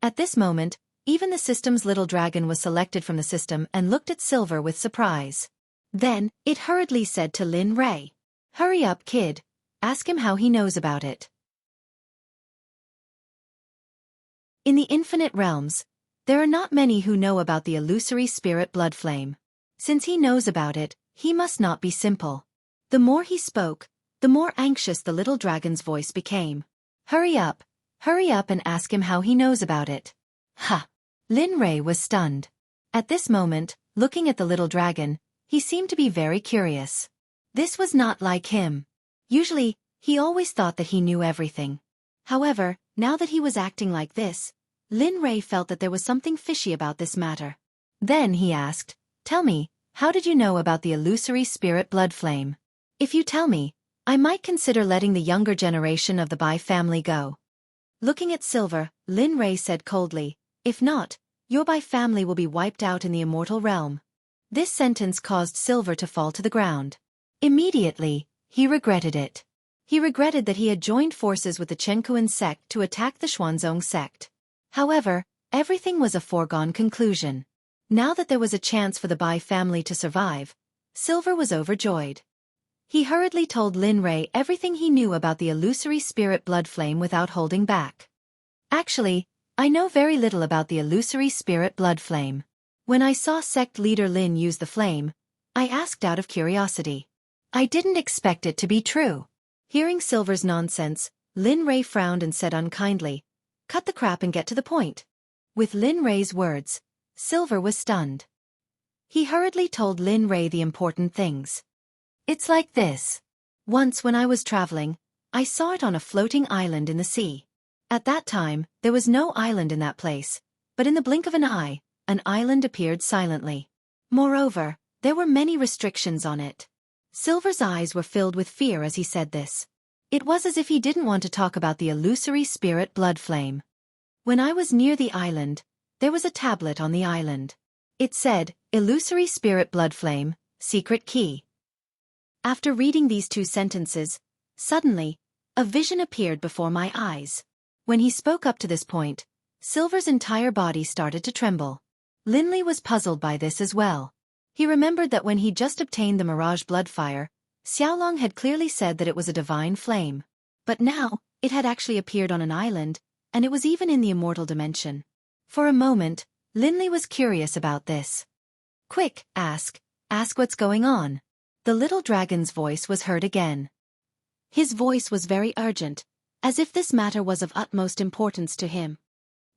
At this moment, even the system's little dragon was selected from the system and looked at Silver with surprise. Then, it hurriedly said to Lin Rei, "Hurry up, kid. Ask him how he knows about it." In the infinite realms, there are not many who know about the illusory spirit blood flame. Since he knows about it, he must not be simple. The more he spoke, the more anxious the little dragon's voice became. Hurry up and ask him how he knows about it." Ha! Lin Rei was stunned. At this moment, looking at the little dragon, he seemed to be very curious. This was not like him. Usually, he always thought that he knew everything. However, now that he was acting like this, Lin Rei felt that there was something fishy about this matter. Then he asked, "Tell me, how did you know about the illusory spirit blood flame? If you tell me, I might consider letting the younger generation of the Bai family go." Looking at Silver, Lin Rei said coldly, "If not, your Bai family will be wiped out in the immortal realm." This sentence caused Silver to fall to the ground. Immediately, he regretted it. He regretted that he had joined forces with the Xueqi sect to attack the Xuanzong sect. However, everything was a foregone conclusion. Now that there was a chance for the Bai family to survive, Silver was overjoyed. He hurriedly told Lin Rei everything he knew about the illusory spirit blood flame without holding back. "Actually, I know very little about the illusory spirit blood flame. When I saw sect leader Lin use the flame, I asked out of curiosity. I didn't expect it to be true." Hearing Silver's nonsense, Lin Rei frowned and said unkindly, "Cut the crap and get to the point." With Lin Rei's words, Silver was stunned. He hurriedly told Lin Rei the important things. "It's like this. Once when I was traveling, I saw it on a floating island in the sea. At that time, there was no island in that place, but in the blink of an eye, an island appeared silently. Moreover, there were many restrictions on it." Silver's eyes were filled with fear as he said this. It was as if he didn't want to talk about the illusory spirit blood flame. "When I was near the island, there was a tablet on the island. It said, 'Illusory spirit blood flame, secret key.'" After reading these two sentences, suddenly, a vision appeared before my eyes. When he spoke up to this point, Silver's entire body started to tremble. Linley was puzzled by this as well. He remembered that when he just obtained the Mirage Bloodfire, Xiaolong had clearly said that it was a divine flame. But now, it had actually appeared on an island, and it was even in the immortal dimension. For a moment, Linley was curious about this. "Quick, ask what's going on." The little dragon's voice was heard again. His voice was very urgent, as if this matter was of utmost importance to him.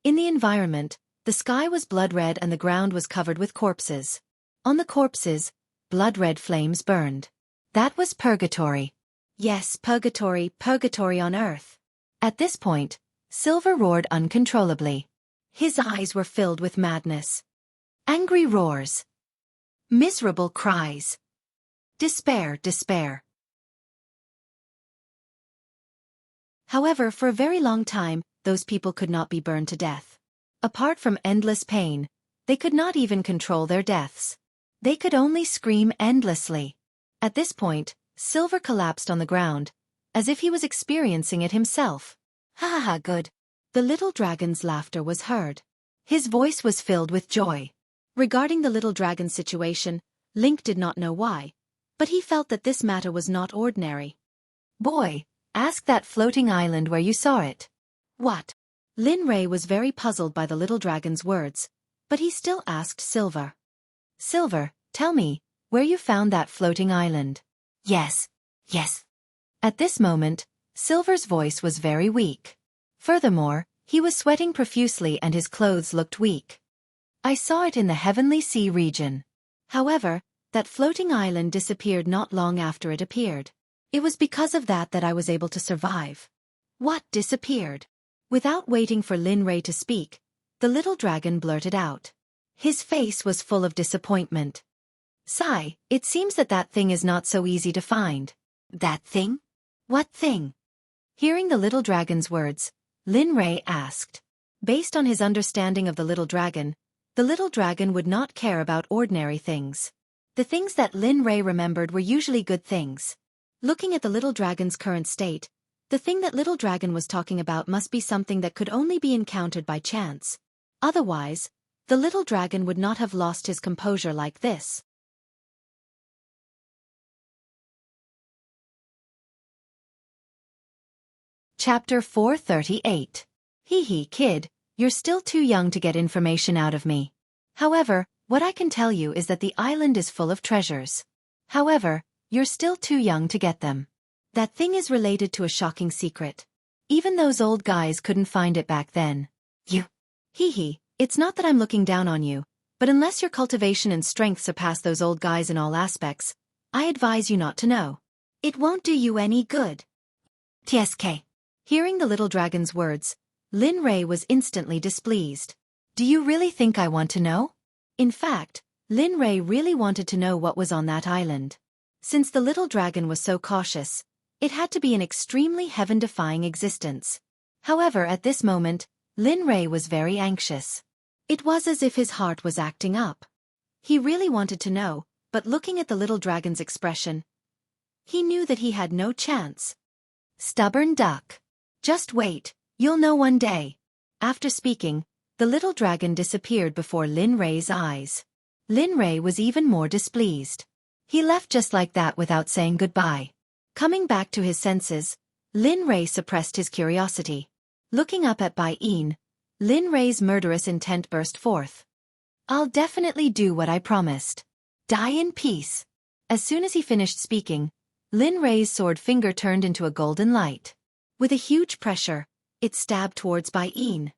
In the environment, the sky was blood-red and the ground was covered with corpses. On the corpses, blood-red flames burned. That was purgatory. Yes, purgatory on earth. At this point, Silver roared uncontrollably. His eyes were filled with madness. Angry roars. Miserable cries. Despair. However, for a very long time, those people could not be burned to death. Apart from endless pain, they could not even control their deaths. They could only scream endlessly. At this point, Silver collapsed on the ground, as if he was experiencing it himself. Ha ha ha, good. The little dragon's laughter was heard. His voice was filled with joy. Regarding the little dragon's situation, Link did not know why, but he felt that this matter was not ordinary. Boy, ask that floating island where you saw it. What? Lin Ray was very puzzled by the little dragon's words, but he still asked Silver. Silver, tell me, where you found that floating island? Yes. At this moment, Silver's voice was very weak. Furthermore, he was sweating profusely and his clothes looked weak. I saw it in the Heavenly Sea region. However, that floating island disappeared not long after it appeared. It was because of that I was able to survive. What disappeared? Without waiting for Lin Ray to speak, the little dragon blurted out. His face was full of disappointment. Sigh, it seems that thing is not so easy to find. That thing? What thing? Hearing the little dragon's words, Lin Ray asked. Based on his understanding of the little dragon would not care about ordinary things. The things that Lin Ray remembered were usually good things. Looking at the little dragon's current state, the thing that little dragon was talking about must be something that could only be encountered by chance. Otherwise, the little dragon would not have lost his composure like this. Chapter 438. Hee hee, kid, you're still too young to get information out of me. However, what I can tell you is that the island is full of treasures. However, you're still too young to get them. That thing is related to a shocking secret. Even those old guys couldn't find it back then. You. Hee hee, it's not that I'm looking down on you, but unless your cultivation and strength surpass those old guys in all aspects, I advise you not to know. It won't do you any good. TSK. Hearing the little dragon's words, Lin Ray was instantly displeased. Do you really think I want to know? In fact, Lin Ray really wanted to know what was on that island. Since the little dragon was so cautious, it had to be an extremely heaven-defying existence. However, at this moment, Lin Ray was very anxious. It was as if his heart was acting up. He really wanted to know, but looking at the little dragon's expression, he knew that he had no chance. Stubborn duck. Just wait, you'll know one day. After speaking, the little dragon disappeared before Lin Ray's eyes. Lin Ray was even more displeased. He left just like that without saying goodbye. Coming back to his senses, Lin Ray suppressed his curiosity. Looking up at Bai Yin, Lin Ray's murderous intent burst forth. I'll definitely do what I promised. Die in peace. As soon as he finished speaking, Lin Ray's sword finger turned into a golden light. With a huge pressure, it stabbed towards Bai Yin.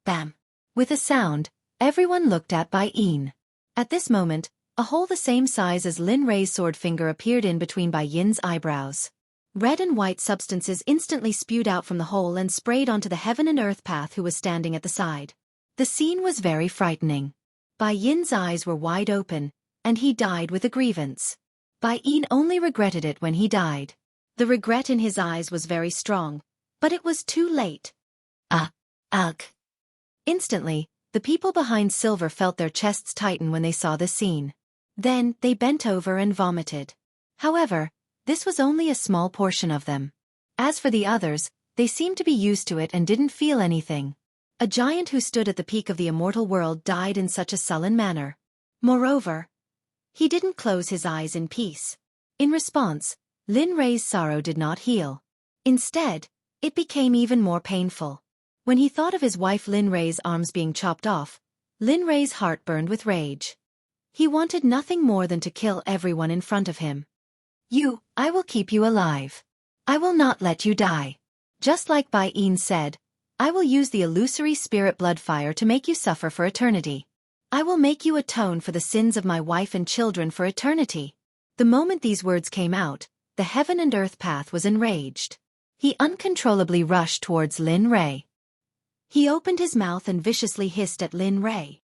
Bam! With a sound, everyone looked at Bai Yin. At this moment, a hole the same size as Lin Ray's sword finger appeared in between Bai Yin's eyebrows. Red and white substances instantly spewed out from the hole and sprayed onto the heaven and earth path who was standing at the side. The scene was very frightening. Bai Yin's eyes were wide open, and he died with a grievance. Bai Yin only regretted it when he died. The regret in his eyes was very strong, but it was too late. Ugh. Instantly, the people behind Silver felt their chests tighten when they saw this scene. Then, they bent over and vomited. However, this was only a small portion of them. As for the others, they seemed to be used to it and didn't feel anything. A giant who stood at the peak of the immortal world died in such a sullen manner. Moreover, he didn't close his eyes in peace. In response, Lin Ray's sorrow did not heal. Instead, it became even more painful. When he thought of his wife Lin Ray's arms being chopped off, Lin Ray's heart burned with rage. He wanted nothing more than to kill everyone in front of him. I will keep you alive. I will not let you die. Just like Bai Yin said, I will use the illusory spirit blood fire to make you suffer for eternity. I will make you atone for the sins of my wife and children for eternity. The moment these words came out, the heaven and earth path was enraged. He uncontrollably rushed towards Lin Ray. He opened his mouth and viciously hissed at Lin Ray.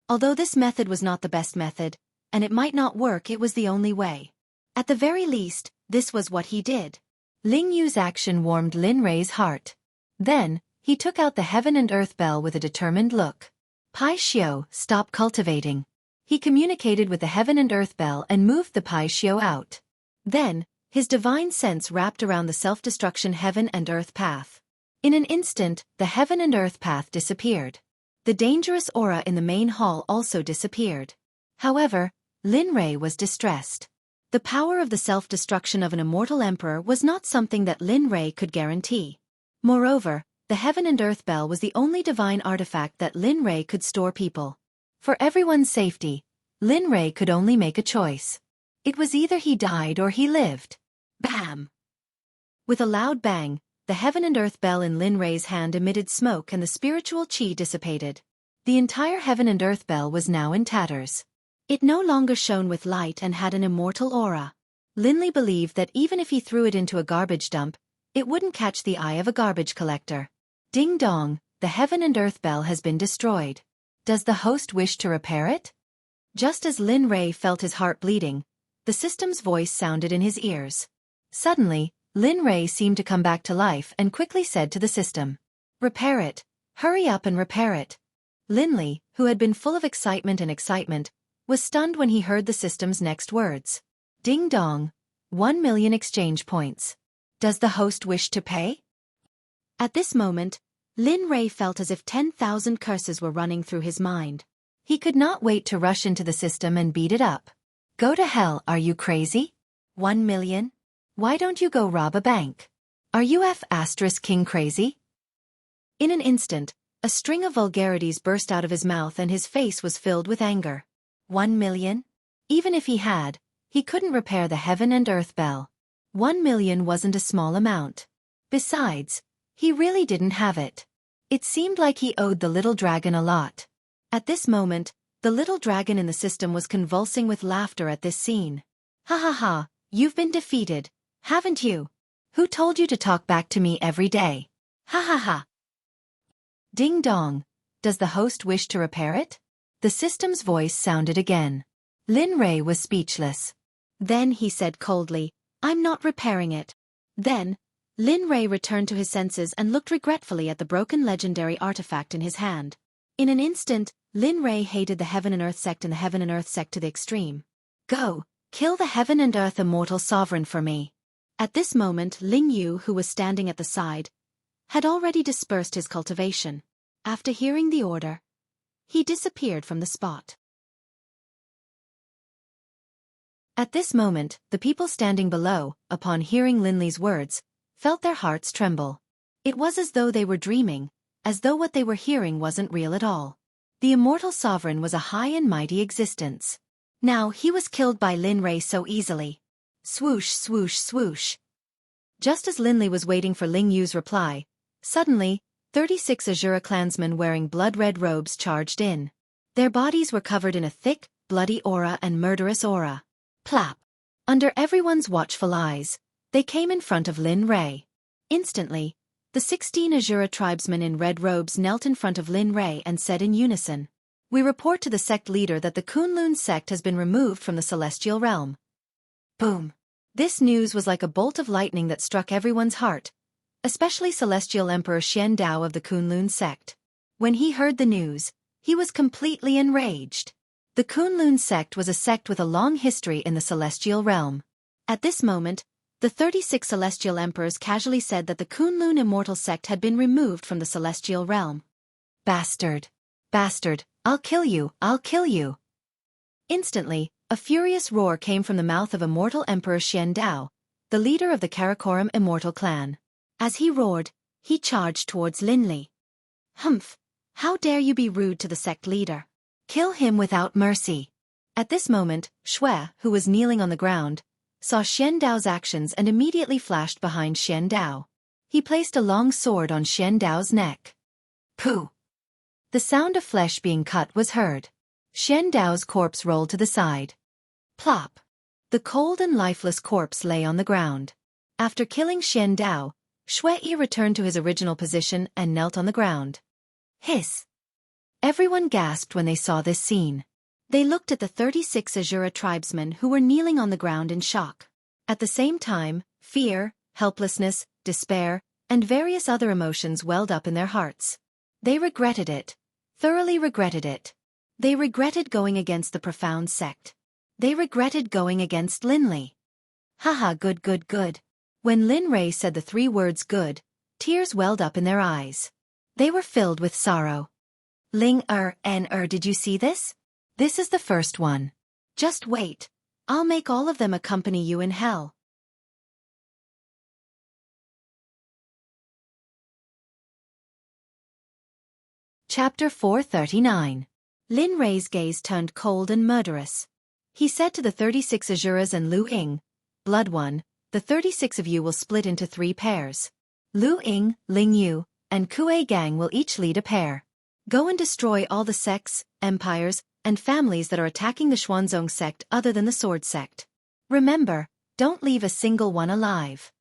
Although this method was not the best method, and it might not work, it was the only way. At the very least, this was what he did. Ling Yu's action warmed Lin Rei's heart. Then, he took out the heaven and earth bell with a determined look. Pai Xiao, stop cultivating. He communicated with the heaven and earth bell and moved the Pai Xiao out. Then, his divine sense wrapped around the self-destruction heaven and earth path. In an instant, the heaven and earth path disappeared. The dangerous aura in the main hall also disappeared. However, Lin Rei was distressed. The power of the self-destruction of an immortal emperor was not something that Lin Rei could guarantee. Moreover, the heaven and earth bell was the only divine artifact that Lin Rei could store people. For everyone's safety, Lin Rei could only make a choice. It was either he died or he lived. Bam! With a loud bang, the heaven and earth bell in Lin Rei's hand emitted smoke and the spiritual qi dissipated. The entire heaven and earth bell was now in tatters. It no longer shone with light and had an immortal aura. Linley believed that even if he threw it into a garbage dump, it wouldn't catch the eye of a garbage collector. Ding dong, the heaven and earth bell has been destroyed. Does the host wish to repair it? Just as Lin Rei felt his heart bleeding, the system's voice sounded in his ears. Suddenly, Lin Rei seemed to come back to life and quickly said to the system, "Repair it. Hurry up and repair it." Linley, who had been full of excitement, was stunned when he heard the system's next words. Ding dong, 1,000,000 exchange points. Does the host wish to pay? At this moment, Lin Rei felt as if 10,000 curses were running through his mind. He could not wait to rush into the system and beat it up. Go to hell, are you crazy? 1,000,000? Why don't you go rob a bank? Are you King crazy? In an instant, a string of vulgarities burst out of his mouth and his face was filled with anger. 1,000,000? Even if he had, he couldn't repair the heaven and earth bell. 1,000,000 wasn't a small amount. Besides, he really didn't have it. It seemed like he owed the little dragon a lot. At this moment, the little dragon in the system was convulsing with laughter at this scene. Ha ha ha, you've been defeated, haven't you? Who told you to talk back to me every day? Ha ha ha. Ding dong, does the host wish to repair it? The system's voice sounded again. Lin Rei was speechless. Then he said coldly, I'm not repairing it. Then, Lin Rei returned to his senses and looked regretfully at the broken legendary artifact in his hand. In an instant, Lin Rei hated the Heaven and Earth Sect and the Heaven and Earth Sect to the extreme. Go, kill the Heaven and Earth Immortal Sovereign for me. At this moment Ling Yu, who was standing at the side, had already dispersed his cultivation. After hearing the order, he disappeared from the spot. At this moment, the people standing below, upon hearing Linley's words, felt their hearts tremble. It was as though they were dreaming, as though what they were hearing wasn't real at all. The immortal sovereign was a high and mighty existence. Now he was killed by Lin Rei so easily. Swoosh, swoosh, swoosh. Just as Linley was waiting for Ling Yu's reply, suddenly, 36 Azura clansmen wearing blood-red robes charged in. Their bodies were covered in a thick, bloody aura and murderous aura. Plap! Under everyone's watchful eyes, they came in front of Lin Rei. Instantly, the 16 Azura tribesmen in red robes knelt in front of Lin Rei and said in unison, We report to the sect leader that the Kunlun sect has been removed from the celestial realm. Boom! This news was like a bolt of lightning that struck everyone's heart, especially Celestial Emperor Xian Dao of the Kunlun sect. When he heard the news, he was completely enraged. The Kunlun sect was a sect with a long history in the celestial realm. At this moment, the 36 celestial emperors casually said that the Kunlun immortal sect had been removed from the celestial realm. Bastard! Bastard! I'll kill you! I'll kill you! Instantly, a furious roar came from the mouth of immortal Emperor Xian Dao, the leader of the Karakoram immortal clan. As he roared, he charged towards Linley. Humph! How dare you be rude to the sect leader? Kill him without mercy. At this moment, Xueqi, who was kneeling on the ground, saw Xian Dao's actions and immediately flashed behind Xian Dao. He placed a long sword on Xian Dao's neck. Pooh! The sound of flesh being cut was heard. Xian Dao's corpse rolled to the side. Plop! The cold and lifeless corpse lay on the ground. After killing Xian Dao, Xueqi returned to his original position and knelt on the ground. Hiss! Everyone gasped when they saw this scene. They looked at the 36 Azura tribesmen who were kneeling on the ground in shock. At the same time, fear, helplessness, despair, and various other emotions welled up in their hearts. They regretted it. Thoroughly regretted it. They regretted going against the profound sect. They regretted going against Linley. Haha, good, good, good. When Lin Rei said the 3 words good, tears welled up in their eyes. They were filled with sorrow. Ling did you see this? This is the first one. Just wait. I'll make all of them accompany you in hell. Chapter 439. Lin Rei's gaze turned cold and murderous. He said to the 36 Azuras and Lu Ying, Blood One, the 36 of you will split into 3 pairs. Lu Ying, Ling Yu, and Kuei Gang will each lead a pair. Go and destroy all the sects, empires, and families that are attacking the Xuanzong sect other than the Sword sect. Remember, don't leave a single one alive.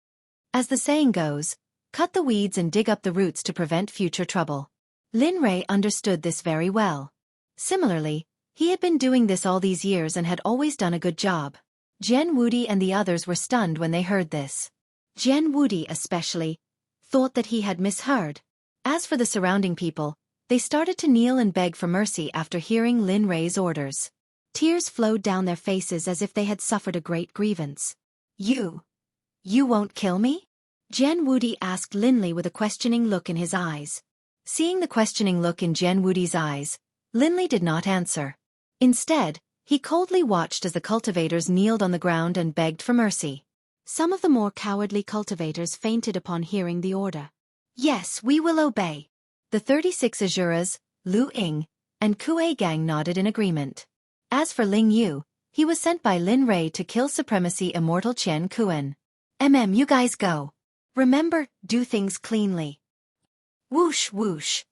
As the saying goes, cut the weeds and dig up the roots to prevent future trouble. Lin Rei understood this very well. Similarly, he had been doing this all these years and had always done a good job. Jian Wudi and the others were stunned when they heard this. Jian Wudi especially thought that he had misheard. As for the surrounding people, they started to kneel and beg for mercy after hearing Lin Rei's orders. Tears flowed down their faces as if they had suffered a great grievance. You won't kill me? Jian Wudi asked Linley with a questioning look in his eyes. Seeing the questioning look in Jian Wudi's eyes, Linley did not answer. Instead, he coldly watched as the cultivators kneeled on the ground and begged for mercy. Some of the more cowardly cultivators fainted upon hearing the order. Yes, we will obey. The 36 Azuras, Lu Ying, and Kuei Gang nodded in agreement. As for Ling Yu, he was sent by Lin Rei to kill Supremacy Immortal Qian Kuan. You guys go. Remember, do things cleanly. Whoosh whoosh.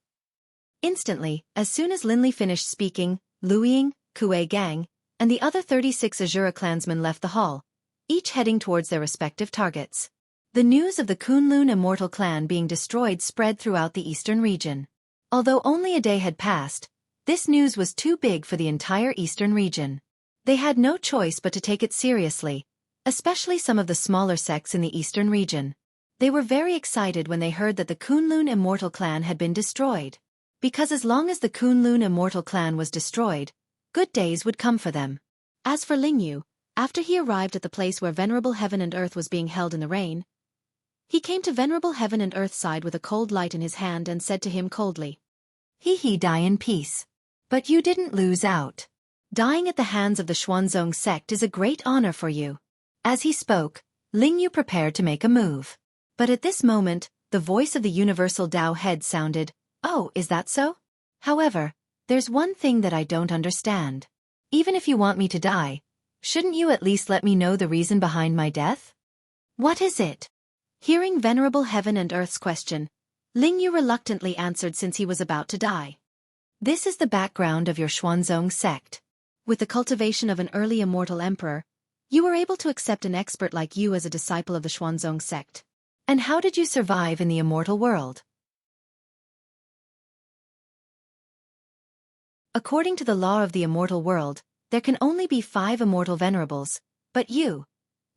Instantly, as soon as Linley finished speaking, Lu Ying, Kuei Gang, and the other 36 Azura clansmen left the hall, each heading towards their respective targets. The news of the Kunlun Immortal clan being destroyed spread throughout the eastern region. Although only a day had passed, this news was too big for the entire eastern region. They had no choice but to take it seriously, especially some of the smaller sects in the eastern region. They were very excited when they heard that the Kunlun Immortal clan had been destroyed. Because as long as the Kunlun Immortal clan was destroyed, good days would come for them. As for Ling Yu, after he arrived at the place where Venerable Heaven and Earth was being held in the rain, he came to Venerable Heaven and Earth's side with a cold light in his hand and said to him coldly, Die in peace. But you didn't lose out. Dying at the hands of the Xuanzong sect is a great honor for you. As he spoke, Ling Yu prepared to make a move. But at this moment, the voice of the Universal Tao Head sounded, Oh, is that so? However, there's one thing that I don't understand. Even if you want me to die, shouldn't you at least let me know the reason behind my death? What is it? Hearing Venerable Heaven and Earth's question, Ling Yu reluctantly answered since he was about to die. This is the background of your Xuanzong sect. With the cultivation of an early immortal emperor, you were able to accept an expert like you as a disciple of the Xuanzong sect. And how did you survive in the immortal world? According to the law of the immortal world, there can only be 5 immortal venerables, but you.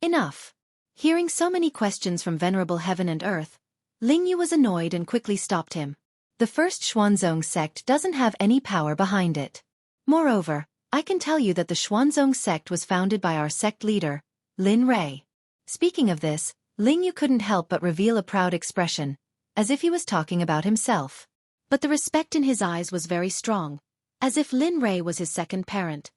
Enough. Hearing so many questions from Venerable Heaven and Earth, Ling Yu was annoyed and quickly stopped him. The first Xuanzong sect doesn't have any power behind it. Moreover, I can tell you that the Xuanzong sect was founded by our sect leader, Lin Rei. Speaking of this, Ling Yu couldn't help but reveal a proud expression, as if he was talking about himself. But the respect in his eyes was very strong, as if Lin Rei was his second parent.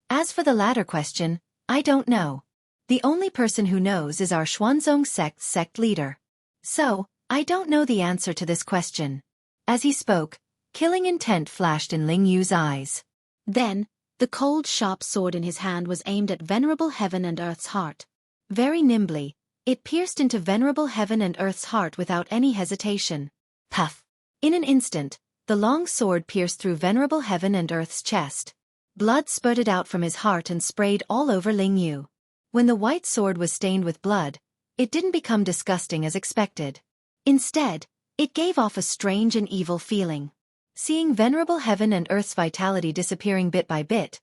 As for the latter question, I don't know. The only person who knows is our Xuanzong sect's sect leader. So, I don't know the answer to this question. As he spoke, killing intent flashed in Ling Yu's eyes. Then, the cold sharp sword in his hand was aimed at Venerable Heaven and Earth's heart. Very nimbly, it pierced into Venerable Heaven and Earth's heart without any hesitation. Puff! In an instant, the long sword pierced through Venerable Heaven and Earth's chest. Blood spurted out from his heart and sprayed all over Ling Yu. When the white sword was stained with blood, it didn't become disgusting as expected. Instead, it gave off a strange and evil feeling. Seeing Venerable Heaven and Earth's vitality disappearing bit by bit,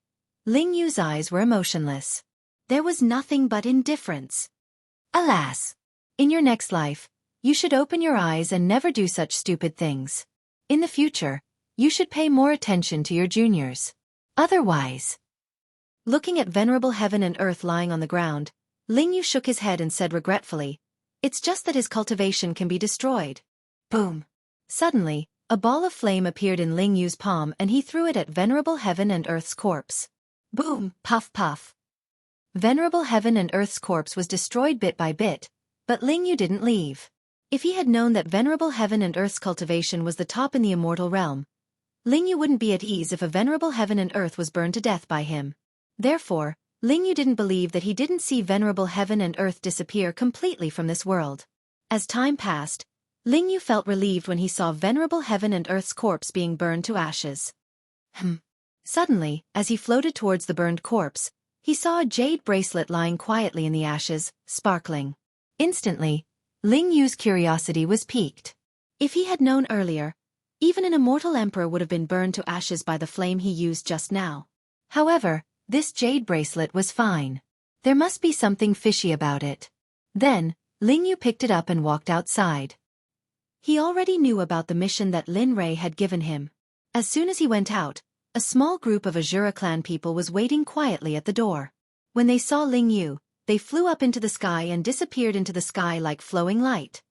Ling Yu's eyes were emotionless. There was nothing but indifference. Alas! In your next life, you should open your eyes and never do such stupid things. In the future, you should pay more attention to your juniors. Otherwise... Looking at venerable heaven and earth lying on the ground, Ling Yu shook his head and said regretfully, "It's just that his cultivation can be destroyed." Boom! Suddenly, a ball of flame appeared in Ling Yu's palm and he threw it at venerable heaven and earth's corpse. Boom! Puff puff! Venerable heaven and earth's corpse was destroyed bit by bit, but Ling Yu didn't leave. If he had known that venerable heaven and earth's cultivation was the top in the immortal realm, Ling Yu wouldn't be at ease if a venerable heaven and earth was burned to death by him. Therefore, Ling Yu didn't believe that he didn't see venerable heaven and earth disappear completely from this world. As time passed, Ling Yu felt relieved when he saw venerable heaven and earth's corpse being burned to ashes. Suddenly, as he floated towards the burned corpse, he saw a jade bracelet lying quietly in the ashes, sparkling. Instantly, Ling Yu's curiosity was piqued. If he had known earlier, even an immortal emperor would have been burned to ashes by the flame he used just now. However, this jade bracelet was fine. There must be something fishy about it. Then, Ling Yu picked it up and walked outside. He already knew about the mission that Lin Rei had given him. As soon as he went out, a small group of Azura clan people was waiting quietly at the door. When they saw Ling Yu, they flew up into the sky and disappeared into the sky like flowing light.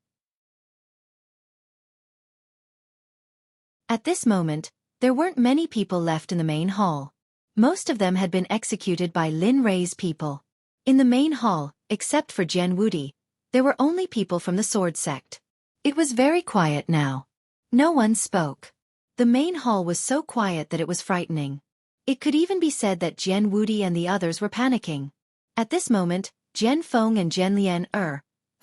At this moment, there weren't many people left in the main hall. Most of them had been executed by Lin Rei's people. In the main hall, except for Jian Wudi, there were only people from the Sword Sect. It was very quiet now. No one spoke. The main hall was so quiet that it was frightening. It could even be said that Jian Wudi and the others were panicking. At this moment, Jian Feng and Jian Lian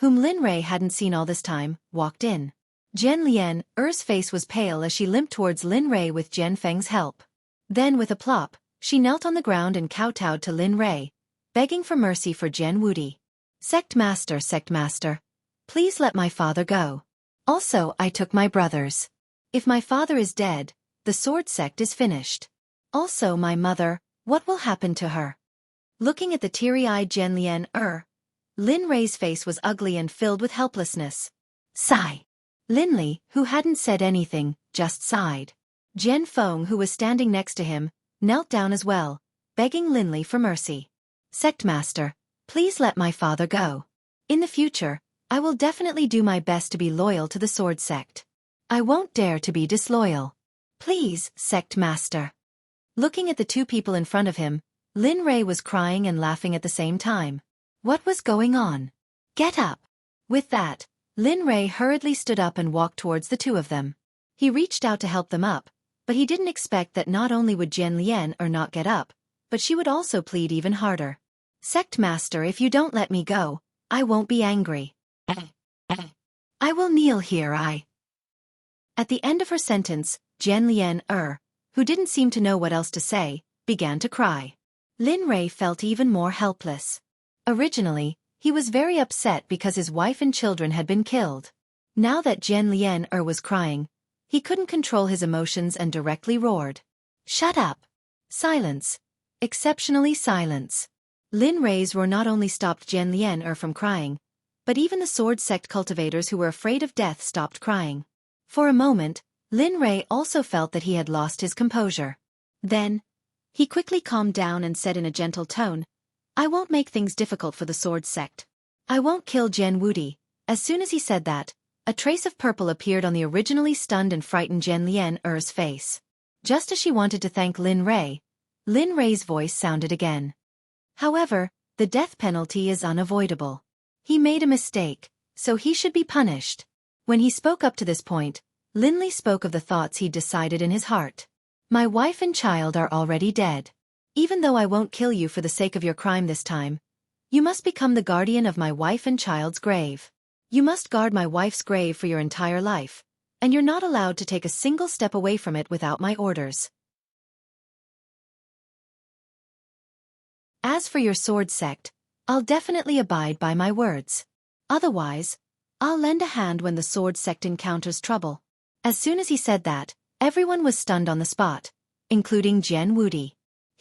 whom Lin Rei hadn't seen all this time, walked in. Jian Lian face was pale as she limped towards Lin Rei with Jian Feng's help. Then with a plop, she knelt on the ground and kowtowed to Lin Rei, begging for mercy for Jian Wudi. Sect Master, please let my father go. Also, I took my brothers. If my father is dead, the Sword Sect is finished. Also my mother, what will happen to her? Looking at the teary-eyed Jian Lian Lin Rei's face was ugly and filled with helplessness. Sigh. Lin Li, who hadn't said anything, just sighed. Jian Feng, who was standing next to him, knelt down as well, begging Lin Li for mercy. Sect Master, please let my father go. In the future, I will definitely do my best to be loyal to the Sword Sect. I won't dare to be disloyal. Please, Sect Master. Looking at the two people in front of him, Lin Rei was crying and laughing at the same time. What was going on? Get up. With that, Lin Rei hurriedly stood up and walked towards the two of them. He reached out to help them up, but he didn't expect that not only would Jian Lian not get up, but she would also plead even harder. Sect Master, if you don't let me go, I won't be angry. I will kneel here. At the end of her sentence, Jian Lian who didn't seem to know what else to say, began to cry. Lin Rei felt even more helpless. Originally, he was very upset because his wife and children had been killed. Now that Jian Lian was crying, he couldn't control his emotions and directly roared. Shut up! Silence. Exceptionally silence. Lin Rei's roar not only stopped Jian Lian from crying, but even the Sword Sect cultivators who were afraid of death stopped crying. For a moment, Lin Rei also felt that he had lost his composure. Then, he quickly calmed down and said in a gentle tone, I won't make things difficult for the Sword Sect. I won't kill Jian Wudi. As soon as he said that, a trace of purple appeared on the originally stunned and frightened Jian Lian face. Just as she wanted to thank Lin Rei's voice sounded again. However, the death penalty is unavoidable. He made a mistake, so he should be punished. When he spoke up to this point, Lin Li spoke of the thoughts he'd decided in his heart. My wife and child are already dead. Even though I won't kill you for the sake of your crime this time, you must become the guardian of my wife and child's grave. You must guard my wife's grave for your entire life, and you're not allowed to take a single step away from it without my orders. As for your Sword Sect, I'll definitely abide by my words. Otherwise, I'll lend a hand when the Sword Sect encounters trouble. As soon as he said that, everyone was stunned on the spot, including Jian Wudi.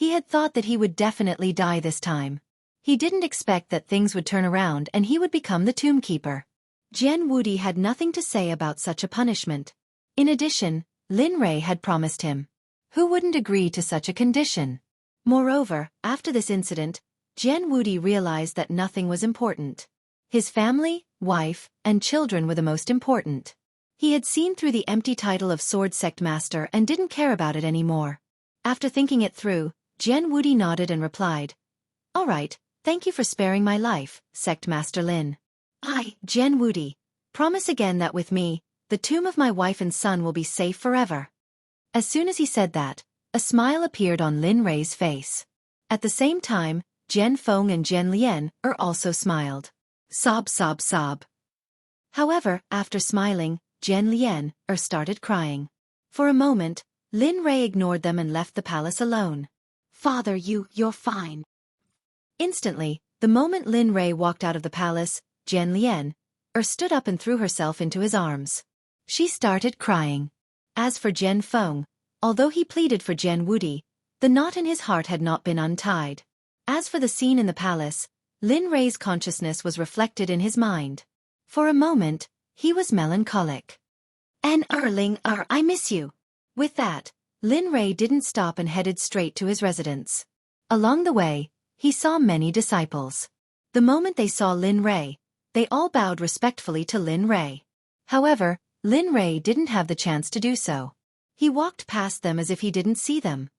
He had thought that he would definitely die this time. He didn't expect that things would turn around and he would become the tomb keeper. Jian Wudi had nothing to say about such a punishment. In addition, Lin Rei had promised him. Who wouldn't agree to such a condition? Moreover, after this incident, Jian Wudi realized that nothing was important. His family, wife, and children were the most important. He had seen through the empty title of Sword Sect Master and didn't care about it anymore. After thinking it through, Jian Wudi nodded and replied, "All right, thank you for sparing my life, Sect Master Lin. Jian Wudi, Promise again that with me, the tomb of my wife and son will be safe forever." As soon as he said that, a smile appeared on Lin Rei's face. At the same time, Jian Feng and Jian Lian also smiled. Sob, sob, sob. However, after smiling, Jian Lian started crying. For a moment, Lin Rei ignored them and left the palace alone. "Father, you're fine." Instantly, the moment Lin Rei walked out of the palace, Jian Lian stood up and threw herself into his arms. She started crying. As for Jian Feng, although he pleaded for Jian Wudi, the knot in his heart had not been untied. As for the scene in the palace, Lin Rei's consciousness was reflected in his mind. For a moment, he was melancholic. Erling, I miss you." With that, Lin Rei didn't stop and headed straight to his residence. Along the way, he saw many disciples. The moment they saw Lin Rei, they all bowed respectfully to Lin Rei. However, Lin Rei didn't have the chance to do so. He walked past them as if he didn't see them.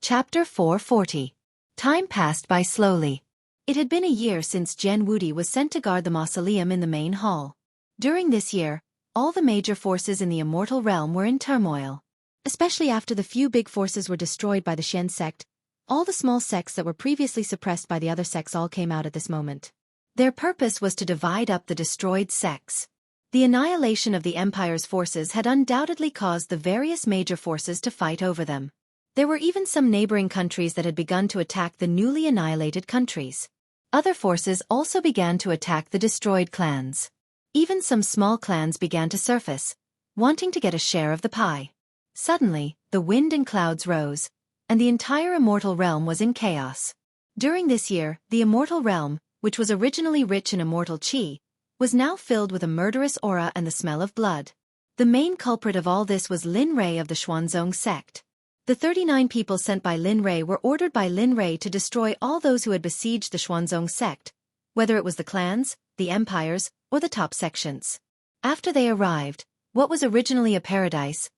Chapter 440. Time passed by slowly. It had been a year since Jian Wudi was sent to guard the mausoleum in the main hall. During this year, all the major forces in the immortal realm were in turmoil. Especially after the few big forces were destroyed by the Shen sect, all the small sects that were previously suppressed by the other sects all came out at this moment. Their purpose was to divide up the destroyed sects. The annihilation of the Empire's forces had undoubtedly caused the various major forces to fight over them. There were even some neighboring countries that had begun to attack the newly annihilated countries. Other forces also began to attack the destroyed clans. Even some small clans began to surface, wanting to get a share of the pie. Suddenly, the wind and clouds rose, and the entire immortal realm was in chaos. During this year, the immortal realm, which was originally rich in immortal qi, was now filled with a murderous aura and the smell of blood. The main culprit of all this was Lin Rei of the Xuanzong sect. The 39 people sent by Lin Rei were ordered by Lin Rei to destroy all those who had besieged the Xuanzong sect, whether it was the clans, the empires, or the top sections. After they arrived, what was originally a paradise,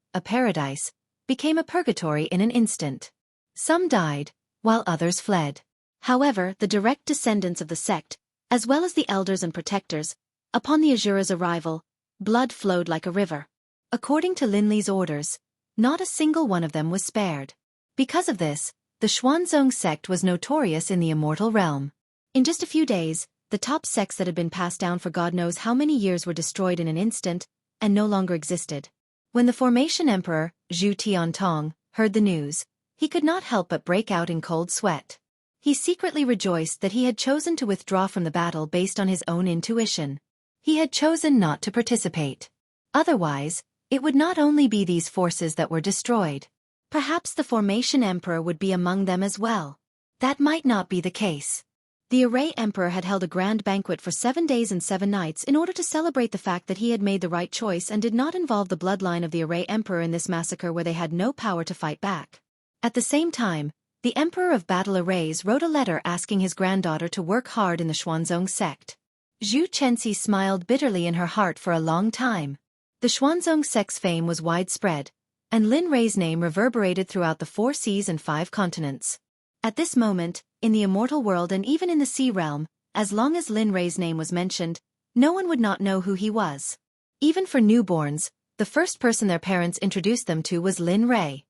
became a purgatory in an instant. Some died, while others fled. However, the direct descendants of the sect, as well as the elders and protectors, upon the Azura's arrival, blood flowed like a river. According to Lin Li's orders, not a single one of them was spared. Because of this, the Xuanzong sect was notorious in the immortal realm. In just a few days, the top sects that had been passed down for God knows how many years were destroyed in an instant, and no longer existed. When the Formation Emperor, Zhu Tiantong, heard the news, he could not help but break out in cold sweat. He secretly rejoiced that he had chosen to withdraw from the battle based on his own intuition. He had chosen not to participate. Otherwise, it would not only be these forces that were destroyed. Perhaps the Formation Emperor would be among them as well. That might not be the case. The Array Emperor had held a grand banquet for 7 days and 7 nights in order to celebrate the fact that he had made the right choice and did not involve the bloodline of the Array Emperor in this massacre where they had no power to fight back. At the same time, the Emperor of Battle Arrays wrote a letter asking his granddaughter to work hard in the Xuanzong sect. Zhu Chenxi smiled bitterly in her heart for a long time. The Xuanzong sect's fame was widespread, and Lin Rei's name reverberated throughout the 4 seas and 5 continents. At this moment, in the immortal world and even in the sea realm, as long as Lin Rei's name was mentioned, no one would not know who he was. Even for newborns, the first person their parents introduced them to was Lin Rei.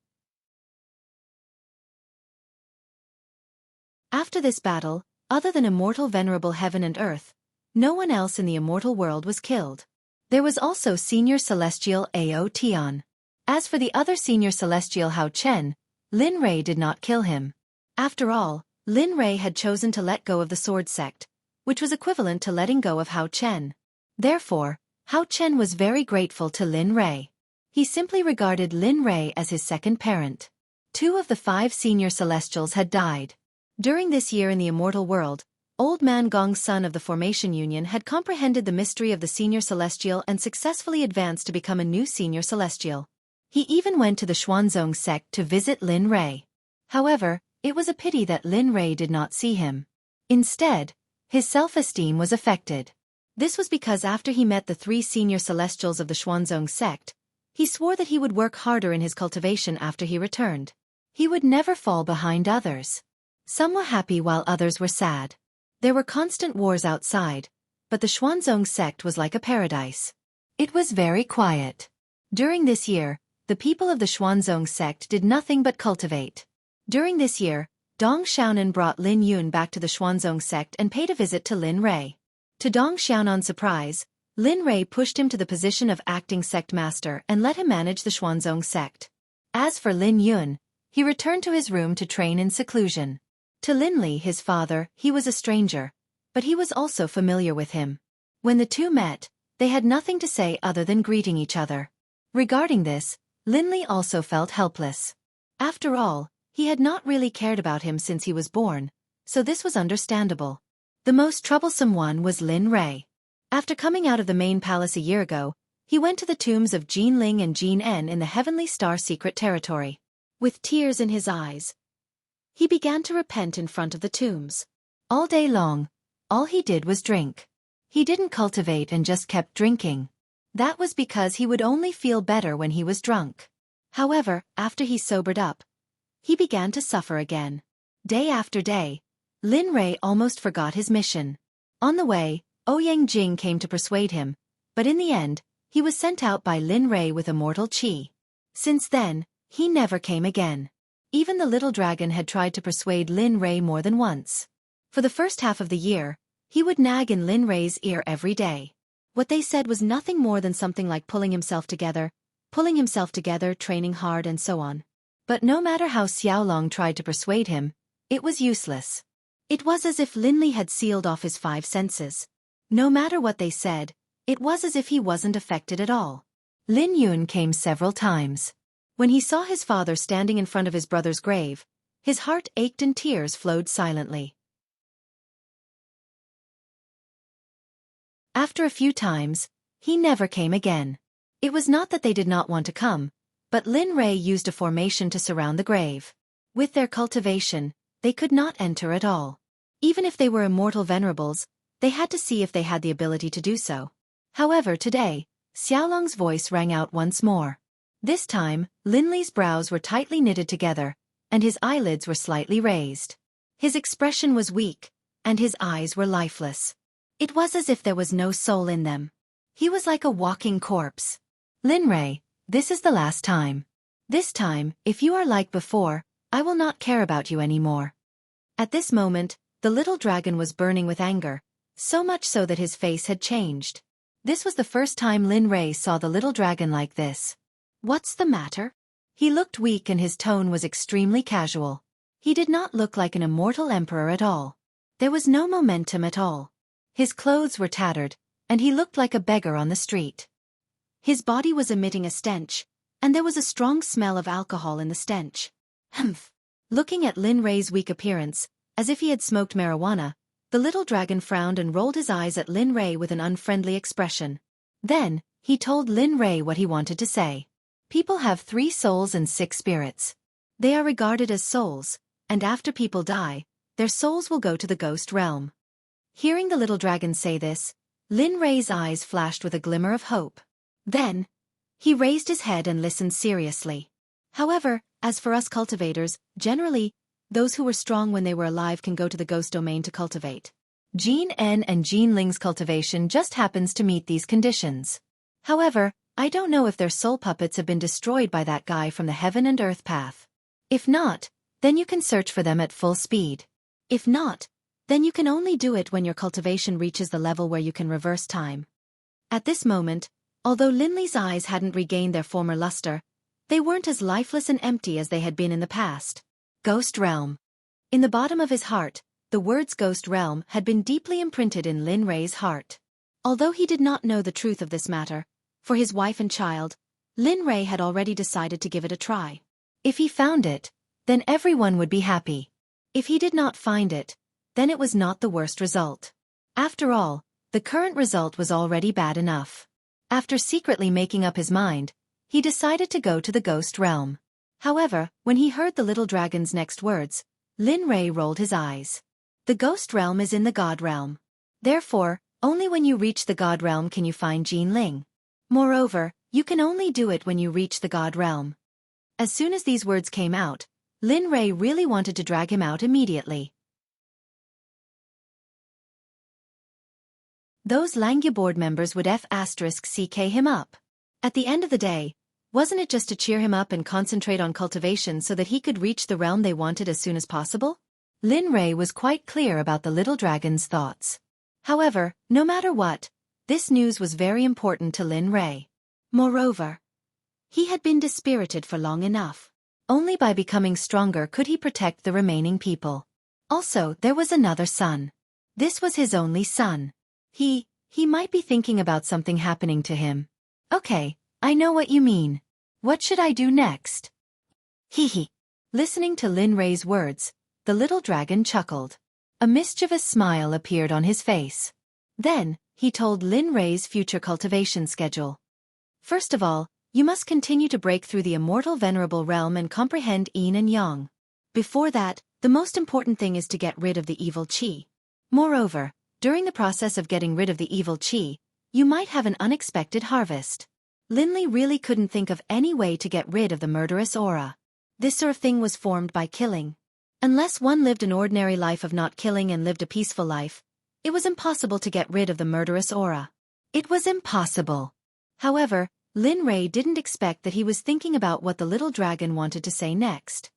After this battle, other than immortal venerable heaven and earth, no one else in the immortal world was killed. There was also Senior Celestial Ao Tian. As for the other Senior Celestial Hao Chen, Lin Rei did not kill him. After all, Lin Rei had chosen to let go of the Sword Sect, which was equivalent to letting go of Hao Chen. Therefore, Hao Chen was very grateful to Lin Rei. He simply regarded Lin Rei as his second parent. 2 of the 5 senior celestials had died. During this year in the immortal world, Old Man Gong's son of the Formation Union had comprehended the mystery of the senior celestial and successfully advanced to become a new senior celestial. He even went to the Xuanzong Sect to visit Lin Rei. However, it was a pity that Lin Rei did not see him. Instead, his self-esteem was affected. This was because after he met the 3 senior celestials of the Xuanzong Sect, he swore that he would work harder in his cultivation after he returned. He would never fall behind others. Some were happy while others were sad. There were constant wars outside, but the Xuanzong Sect was like a paradise. It was very quiet. During this year, the people of the Xuanzong Sect did nothing but cultivate. During this year, Dong Xiaonan brought Lin Yun back to the Xuanzong Sect and paid a visit to Lin Rei. To Dong Xiaonan's surprise, Lin Rei pushed him to the position of acting sect master and let him manage the Xuanzong Sect. As for Lin Yun, he returned to his room to train in seclusion. To Lin Li, his father, he was a stranger, but he was also familiar with him. When the two met, they had nothing to say other than greeting each other. Regarding this, Lin Li also felt helpless. After all, he had not really cared about him since he was born, so this was understandable. The most troublesome one was Lin Rei. After coming out of the main palace a year ago, he went to the tombs of Jin Ling and Jin En in the Heavenly Star secret territory. With tears in his eyes, he began to repent in front of the tombs. All day long, all he did was drink. He didn't cultivate and just kept drinking. That was because he would only feel better when he was drunk. However, after he sobered up, he began to suffer again. Day after day, Lin Rei almost forgot his mission. On the way, Ouyang Jing came to persuade him, but in the end, he was sent out by Lin Rei with immortal qi. Since then, he never came again. Even the little dragon had tried to persuade Lin Rei more than once. For the first half of the year, he would nag in Lin Rei's ear every day. What they said was nothing more than something like pulling himself together, training hard and so on. But no matter how Xiaolong tried to persuade him, it was useless. It was as if Lin Li had sealed off his 5 senses. No matter what they said, it was as if he wasn't affected at all. Lin Yun came several times. When he saw his father standing in front of his brother's grave, his heart ached and tears flowed silently. After a few times, he never came again. It was not that they did not want to come, but Lin Rei used a formation to surround the grave. With their cultivation, they could not enter at all. Even if they were immortal venerables, they had to see if they had the ability to do so. However, today, Xiaolong's voice rang out once more. This time, Lin Li's brows were tightly knitted together, and his eyelids were slightly raised. His expression was weak, and his eyes were lifeless. It was as if there was no soul in them. He was like a walking corpse. Lin Rei, this is the last time. This time, if you are like before, I will not care about you anymore. At this moment, the little dragon was burning with anger, so much so that his face had changed. This was the first time Lin Rei saw the little dragon like this. What's the matter? He looked weak and his tone was extremely casual. He did not look like an immortal emperor at all. There was no momentum at all. His clothes were tattered, and he looked like a beggar on the street. His body was emitting a stench, and there was a strong smell of alcohol in the stench. Humph! Looking at Lin Rei's weak appearance, as if he had smoked marijuana, the little dragon frowned and rolled his eyes at Lin Rei with an unfriendly expression. Then, he told Lin Rei what he wanted to say. People have 3 souls and 6 spirits. They are regarded as souls, and after people die, their souls will go to the ghost realm. Hearing the little dragon say this, Lin Rei's eyes flashed with a glimmer of hope. Then, he raised his head and listened seriously. However, as for us cultivators, generally, those who were strong when they were alive can go to the ghost domain to cultivate. Jin En and Jin Ling's cultivation just happens to meet these conditions. However, I don't know if their soul puppets have been destroyed by that guy from the heaven and earth path. If not, then you can search for them at full speed. If not, then you can only do it when your cultivation reaches the level where you can reverse time. At this moment, although Lin Li's eyes hadn't regained their former luster, they weren't as lifeless and empty as they had been in the past. Ghost Realm. In the bottom of his heart, the words Ghost Realm had been deeply imprinted in Lin Rei's heart. Although he did not know the truth of this matter, for his wife and child, Lin Rei had already decided to give it a try. If he found it, then everyone would be happy. If he did not find it, then it was not the worst result. After all, the current result was already bad enough. After secretly making up his mind, he decided to go to the ghost realm. However, when he heard the little dragon's next words, Lin Rei rolled his eyes. The ghost realm is in the god realm. Therefore, only when you reach the god realm can you find Jinling. Moreover, you can only do it when you reach the god realm. As soon as these words came out, Lin Rei really wanted to drag him out immediately. Those Langya board members would *CK him up. At the end of the day, wasn't it just to cheer him up and concentrate on cultivation so that he could reach the realm they wanted as soon as possible? Lin Rei was quite clear about the little dragon's thoughts. However, no matter what, this news was very important to Lin Rei. Moreover, he had been dispirited for long enough. Only by becoming stronger could he protect the remaining people. Also, there was another son. This was his only son. He might be thinking about something happening to him. Okay, I know what you mean. What should I do next? Hee. Listening to Lin Rei's words, the little dragon chuckled. A mischievous smile appeared on his face. Then, he told Lin Rei's future cultivation schedule. First of all, you must continue to break through the immortal venerable realm and comprehend yin and yang. Before that, the most important thing is to get rid of the evil qi. Moreover, during the process of getting rid of the evil qi, you might have an unexpected harvest. Linley really couldn't think of any way to get rid of the murderous aura. This sort of thing was formed by killing. Unless one lived an ordinary life of not killing and lived a peaceful life, it was impossible to get rid of the murderous aura. It was impossible. However, Lin Rei didn't expect that he was thinking about what the little dragon wanted to say next.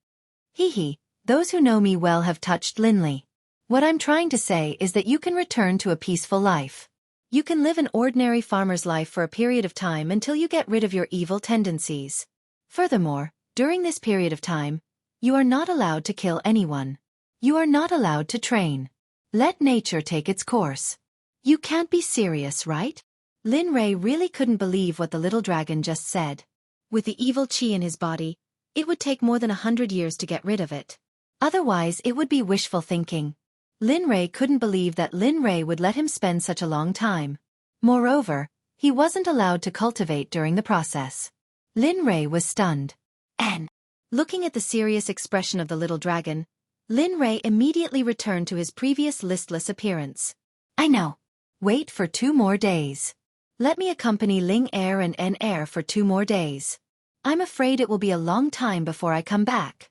Those who know me well have touched Linley. What I'm trying to say is that you can return to a peaceful life. You can live an ordinary farmer's life for a period of time until you get rid of your evil tendencies. Furthermore, during this period of time, you are not allowed to kill anyone. You are not allowed to train. Let nature take its course. You can't be serious, right? Lin Rei really couldn't believe what the little dragon just said. With the evil qi in his body, it would take more than 100 years to get rid of it. Otherwise, it would be wishful thinking. Lin Rei couldn't believe that Lin Rei would let him spend such a long time. Moreover, he wasn't allowed to cultivate during the process. Lin Rei was stunned. Looking at the serious expression of the little dragon, Lin Rei immediately returned to his previous listless appearance. I know. Wait for 2 more days. Let me accompany Ling Air and N Air for 2 more days. I'm afraid it will be a long time before I come back.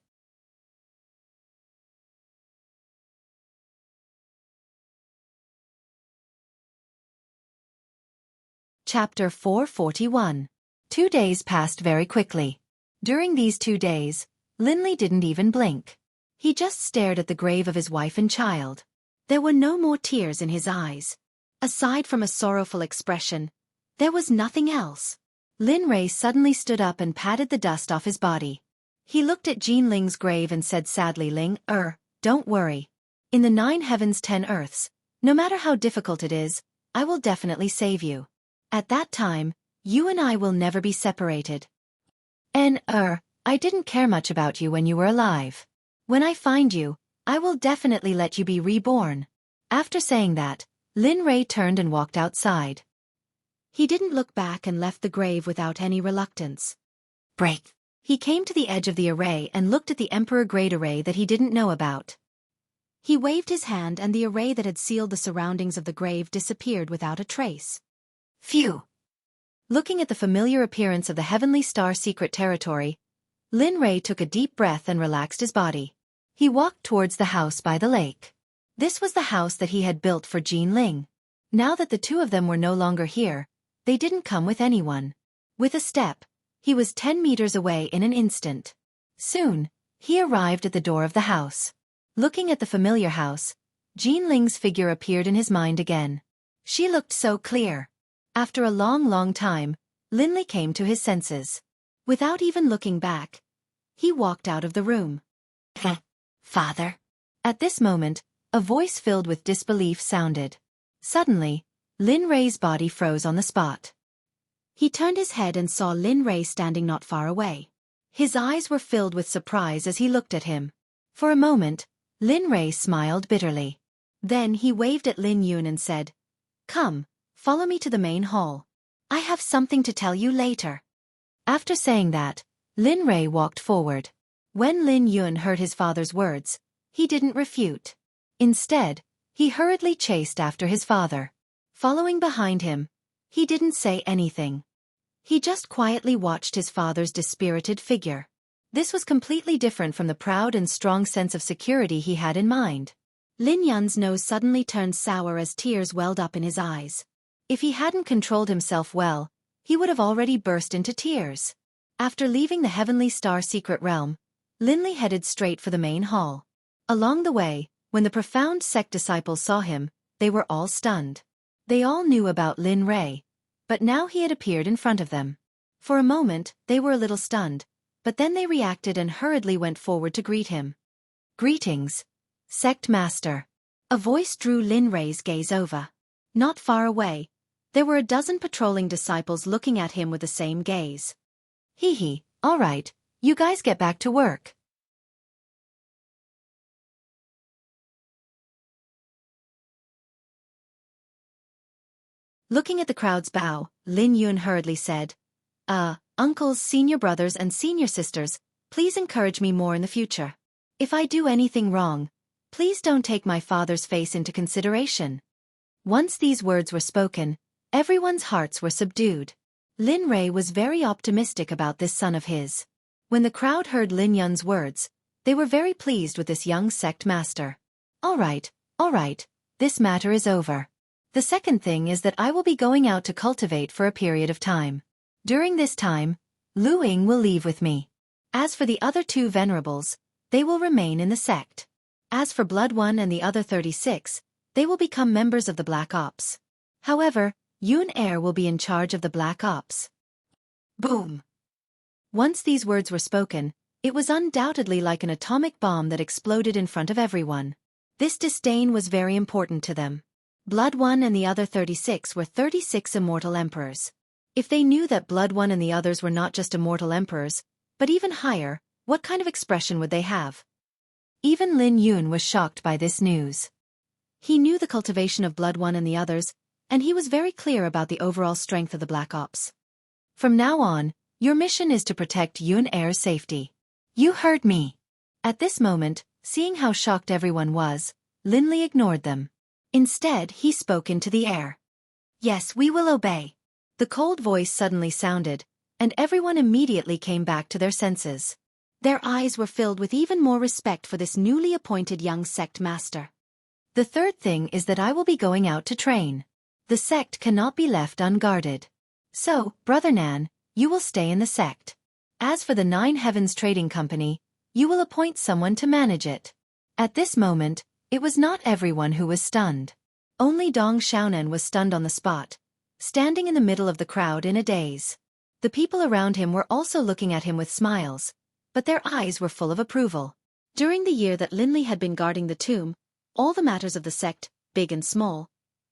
Chapter 441. 2 days passed very quickly. During these 2 days, Linley didn't even blink. He just stared at the grave of his wife and child. There were no more tears in his eyes. Aside from a sorrowful expression, there was nothing else. Lin Rei suddenly stood up and patted the dust off his body. He looked at Jean Ling's grave and said sadly, don't worry. In the 9 heavens 10 earths, no matter how difficult it is, I will definitely save you. At that time, you and I will never be separated. I didn't care much about you when you were alive. When I find you, I will definitely let you be reborn. After saying that, Lin Rei turned and walked outside. He didn't look back and left the grave without any reluctance. Break. He came to the edge of the array and looked at the Emperor Grade array that he didn't know about. He waved his hand and the array that had sealed the surroundings of the grave disappeared without a trace. Phew! Looking at the familiar appearance of the Heavenly Star secret territory, Lin Rei took a deep breath and relaxed his body. He walked towards the house by the lake. This was the house that he had built for Jean Ling. Now that the 2 of them were no longer here, they didn't come with anyone. With a step, he was 10 meters away in an instant. Soon, he arrived at the door of the house. Looking at the familiar house, Jean Ling's figure appeared in his mind again. She looked so clear. After a long time, Linley came to his senses. Without even looking back, he walked out of the room. Father. At this moment, a voice filled with disbelief sounded. Suddenly, Lin Rei's body froze on the spot. He turned his head and saw Lin Rei standing not far away. His eyes were filled with surprise as he looked at him. For a moment, Lin Rei smiled bitterly. Then he waved at Lin Yun and said, "Come, follow me to the main hall. I have something to tell you later." After saying that, Lin Rei walked forward. When Lin Yun heard his father's words, he didn't refute. Instead, he hurriedly chased after his father. Following behind him, he didn't say anything. He just quietly watched his father's dispirited figure. This was completely different from the proud and strong sense of security he had in mind. Lin Yun's nose suddenly turned sour as tears welled up in his eyes. If he hadn't controlled himself well, he would have already burst into tears. After leaving the Heavenly Star secret realm, Linley headed straight for the main hall. Along the way, when the profound sect disciples saw him, they were all stunned. They all knew about Lin Rei, but now he had appeared in front of them. For a moment, they were a little stunned, but then they reacted and hurriedly went forward to greet him. "Greetings, Sect Master." A voice drew Lin Rei's gaze over. Not far away, there were a dozen patrolling disciples looking at him with the same gaze. "Hee, all right, you guys get back to work." Looking at the crowd's bow, Lin Yun hurriedly said, Uncles, senior brothers and senior sisters, please encourage me more in the future. If I do anything wrong, please don't take my father's face into consideration." Once these words were spoken, everyone's hearts were subdued. Lin Rei was very optimistic about this son of his. When the crowd heard Lin Yun's words, they were very pleased with this young sect master. All right, this matter is over. The second thing is that I will be going out to cultivate for a period of time. During this time, Lu Ying will leave with me. As for the other two venerables, they will remain in the sect. As for Blood One and the other 36, they will become members of the Black Ops. However, Yun Er will be in charge of the Black Ops. Boom! Once these words were spoken, it was undoubtedly like an atomic bomb that exploded in front of everyone. This disdain was very important to them. Blood One and the other 36 were 36 immortal emperors. If they knew that Blood One and the others were not just immortal emperors, but even higher, what kind of expression would they have? Even Lin Yun was shocked by this news. He knew the cultivation of Blood One and the others, and he was very clear about the overall strength of the Black Ops. From now on, your mission is to protect Yun Er's safety. You heard me. At this moment, seeing how shocked everyone was, Linley ignored them. Instead, he spoke into the air. Yes, we will obey. The cold voice suddenly sounded, and everyone immediately came back to their senses. Their eyes were filled with even more respect for this newly appointed young sect master. The third thing is that I will be going out to train. The sect cannot be left unguarded. So, Brother Nan, you will stay in the sect. As for the Nine Heavens Trading Company, you will appoint someone to manage it. At this moment, it was not everyone who was stunned. Only Dong Xiaonan was stunned on the spot, standing in the middle of the crowd in a daze. The people around him were also looking at him with smiles, but their eyes were full of approval. During the year that Linley had been guarding the tomb, all the matters of the sect, big and small,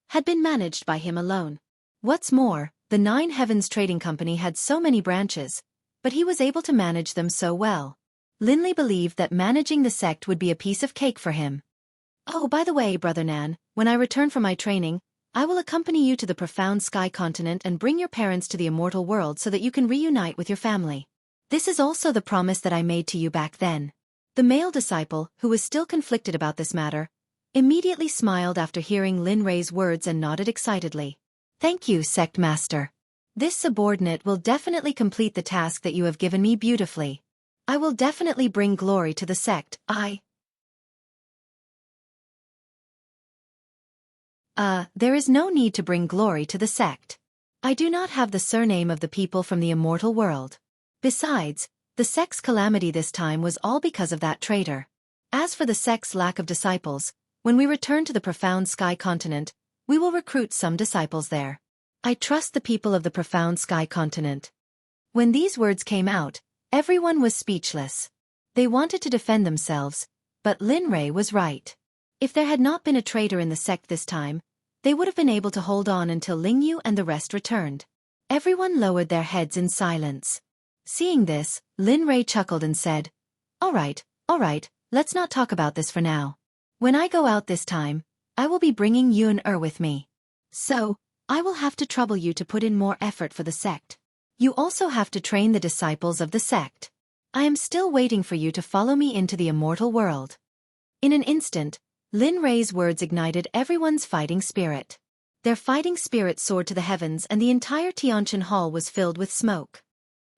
had been managed by him alone. What's more, the Nine Heavens Trading Company had so many branches, but he was able to manage them so well. Linley believed that managing the sect would be a piece of cake for him. Oh, by the way, Brother Nan, when I return from my training, I will accompany you to the profound sky continent and bring your parents to the immortal world so that you can reunite with your family. This is also the promise that I made to you back then. The male disciple, who was still conflicted about this matter, immediately smiled after hearing Lin Rei's words and nodded excitedly. Thank you, Sect Master. This subordinate will definitely complete the task that you have given me beautifully. I will definitely bring glory to the sect. There is no need to bring glory to the sect. I do not have the surname of the people from the immortal world. Besides, the sect's calamity this time was all because of that traitor. As for the sect's lack of disciples, when we return to the profound sky continent, we will recruit some disciples there. I trust the people of the profound sky continent. When these words came out, everyone was speechless. They wanted to defend themselves, but Lin Rei was right. If there had not been a traitor in the sect this time, they would have been able to hold on until Ling Yu and the rest returned. Everyone lowered their heads in silence. Seeing this, Lin Rei chuckled and said, all right, let's not talk about this for now. When I go out this time, I will be bringing Yun with me. So, I will have to trouble you to put in more effort for the sect. You also have to train the disciples of the sect. I am still waiting for you to follow me into the immortal world. In an instant, Lin Rei's words ignited everyone's fighting spirit. Their fighting spirit soared to the heavens and the entire Tianqian Hall was filled with smoke.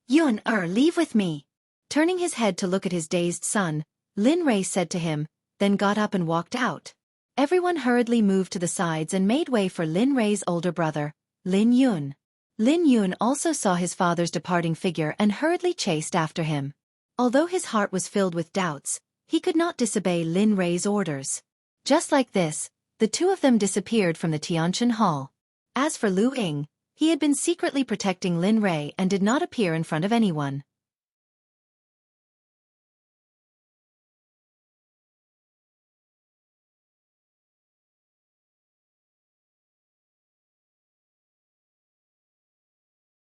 Yun, leave with me. Turning his head to look at his dazed son, Lin Rei said to him, then got up and walked out. Everyone hurriedly moved to the sides and made way for Lin Rei's older brother, Lin Yun. Lin Yun also saw his father's departing figure and hurriedly chased after him. Although his heart was filled with doubts, he could not disobey Lin Rei's orders. Just like this, the two of them disappeared from the Tianqian Hall. As for Lu Ying, he had been secretly protecting Lin Rei and did not appear in front of anyone.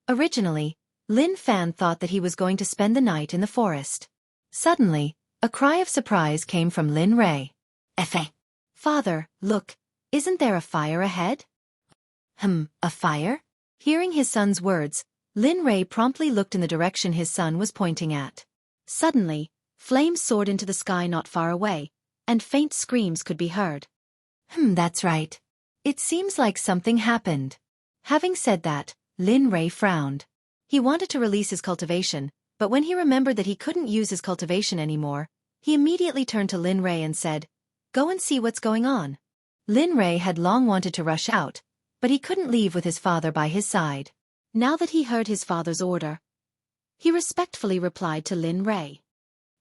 Originally, Lin Fan thought that he was going to spend the night in the forest. Suddenly, a cry of surprise came from Lin Rei. Effet! Father, look, isn't there a fire ahead? A fire? Hearing his son's words, Lin Rei promptly looked in the direction his son was pointing at. Suddenly, flames soared into the sky not far away, and faint screams could be heard. That's right. It seems like something happened. Having said that, Lin Rei frowned. He wanted to release his cultivation, but when he remembered that he couldn't use his cultivation anymore, he immediately turned to Lin Rei and said, go and see what's going on. Lin Rei had long wanted to rush out, but he couldn't leave with his father by his side. Now that he heard his father's order, he respectfully replied to Lin Rei.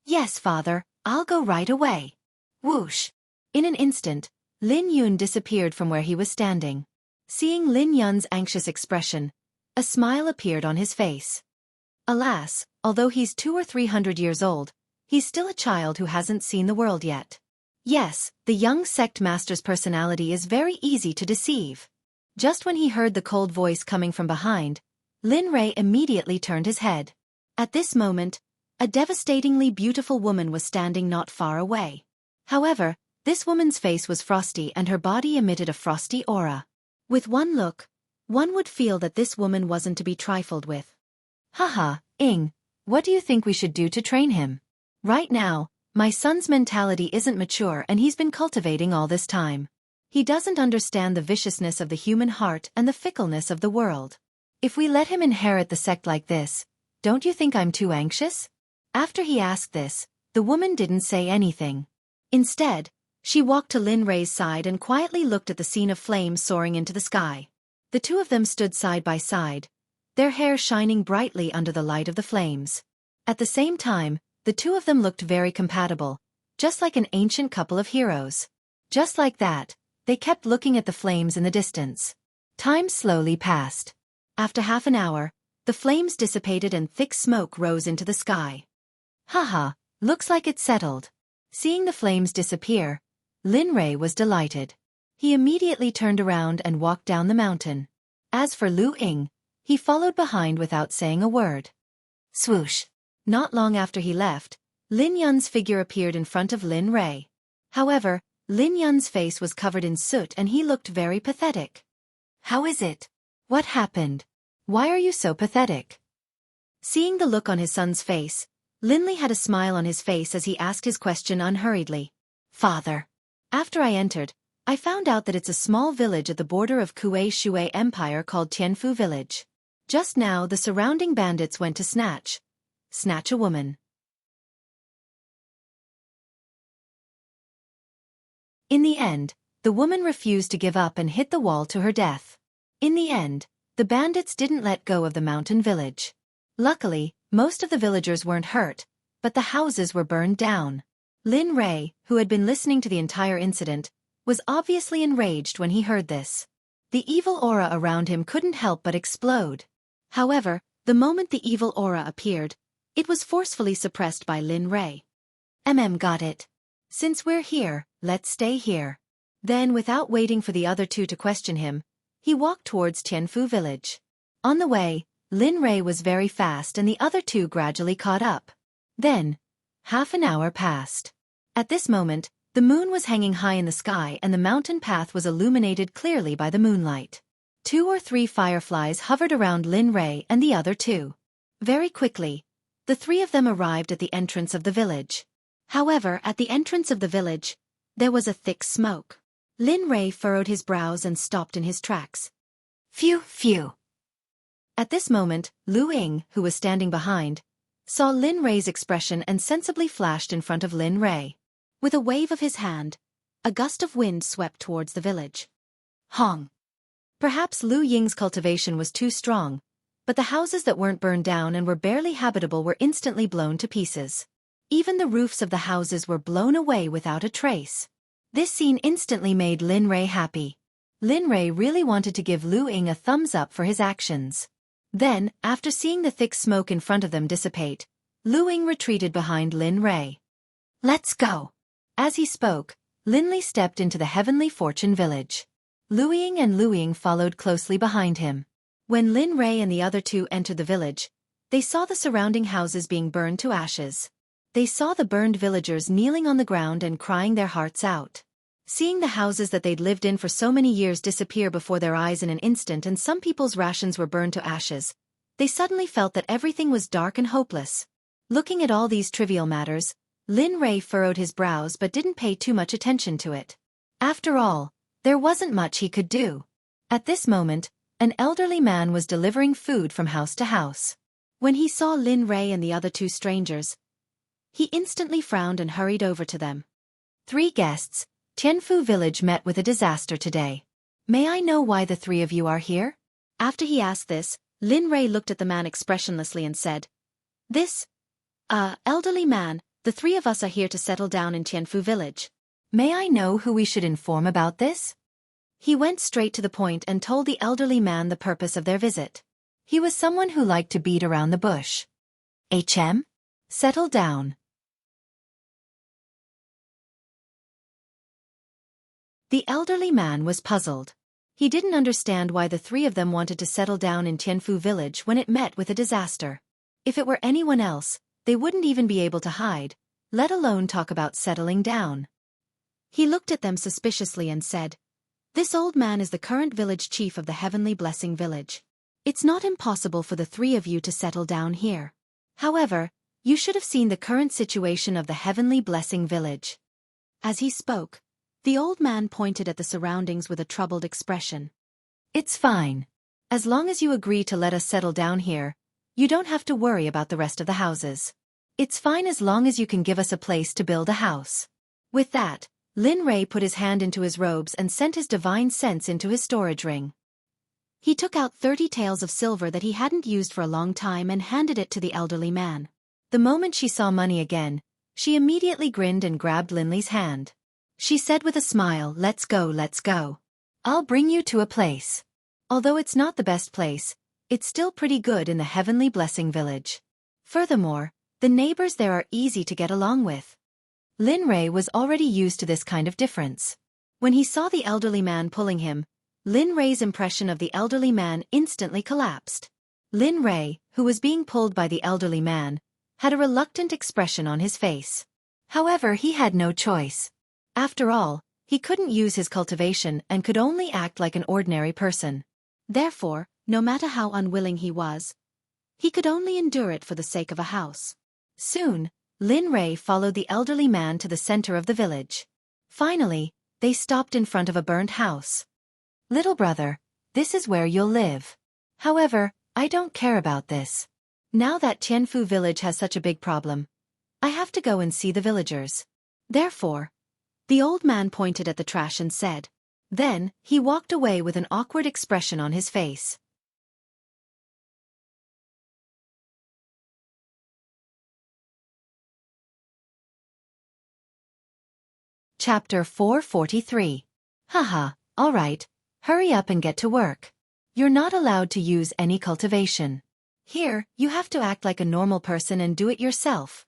Yes, father, I'll go right away. Whoosh! In an instant, Lin Yun disappeared from where he was standing. Seeing Lin Yun's anxious expression, a smile appeared on his face. Alas, although he's 200 or 300 years old, he's still a child who hasn't seen the world yet. Yes, the young sect master's personality is very easy to deceive. Just when he heard the cold voice coming from behind, Lin Rei immediately turned his head. At this moment, a devastatingly beautiful woman was standing not far away. However, this woman's face was frosty and her body emitted a frosty aura. With one look, one would feel that this woman wasn't to be trifled with. Haha, Ying, what do you think we should do to train him? Right now, my son's mentality isn't mature and he's been cultivating all this time. He doesn't understand the viciousness of the human heart and the fickleness of the world. If we let him inherit the sect like this, don't you think I'm too anxious? After he asked this, the woman didn't say anything. Instead, she walked to Lin Rei's side and quietly looked at the scene of flames soaring into the sky. The two of them stood side by side, their hair shining brightly under the light of the flames. At the same time, the two of them looked very compatible, just like an ancient couple of heroes. Just like that, they kept looking at the flames in the distance. Time slowly passed. After half an hour, the flames dissipated and thick smoke rose into the sky. Haha, looks like it's settled. Seeing the flames disappear, Lin Rei was delighted. He immediately turned around and walked down the mountain. As for Lu Ying, he followed behind without saying a word. Swoosh! Not long after he left, Lin Yun's figure appeared in front of Lin Rei. However, Lin Yun's face was covered in soot and he looked very pathetic. How is it? What happened? Why are you so pathetic? Seeing the look on his son's face, Lin Li had a smile on his face as he asked his question unhurriedly. Father. After I entered, I found out that it's a small village at the border of Kuei Shui Empire called Tianfu Village. Just now the surrounding bandits went to snatch a woman. In the end, the woman refused to give up and hit the wall to her death. In the end, the bandits didn't let go of the mountain village. Luckily, most of the villagers weren't hurt, but the houses were burned down. Lin Rei, who had been listening to the entire incident, was obviously enraged when he heard this. The evil aura around him couldn't help but explode. However, the moment the evil aura appeared, it was forcefully suppressed by Lin Rei. Got it. Since we're here, let's stay here. Then, without waiting for the other two to question him, he walked towards Tianfu village. On the way, Lin Rei was very fast and the other two gradually caught up. Then, half an hour passed. At this moment, the moon was hanging high in the sky and the mountain path was illuminated clearly by the moonlight. 2 or 3 fireflies hovered around Lin Rei and the other two. Very quickly, the 3 of them arrived at the entrance of the village. However, at the entrance of the village, there was a thick smoke. Lin Rei furrowed his brows and stopped in his tracks. Phew, phew. At this moment, Lu Ying, who was standing behind, saw Lin Rei's expression and sensibly flashed in front of Lin Rei. With a wave of his hand, a gust of wind swept towards the village. Hong. Perhaps Lu Ying's cultivation was too strong, but the houses that weren't burned down and were barely habitable were instantly blown to pieces. Even the roofs of the houses were blown away without a trace. This scene instantly made Lin Rei happy. Lin Rei really wanted to give Lu Ying a thumbs up for his actions. Then, after seeing the thick smoke in front of them dissipate, Lu Ying retreated behind Lin Rei. Let's go. As he spoke, Lin Li stepped into the Heavenly Fortune village. Lu Ying and Lu Ying followed closely behind him. When Lin Rei and the other two entered the village, they saw the surrounding houses being burned to ashes. They saw the burned villagers kneeling on the ground and crying their hearts out. Seeing the houses that they'd lived in for so many years disappear before their eyes in an instant and some people's rations were burned to ashes, they suddenly felt that everything was dark and hopeless. Looking at all these trivial matters, Lin Rei furrowed his brows but didn't pay too much attention to it. After all, there wasn't much he could do. At this moment, an elderly man was delivering food from house to house. When he saw Lin Rei and the other two strangers, he instantly frowned and hurried over to them. 3 guests, Tianfu village met with a disaster today. May I know why the 3 of you are here? After he asked this, Lin Rei looked at the man expressionlessly and said, This, elderly man, the 3 of us are here to settle down in Tianfu village. May I know who we should inform about this? He went straight to the point and told the elderly man the purpose of their visit. He was someone who liked to beat around the bush. Settle down. The elderly man was puzzled. He didn't understand why the 3 of them wanted to settle down in Tianfu village when it met with a disaster. If it were anyone else, they wouldn't even be able to hide, let alone talk about settling down. He looked at them suspiciously and said, This old man is the current village chief of the Heavenly Blessing village. It's not impossible for the 3 of you to settle down here. However, you should have seen the current situation of the Heavenly Blessing village. As he spoke, the old man pointed at the surroundings with a troubled expression. It's fine. As long as you agree to let us settle down here, you don't have to worry about the rest of the houses. It's fine as long as you can give us a place to build a house. With that, Lin Rei put his hand into his robes and sent his divine sense into his storage ring. He took out 30 taels of silver that he hadn't used for a long time and handed it to the elderly man. The moment she saw money again, she immediately grinned and grabbed Lin Li's hand. She said with a smile, Let's go, let's go. I'll bring you to a place. Although it's not the best place, it's still pretty good in the Heavenly Blessing village. Furthermore, the neighbors there are easy to get along with. Lin Rei was already used to this kind of difference. When he saw the elderly man pulling him, Lin Rei's impression of the elderly man instantly collapsed. Lin Rei, who was being pulled by the elderly man, had a reluctant expression on his face. However, he had no choice. After all, he couldn't use his cultivation and could only act like an ordinary person. Therefore, no matter how unwilling he was, he could only endure it for the sake of a house. Soon, Lin Rei followed the elderly man to the center of the village. Finally, they stopped in front of a burnt house. Little brother, this is where you'll live. However, I don't care about this. Now that Tianfu village has such a big problem, I have to go and see the villagers. Therefore, the old man pointed at the trash and said. Then, he walked away with an awkward expression on his face. Chapter 443. Haha, alright, hurry up and get to work. You're not allowed to use any cultivation. Here, you have to act like a normal person and do it yourself.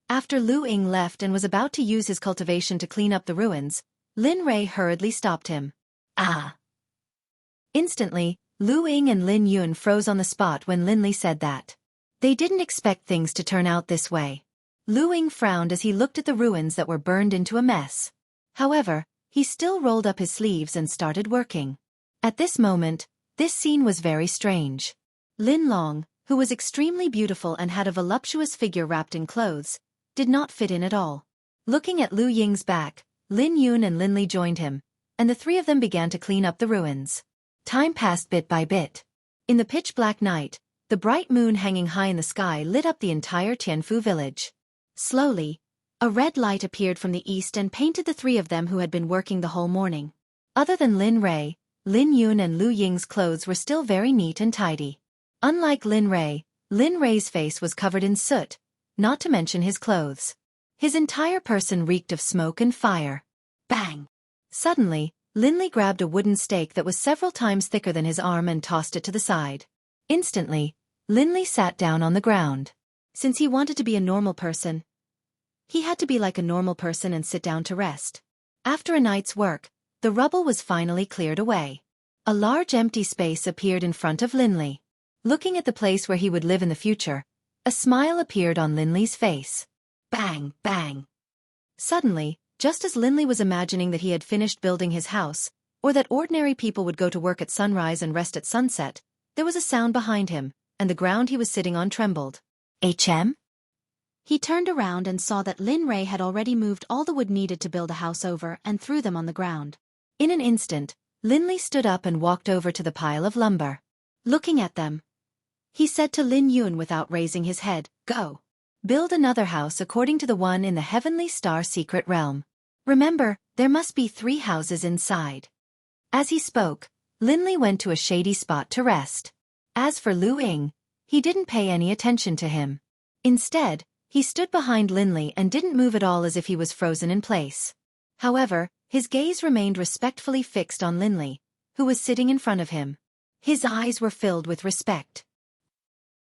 After Lu Ying left and was about to use his cultivation to clean up the ruins, Lin Rei hurriedly stopped him. Ah! Instantly, Lu Ying and Lin Yun froze on the spot when Lin Li said that. They didn't expect things to turn out this way. Lu Ying frowned as he looked at the ruins that were burned into a mess. However, he still rolled up his sleeves and started working. At this moment, this scene was very strange. Lin Long, who was extremely beautiful and had a voluptuous figure wrapped in clothes, did not fit in at all. Looking at Lu Ying's back, Lin Yun and Lin Li joined him, and the three of them began to clean up the ruins. Time passed bit by bit. In the pitch-black night, the bright moon hanging high in the sky lit up the entire Tianfu village. Slowly, a red light appeared from the east and painted the three of them who had been working the whole morning. Other than Lin Rei, Lin Yun and Lu Ying's clothes were still very neat and tidy. Unlike Lin Rei's face was covered in soot, not to mention his clothes. His entire person reeked of smoke and fire. Bang! Suddenly, Lin Li grabbed a wooden stake that was several times thicker than his arm and tossed it to the side. Instantly, Lin Li sat down on the ground. Since he wanted to be a normal person, he had to be like a normal person and sit down to rest. After a night's work, the rubble was finally cleared away. A large empty space appeared in front of Lin Li. Looking at the place where he would live in the future, a smile appeared on Lin Li's face. Bang, bang. Suddenly, just as Lin Li was imagining that he had finished building his house, or that ordinary people would go to work at sunrise and rest at sunset, there was a sound behind him, and the ground he was sitting on trembled. HM? He turned around and saw that Lin Rei had already moved all the wood needed to build a house over and threw them on the ground. In an instant, Lin Li stood up and walked over to the pile of lumber. Looking at them, he said to Lin Yun without raising his head, "Go. Build another house according to the one in the Heavenly Star Secret Realm. Remember, there must be 3 houses inside." As he spoke, Lin Li went to a shady spot to rest. As for Lu Ying, he didn't pay any attention to him. Instead, he stood behind Lin Li and didn't move at all as if he was frozen in place. However, his gaze remained respectfully fixed on Lin Li, who was sitting in front of him. His eyes were filled with respect.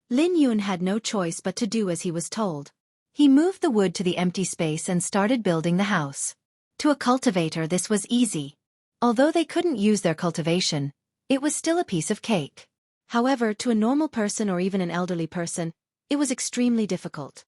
Lin Yun had no choice but to do as he was told. He moved the wood to the empty space and started building the house. To a cultivator this was easy. Although they couldn't use their cultivation, it was still a piece of cake. However, to a normal person or even an elderly person, it was extremely difficult.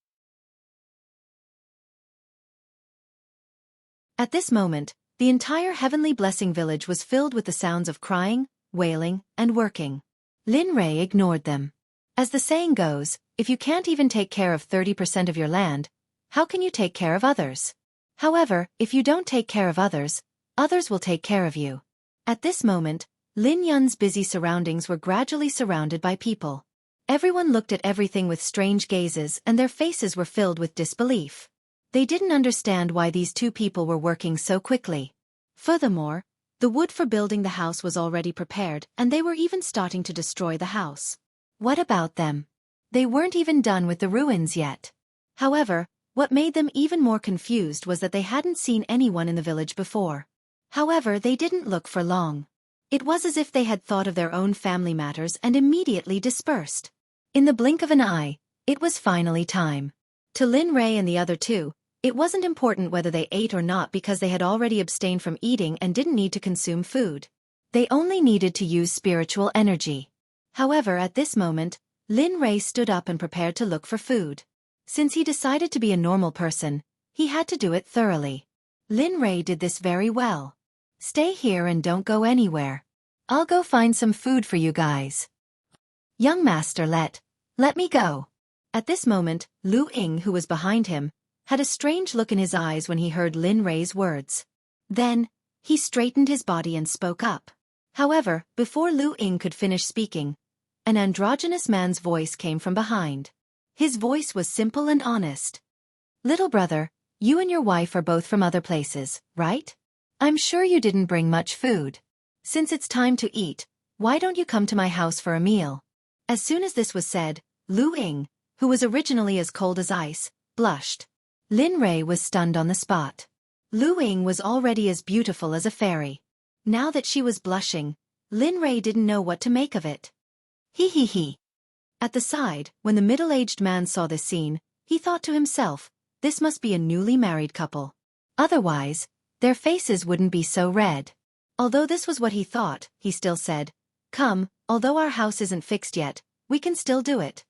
At this moment, the entire Heavenly Blessing village was filled with the sounds of crying, wailing, and working. Lin Rei ignored them. As the saying goes, if you can't even take care of 30% of your land, how can you take care of others? However, if you don't take care of others, others will take care of you. At this moment, Lin Yun's busy surroundings were gradually surrounded by people. Everyone looked at everything with strange gazes and their faces were filled with disbelief. They didn't understand why these 2 people were working so quickly. Furthermore, the wood for building the house was already prepared and they were even starting to destroy the house. What about them? They weren't even done with the ruins yet. However, what made them even more confused was that they hadn't seen anyone in the village before. However, they didn't look for long. It was as if they had thought of their own family matters and immediately dispersed. In the blink of an eye, it was finally time. To Lin Rei and the other 2, it wasn't important whether they ate or not because they had already abstained from eating and didn't need to consume food. They only needed to use spiritual energy. However, at this moment, Lin Rei stood up and prepared to look for food. Since he decided to be a normal person, he had to do it thoroughly. Lin Rei did this very well. "Stay here and don't go anywhere. I'll go find some food for you guys." "Young master, let me go." At this moment, Lu Ying, who was behind him, had a strange look in his eyes when he heard Lin Rei's words. Then, he straightened his body and spoke up. However, before Lu Ying could finish speaking, an androgynous man's voice came from behind. His voice was simple and honest. "Little brother, you and your wife are both from other places, right? I'm sure you didn't bring much food. Since it's time to eat, why don't you come to my house for a meal?" As soon as this was said, Lu Ying, who was originally as cold as ice, blushed. Lin Rei was stunned on the spot. Lu Ying was already as beautiful as a fairy. Now that she was blushing, Lin Rei didn't know what to make of it. He. At the side, when the middle-aged man saw this scene, he thought to himself, this must be a newly married couple. Otherwise, their faces wouldn't be so red. Although this was what he thought, he still said, "Come, although our house isn't fixed yet, we can still do it."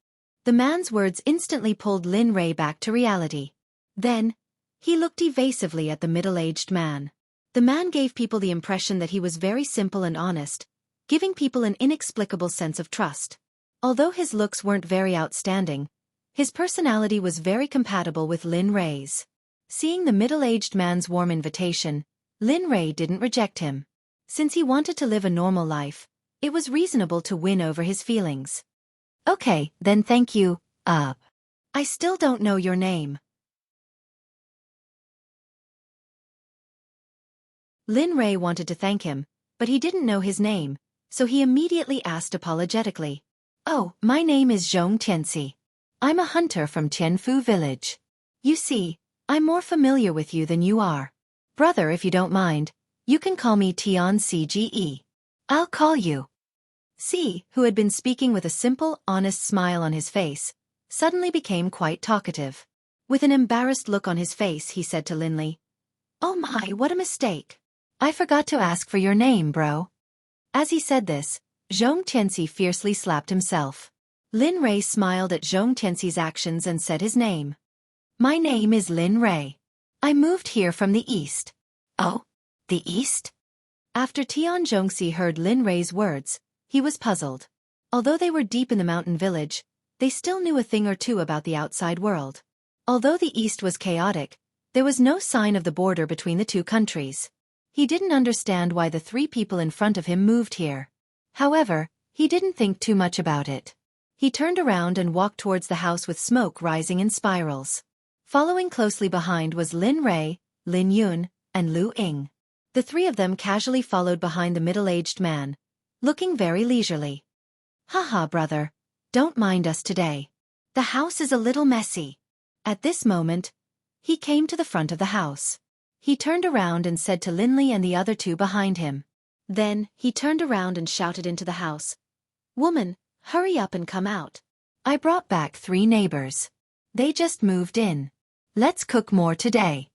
The man's words instantly pulled Lin Rei back to reality. Then, he looked evasively at the middle-aged man. The man gave people the impression that he was very simple and honest, giving people an inexplicable sense of trust. Although his looks weren't very outstanding, his personality was very compatible with Lin Rei's. Seeing the middle-aged man's warm invitation, Lin Rei didn't reject him. Since he wanted to live a normal life, it was reasonable to win over his feelings. "Okay, then thank you, I still don't know your name." Lin Rei wanted to thank him, but he didn't know his name, so he immediately asked apologetically. "Oh, my name is Zhong Tianxi. I'm a hunter from Tianfu village. You see, I'm more familiar with you than you are. Brother, if you don't mind, you can call me Tian Cge. I'll call you." C, who had been speaking with a simple, honest smile on his face, suddenly became quite talkative. With an embarrassed look on his face, he said to Lin Li, "Oh my, what a mistake. I forgot to ask for your name, bro." As he said this, Zhong Tianxi fiercely slapped himself. Lin Rei smiled at Zhong Tianxi's actions and said his name. "My name is Lin Rei. I moved here from the east." "Oh? The east?" After Tian Zhongxi heard Lin Rei's words, he was puzzled. Although they were deep in the mountain village, they still knew a thing or two about the outside world. Although the east was chaotic, there was no sign of the border between the two countries. He didn't understand why the three people in front of him moved here. However, he didn't think too much about it. He turned around and walked towards the house with smoke rising in spirals. Following closely behind was Lin Rei, Lin Yun, and Lu Ying. The three of them casually followed behind the middle-aged man, looking very leisurely. "Haha, brother, don't mind us today. The house is a little messy." At this moment, he came to the front of the house. He turned around and said to Lin Li and the other two behind him. Then, he turned around and shouted into the house, "Woman, hurry up and come out. I brought back 3 neighbors. They just moved in. Let's cook more today."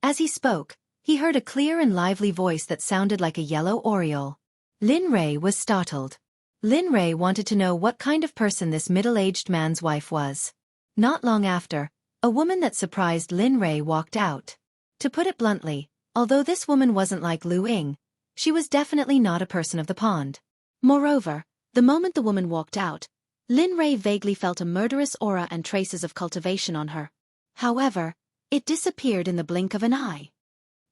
As he spoke, he heard a clear and lively voice that sounded like a yellow oriole. Lin Rei was startled. Lin Rei wanted to know what kind of person this middle-aged man's wife was. Not long after, a woman that surprised Lin Rei walked out. To put it bluntly, although this woman wasn't like Lu Ying, she was definitely not a person of the pond. Moreover, the moment the woman walked out, Lin Rei vaguely felt a murderous aura and traces of cultivation on her. However, it disappeared in the blink of an eye.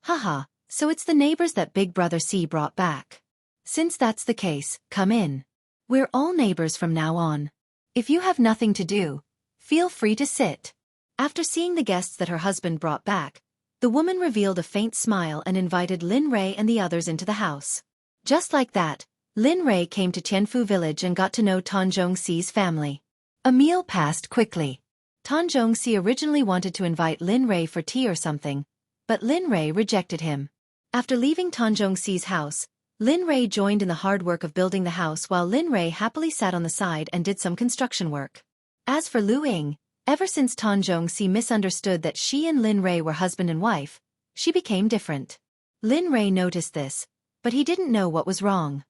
"Haha, so it's the neighbors that Big Brother C brought back. Since that's the case, come in. We're all neighbors from now on. If you have nothing to do, feel free to sit." After seeing the guests that her husband brought back, the woman revealed a faint smile and invited Lin Rei and the others into the house. Just like that, Lin Rei came to Tianfu village and got to know Tan Zhongxi's family. A meal passed quickly. Tan Zhongxi originally wanted to invite Lin Rei for tea or something, but Lin Rei rejected him. After leaving Tan Zhongxi's house, Lin Rei joined in the hard work of building the house while Lin Rei happily sat on the side and did some construction work. As for Lu Ying, ever since Tan Zhongxi misunderstood that she and Lin Rei were husband and wife, she became different. Lin Rei noticed this, but he didn't know what was wrong.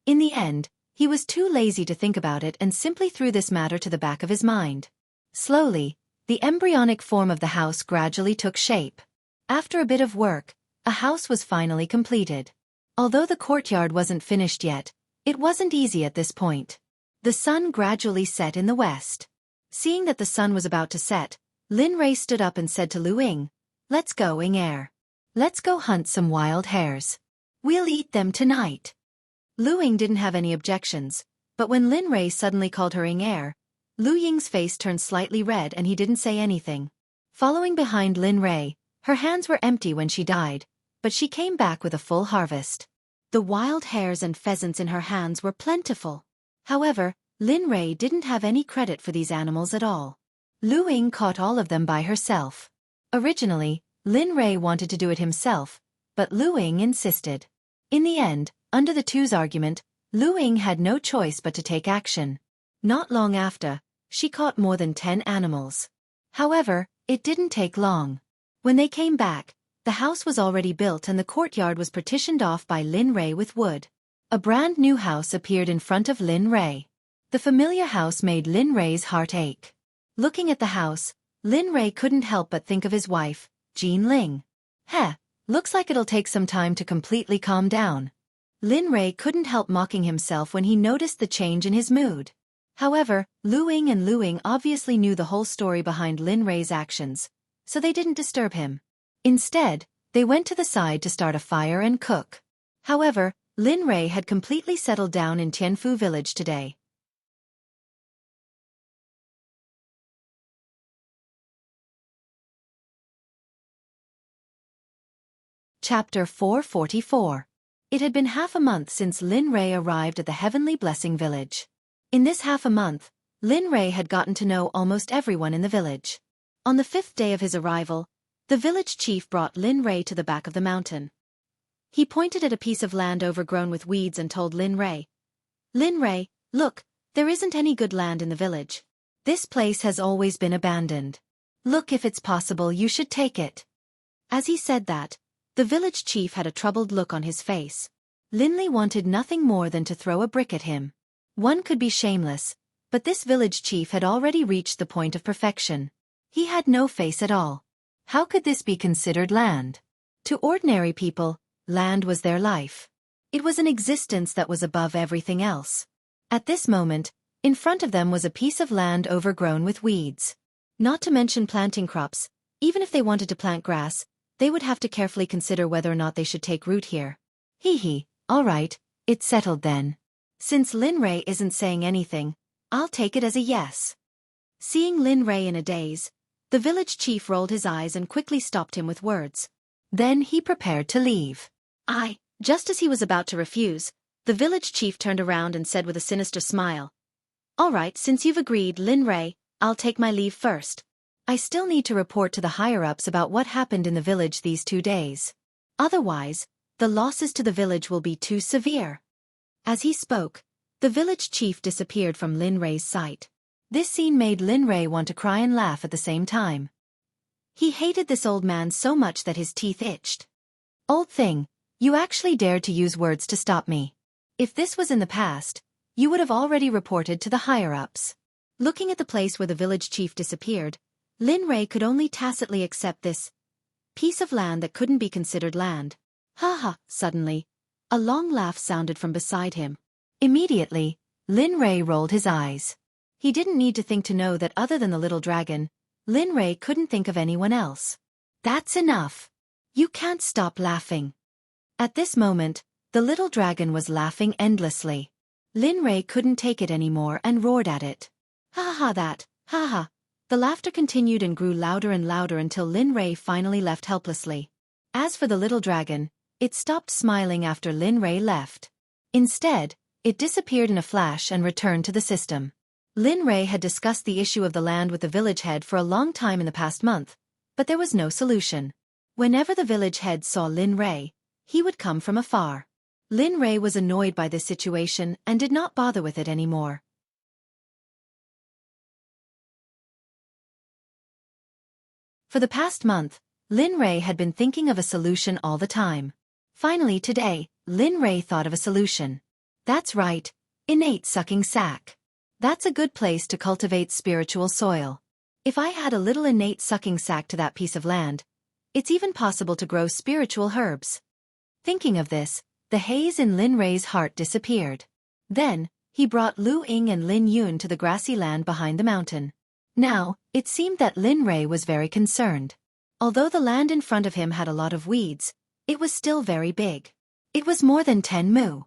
In the end, he was too lazy to think about it and simply threw this matter to the back of his mind. Slowly, the embryonic form of the house gradually took shape. After a bit of work, a house was finally completed. Although the courtyard wasn't finished yet, it wasn't easy at this point. The sun gradually set in the west. Seeing that the sun was about to set, Lin Rei stood up and said to Lu Ying, "Let's go, Ying Er. Let's go hunt some wild hares. We'll eat them tonight." Lu Ying didn't have any objections, but when Lin Rei suddenly called her Ying Er, Lu Ying's face turned slightly red and he didn't say anything. Following behind Lin Rei, her hands were empty when she died, but she came back with a full harvest. The wild hares and pheasants in her hands were plentiful. However, Lin Rei didn't have any credit for these animals at all. Lu Ying caught all of them by herself. Originally, Lin Rei wanted to do it himself, but Lu Ying insisted. In the end, under the two's argument, Lu Ying had no choice but to take action. Not long after, she caught more than 10 animals. However, It didn't take long. When they came back, the house was already built and the courtyard was partitioned off by Lin Rei with wood. A brand new house appeared in front of Lin Rei. The familiar house made Lin Rei's heart ache. Looking at the house, Lin Rei couldn't help but think of his wife, Jean Ling. Looks like it'll take some time to completely calm down. Lin Rei couldn't help mocking himself when he noticed the change in his mood. However, Lu Ying and Lu Ying obviously knew the whole story behind Lin Rei's actions, so they didn't disturb him. Instead, they went to the side to start a fire and cook. However, Lin Rei had completely settled down in Tianfu village today. Chapter 444. It had been half a month since Lin Rei arrived at the Heavenly Blessing village. In this half a month, Lin Rei had gotten to know almost everyone in the village. On the 5th day of his arrival, the village chief brought Lin Rei to the back of the mountain. He pointed at a piece of land overgrown with weeds and told Lin Rei, look, there isn't any good land in the village. This place has always been abandoned. Look, if it's possible you should take it." As he said that, the village chief had a troubled look on his face. Lin Li wanted nothing more than to throw a brick at him. One could be shameless, but this village chief had already reached the point of perfection. He had no face at all. How could this be considered land? To ordinary people, land was their life. It was an existence that was above everything else. At this moment, in front of them was a piece of land overgrown with weeds. Not to mention planting crops, even if they wanted to plant grass, they would have to carefully consider whether or not they should take root here. All right, it's settled then. Since Lin Rei isn't saying anything, I'll take it as a yes. Seeing Lin Rei in a daze, the village chief rolled his eyes and quickly stopped him with words. Then he prepared to leave. Just as he was about to refuse, the village chief turned around and said with a sinister smile, "All right, since you've agreed, Lin Rei, I'll take my leave first. I still need to report to the higher-ups about what happened in the village these 2 days. Otherwise, the losses to the village will be too severe." As he spoke, the village chief disappeared from Lin Rei's sight. This scene made Lin Rei want to cry and laugh at the same time. He hated this old man so much that his teeth itched. "Old thing, you actually dared to use words to stop me. If this was in the past, you would have already reported to the higher-ups." Looking at the place where the village chief disappeared, Lin Rei could only tacitly accept this piece of land that couldn't be considered land. Suddenly, a long laugh sounded from beside him. Immediately, Lin Rei rolled his eyes. He didn't need to think to know that other than the little dragon, Lin Rei couldn't think of anyone else. "That's enough. You can't stop laughing." At this moment, the little dragon was laughing endlessly. Lin Rei couldn't take it anymore and roared at it. The laughter continued and grew louder and louder until Lin Rei finally left helplessly. As for the little dragon, it stopped smiling after Lin Rei left. Instead, it disappeared in a flash and returned to the system. Lin Rei had discussed the issue of the land with the village head for a long time in the past month, but there was no solution. Whenever the village head saw Lin Rei, he would come from afar. Lin Rei was annoyed by this situation and did not bother with it anymore. For the past month, Lin Rei had been thinking of a solution all the time. Finally today, Lin Rei thought of a solution. That's right, innate sucking sac. That's a good place to cultivate spiritual soil. If I had a little innate sucking sac to that piece of land, it's even possible to grow spiritual herbs. Thinking of this, the haze in Lin Rei's heart disappeared. Then, he brought Lu Ying and Lin Yun to the grassy land behind the mountain. Now, it seemed that Lin Rei was very concerned. Although the land in front of him had a lot of weeds, it was still very big. It was more than 10 mu.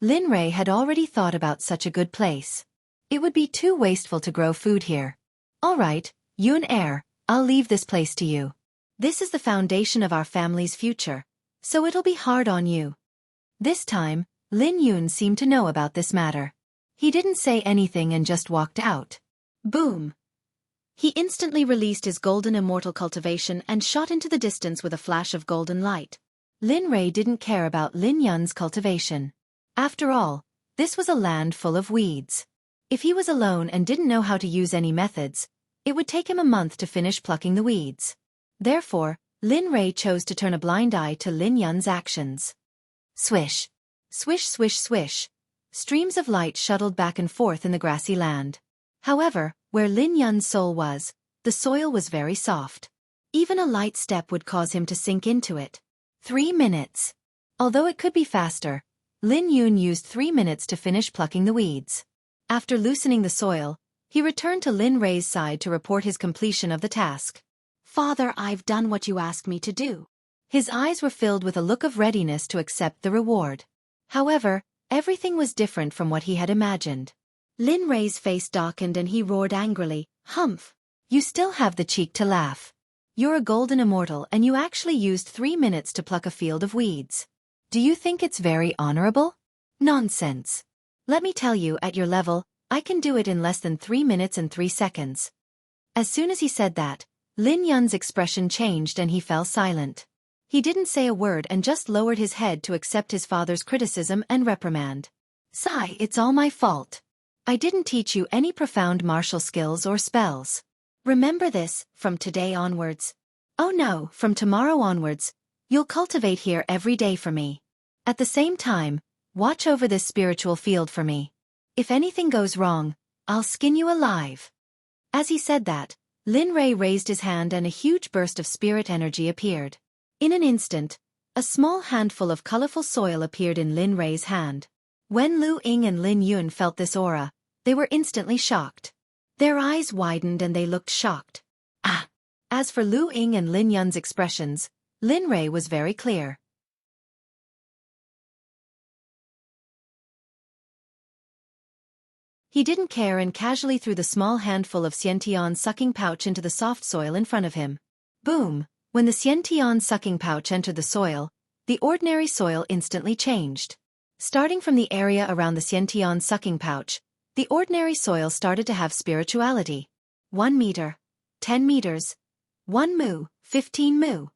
Lin Rei had already thought about such a good place. It would be too wasteful to grow food here. "All right, Yun heir, I'll leave this place to you. This is the foundation of our family's future, so it'll be hard on you." This time, Lin Yun seemed to know about this matter. He didn't say anything and just walked out. Boom! He instantly released his golden immortal cultivation and shot into the distance with a flash of golden light. Lin Rei didn't care about Lin Yun's cultivation. After all, this was a land full of weeds. If he was alone and didn't know how to use any methods, It would take him a month to finish plucking the weeds. Therefore, Lin Rei chose to turn a blind eye to Lin Yun's actions. Swish. Swish swish swish. Streams of light shuttled back and forth in the grassy land. However, where Lin Yun's soul was, the soil was very soft. Even a light step would cause him to sink into it. 3 minutes. Although it could be faster, Lin Yun used 3 minutes to finish plucking the weeds. After loosening the soil, he returned to Lin Rei's side to report his completion of the task. Father, I've done what you asked me to do. His eyes were filled with a look of readiness to accept the reward. However, everything was different from what he had imagined. Lin Rei's face darkened and he roared angrily, "Humph! You still have the cheek to laugh. You're a golden immortal and you actually used 3 minutes to pluck a field of weeds. Do you think it's very honorable? Nonsense. Let me tell you, at your level, I can do it in less than 3 minutes and 3 seconds. As soon as he said that, Lin Yun's expression changed and he fell silent. He didn't say a word and just lowered his head to accept his father's criticism and reprimand. Sigh, it's all my fault. I didn't teach you any profound martial skills or spells. Remember this, from today onwards. Oh no, from tomorrow onwards, you'll cultivate here every day for me. At the same time, watch over this spiritual field for me. If anything goes wrong, I'll skin you alive. As he said that, Lin Rei raised his hand and a huge burst of spirit energy appeared. In an instant, a small handful of colorful soil appeared in Lin Rei's hand. When Lu Ying and Lin Yun felt this aura, they were instantly shocked. Their eyes widened and they looked shocked. Ah! As for Lu Ying and Lin Yun's expressions, Lin Rei was very clear. He didn't care and casually threw the small handful of Xiantian's sucking pouch into the soft soil in front of him. Boom! When the Xiantian sucking pouch entered the soil, the ordinary soil instantly changed. Starting from the area around the Xiantian sucking pouch, the ordinary soil started to have spirituality. 1 meter, 10 meters, 1 mu, 15 mu.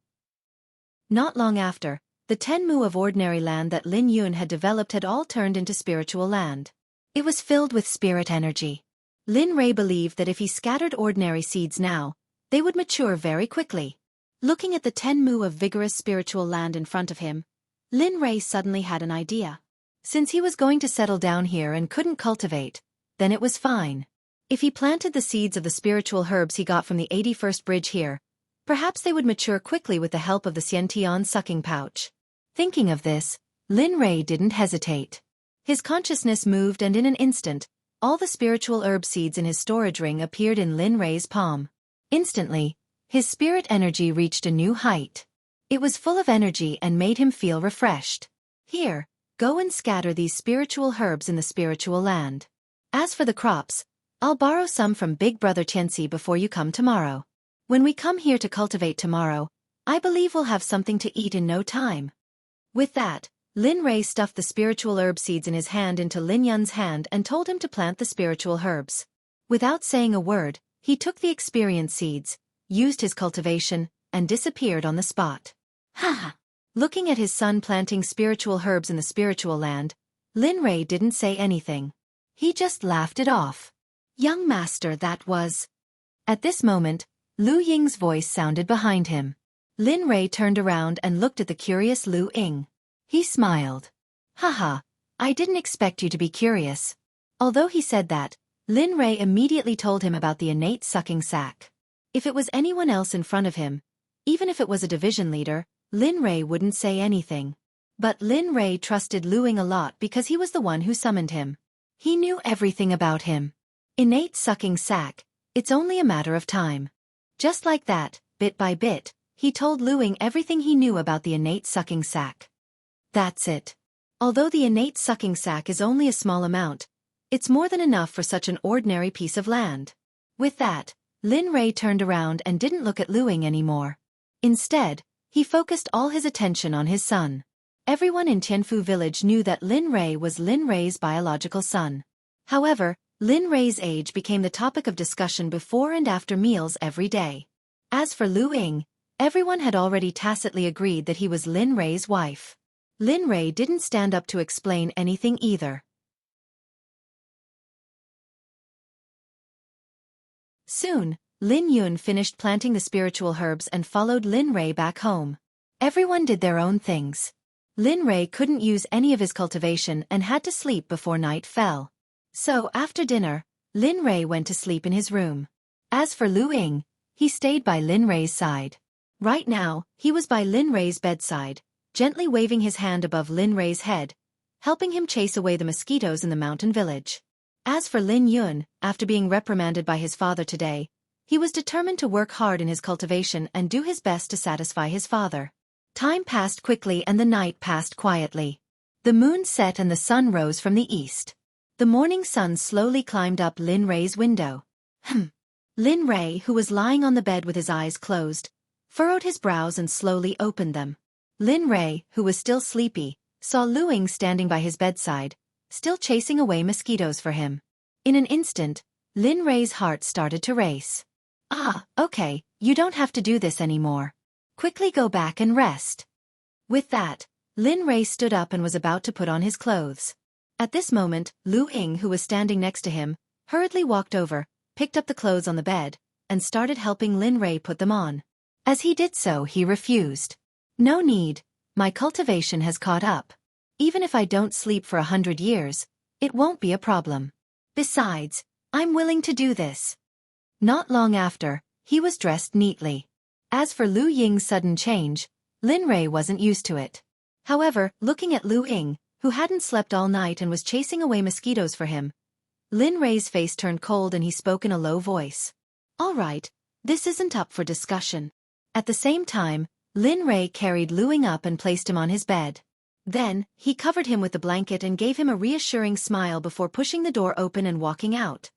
Not long after, the 10 mu of ordinary land that Lin Yun had developed had all turned into spiritual land. It was filled with spirit energy. Lin Rei believed that if he scattered ordinary seeds now, they would mature very quickly. Looking at the 10 mu of vigorous spiritual land in front of him, Lin Rei suddenly had an idea. Since he was going to settle down here and couldn't cultivate, then it was fine. If he planted the seeds of the spiritual herbs he got from the 81st bridge here, perhaps they would mature quickly with the help of the Xiantian sucking pouch. Thinking of this, Lin Rei didn't hesitate. His consciousness moved and in an instant, all the spiritual herb seeds in his storage ring appeared in Lin Rei's palm. Instantly, his spirit energy reached a new height. It was full of energy and made him feel refreshed. Here, go and scatter these spiritual herbs in the spiritual land. As for the crops, I'll borrow some from Big Brother Tianxi before you come tomorrow. When we come here to cultivate tomorrow, I believe we'll have something to eat in no time. With that, Lin Rei stuffed the spiritual herb seeds in his hand into Lin Yun's hand and told him to plant the spiritual herbs. Without saying a word, he took the experience seeds, used his cultivation, and disappeared on the spot. Ha! Looking at his son planting spiritual herbs in the spiritual land, Lin Rei didn't say anything. He just laughed it off. Young master, that was. At this moment, Lu Ying's voice sounded behind him. Lin Rei turned around and looked at the curious Lu Ying. He smiled. Haha, I didn't expect you to be curious. Although he said that, Lin Rei immediately told him about the innate sucking sac. If it was anyone else in front of him, even if it was a division leader, Lin Rei wouldn't say anything. But Lin Rei trusted Lu Ying a lot because he was the one who summoned him. He knew everything about him. Innate sucking sac, it's only a matter of time. Just like that, bit by bit, he told Lu Ying everything he knew about the innate sucking sac. That's it. Although the innate sucking sac is only a small amount, it's more than enough for such an ordinary piece of land. With that, Lin Rei turned around and didn't look at Lu Ying anymore. Instead, he focused all his attention on his son. Everyone in Tianfu village knew that Lin Rei was Lin Rei's biological son. However, Lin Rei's age became the topic of discussion before and after meals every day. As for Lu Ying, everyone had already tacitly agreed that he was Lin Rei's wife. Lin Rei didn't stand up to explain anything either. Soon, Lin Yun finished planting the spiritual herbs and followed Lin Rei back home. Everyone did their own things. Lin Rei couldn't use any of his cultivation and had to sleep before night fell. So, after dinner, Lin Rei went to sleep in his room. As for Lu Ying, he stayed by Lin Rei's side. Right now, he was by Lin Rei's bedside, gently waving his hand above Lin Rei's head, helping him chase away the mosquitoes in the mountain village. As for Lin Yun, after being reprimanded by his father today, he was determined to work hard in his cultivation and do his best to satisfy his father. Time passed quickly and the night passed quietly. The moon set and the sun rose from the east. The morning sun slowly climbed up Lin Rei's window. Lin Rei, who was lying on the bed with his eyes closed, furrowed his brows and slowly opened them. Lin Rei, who was still sleepy, saw Lu Ying standing by his bedside, still chasing away mosquitoes for him. In an instant, Lin Rei's heart started to race. Ah, okay, you don't have to do this anymore. Quickly go back and rest. With that, Lin Rei stood up and was about to put on his clothes. At this moment, Lu Ying, who was standing next to him, hurriedly walked over, picked up the clothes on the bed, and started helping Lin Rei put them on. As he did so, he refused. No need, my cultivation has caught up. Even if I don't sleep for 100 years, it won't be a problem. Besides, I'm willing to do this. Not long after, he was dressed neatly. As for Lu Ying's sudden change, Lin Rei wasn't used to it. However, looking at Lu Ying, who hadn't slept all night and was chasing away mosquitoes for him, Lin Rei's face turned cold and he spoke in a low voice. All right, this isn't up for discussion. At the same time, Lin Rei carried Lu Ying up and placed him on his bed. Then, he covered him with the blanket and gave him a reassuring smile before pushing the door open and walking out.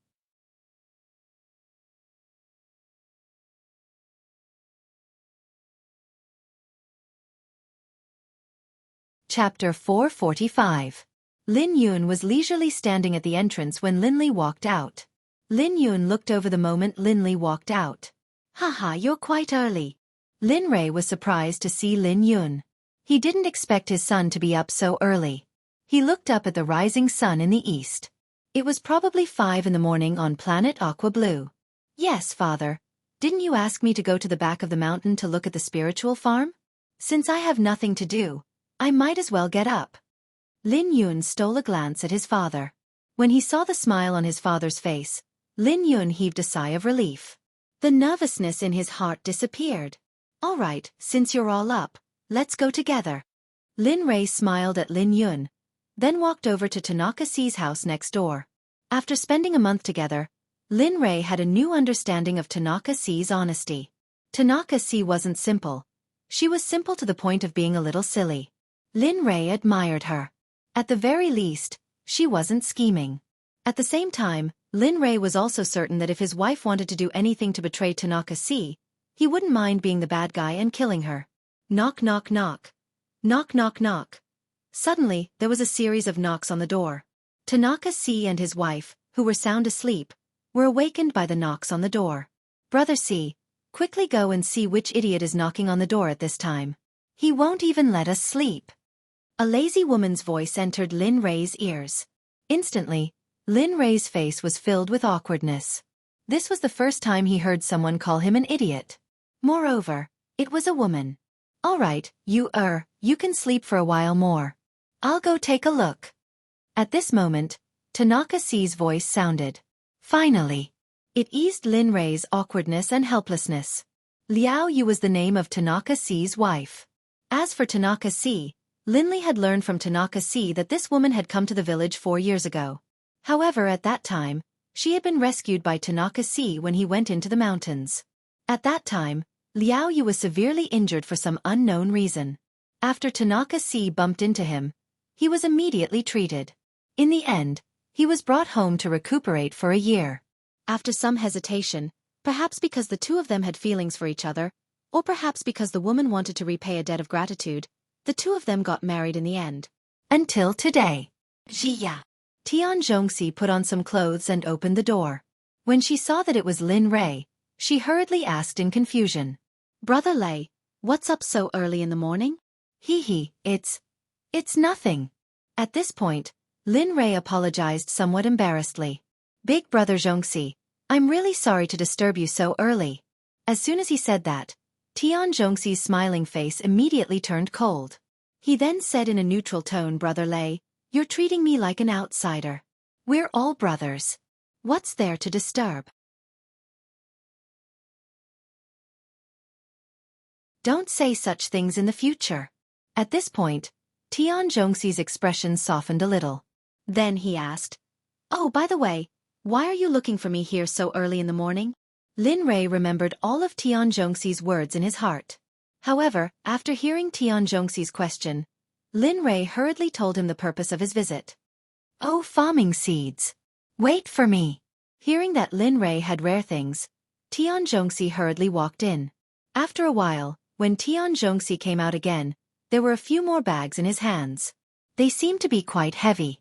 Chapter 445. Lin Yun was leisurely standing at the entrance when Lin Li walked out. Lin Yun looked over the moment Lin Li walked out. Haha, you're quite early. Lin Rei was surprised to see Lin Yun. He didn't expect his son to be up so early. He looked up at the rising sun in the east. It was probably 5 in the morning on planet Aqua Blue. Yes, father. Didn't you ask me to go to the back of the mountain to look at the spiritual farm? Since I have nothing to do, I might as well get up. Lin Yun stole a glance at his father. When he saw the smile on his father's face, Lin Yun heaved a sigh of relief. The nervousness in his heart disappeared. All right, since you're all up, let's go together. Lin Rei smiled at Lin Yun, then walked over to Tanaka C's house next door. After spending a month together, Lin Rei had a new understanding of Tanaka C's honesty. Tanaka C wasn't simple. She was simple to the point of being a little silly. Lin Rei admired her. At the very least, she wasn't scheming. At the same time, Lin Rei was also certain that if his wife wanted to do anything to betray Tanaka C, he wouldn't mind being the bad guy and killing her. Knock knock knock. Knock knock knock. Suddenly, there was a series of knocks on the door. Tanaka C and his wife, who were sound asleep, were awakened by the knocks on the door. Brother C, quickly go and see which idiot is knocking on the door at this time. He won't even let us sleep. A lazy woman's voice entered Lin Rei's ears. Instantly, Lin Rei's face was filled with awkwardness. This was the first time he heard someone call him an idiot. Moreover, it was a woman. All right, you can sleep for a while more. I'll go take a look. At this moment, Tanaka C's voice sounded. Finally. It eased Lin Rei's awkwardness and helplessness. Liao Yu was the name of Tanaka C's wife. As for Tanaka C, Lin Li had learned from Tanaka C that this woman had come to the village 4 years ago. However, at that time, she had been rescued by Tanaka C when he went into the mountains. At that time, Liao Yu was severely injured for some unknown reason. After Tanaka C bumped into him, he was immediately treated. In the end, he was brought home to recuperate for a year. After some hesitation, perhaps because the two of them had feelings for each other, or perhaps because the woman wanted to repay a debt of gratitude, the two of them got married in the end. Until today. Jia. Tian Zhongxi put on some clothes and opened the door. When she saw that it was Lin Rei, she hurriedly asked in confusion. Brother Lei, what's up so early in the morning? It's nothing. At this point, Lin Rei apologized somewhat embarrassedly. Big brother Zhongxi, I'm really sorry to disturb you so early. As soon as he said that, Tian Zhongxi's smiling face immediately turned cold. He then said in a neutral tone, Brother Lei, you're treating me like an outsider. We're all brothers. What's there to disturb? Don't say such things in the future. At this point, Tian Zhongxi's expression softened a little. Then he asked, oh, by the way, why are you looking for me here so early in the morning? Lin Rei remembered all of Tian Zhongxi's words in his heart. However, after hearing Tian Zhongxi's question, Lin Rei hurriedly told him the purpose of his visit. Oh, farming seeds. Wait for me. Hearing that Lin Rei had rare things, Tian Zhongxi hurriedly walked in. After a while, when Tian Zhongxi came out again, there were a few more bags in his hands. They seemed to be quite heavy.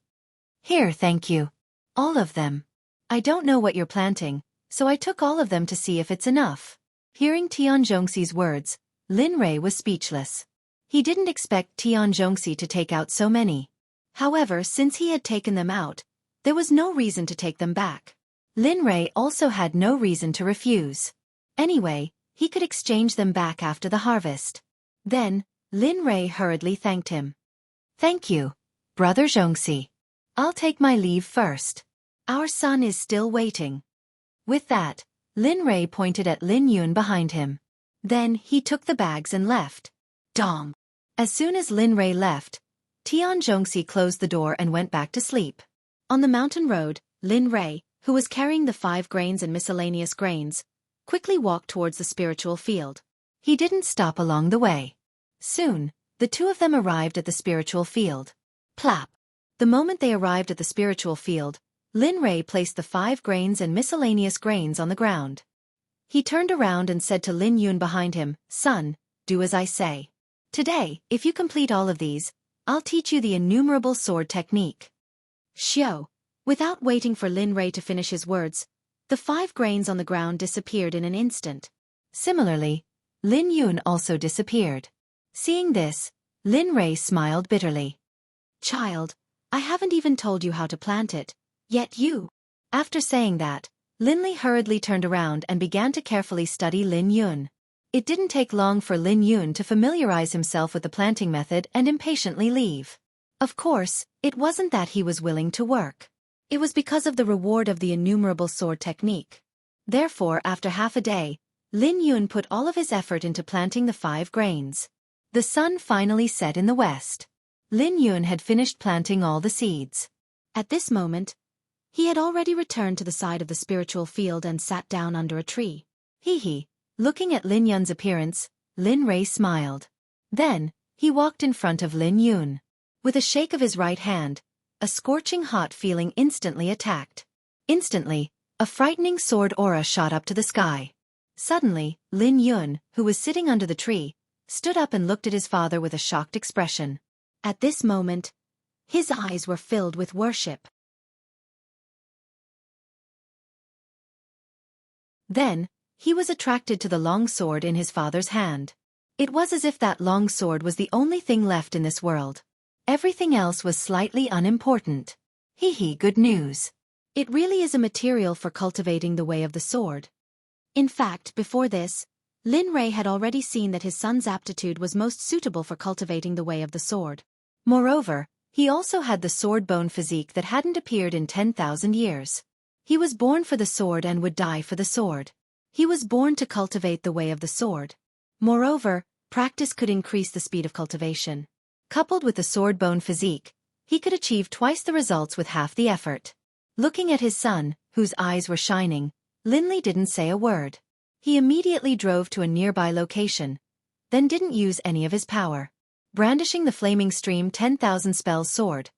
Here, thank you. All of them. I don't know what you're planting, so I took all of them to see if it's enough. Hearing Tian Zhongxi's words, Lin Rei was speechless. He didn't expect Tian Zhongxi to take out so many. However, since he had taken them out, there was no reason to take them back. Lin Rei also had no reason to refuse. Anyway, he could exchange them back after the harvest. Then, Lin Rei hurriedly thanked him. Thank you, Brother Zhongxi. I'll take my leave first. Our son is still waiting. With that, Lin Rei pointed at Lin Yun behind him. Then he took the bags and left. Dong. As soon as Lin Rei left, Tian Zhongxi closed the door and went back to sleep. On the mountain road, Lin Rei, who was carrying the 5 grains and miscellaneous grains, quickly walked towards the spiritual field. He didn't stop along the way. Soon, the two of them arrived at the spiritual field. Plap! The moment they arrived at the spiritual field, Lin Rei placed the 5 grains and miscellaneous grains on the ground. He turned around and said to Lin Yun behind him, Son, do as I say. Today, if you complete all of these, I'll teach you the innumerable sword technique. Xiao. Without waiting for Lin Rei to finish his words, the 5 grains on the ground disappeared in an instant. Similarly, Lin Yun also disappeared. Seeing this, Lin Rei smiled bitterly. Child, I haven't even told you how to plant it, yet you. After saying that, Lin Li hurriedly turned around and began to carefully study Lin Yun. It didn't take long for Lin Yun to familiarize himself with the planting method and impatiently leave. Of course, it wasn't that he was willing to work. It was because of the reward of the innumerable sword technique. Therefore, after half a day, Lin Yun put all of his effort into planting the 5 grains. The sun finally set in the west. Lin Yun had finished planting all the seeds. At this moment, he had already returned to the side of the spiritual field and sat down under a tree. Hee. Looking at Lin Yun's appearance, Lin Rei smiled. Then, he walked in front of Lin Yun. With a shake of his right hand, a scorching hot feeling instantly attacked. Instantly, a frightening sword aura shot up to the sky. Suddenly, Lin Yun, who was sitting under the tree, stood up and looked at his father with a shocked expression. At this moment, his eyes were filled with worship. Then, he was attracted to the long sword in his father's hand. It was as if that long sword was the only thing left in this world. Everything else was slightly unimportant. Good news. It really is a material for cultivating the way of the sword. In fact, before this, Lin Rei had already seen that his son's aptitude was most suitable for cultivating the way of the sword. Moreover, he also had the sword bone physique that hadn't appeared in 10,000 years. He was born for the sword and would die for the sword. He was born to cultivate the way of the sword. Moreover, practice could increase the speed of cultivation. Coupled with the sword bone physique, he could achieve twice the results with half the effort. Looking at his son, whose eyes were shining, Lin Li didn't say a word. He immediately drove to a nearby location, then didn't use any of his power. Brandishing the flaming stream 10,000 spells sword,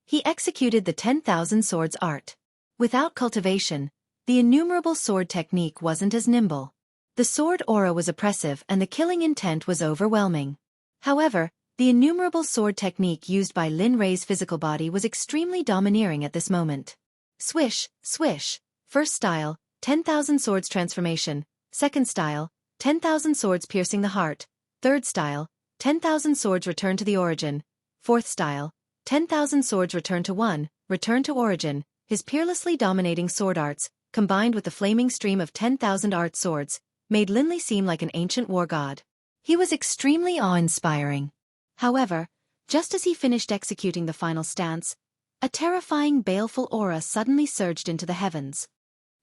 he executed the 10,000 swords art. Without cultivation, the innumerable sword technique wasn't as nimble. The sword aura was oppressive and the killing intent was overwhelming. However, the innumerable sword technique used by Lin Rei's physical body was extremely domineering at this moment. Swish, swish. First style, 10,000 swords transformation. Second style, 10,000 swords piercing the heart. Third style, 10,000 swords return to the origin. Fourth style, 10,000 swords return to one, return to origin. His peerlessly dominating sword arts, combined with the flaming stream of 10,000 art swords, made Linli seem like an ancient war god. He was extremely awe-inspiring. However, just as he finished executing the final stance, a terrifying baleful aura suddenly surged into the heavens.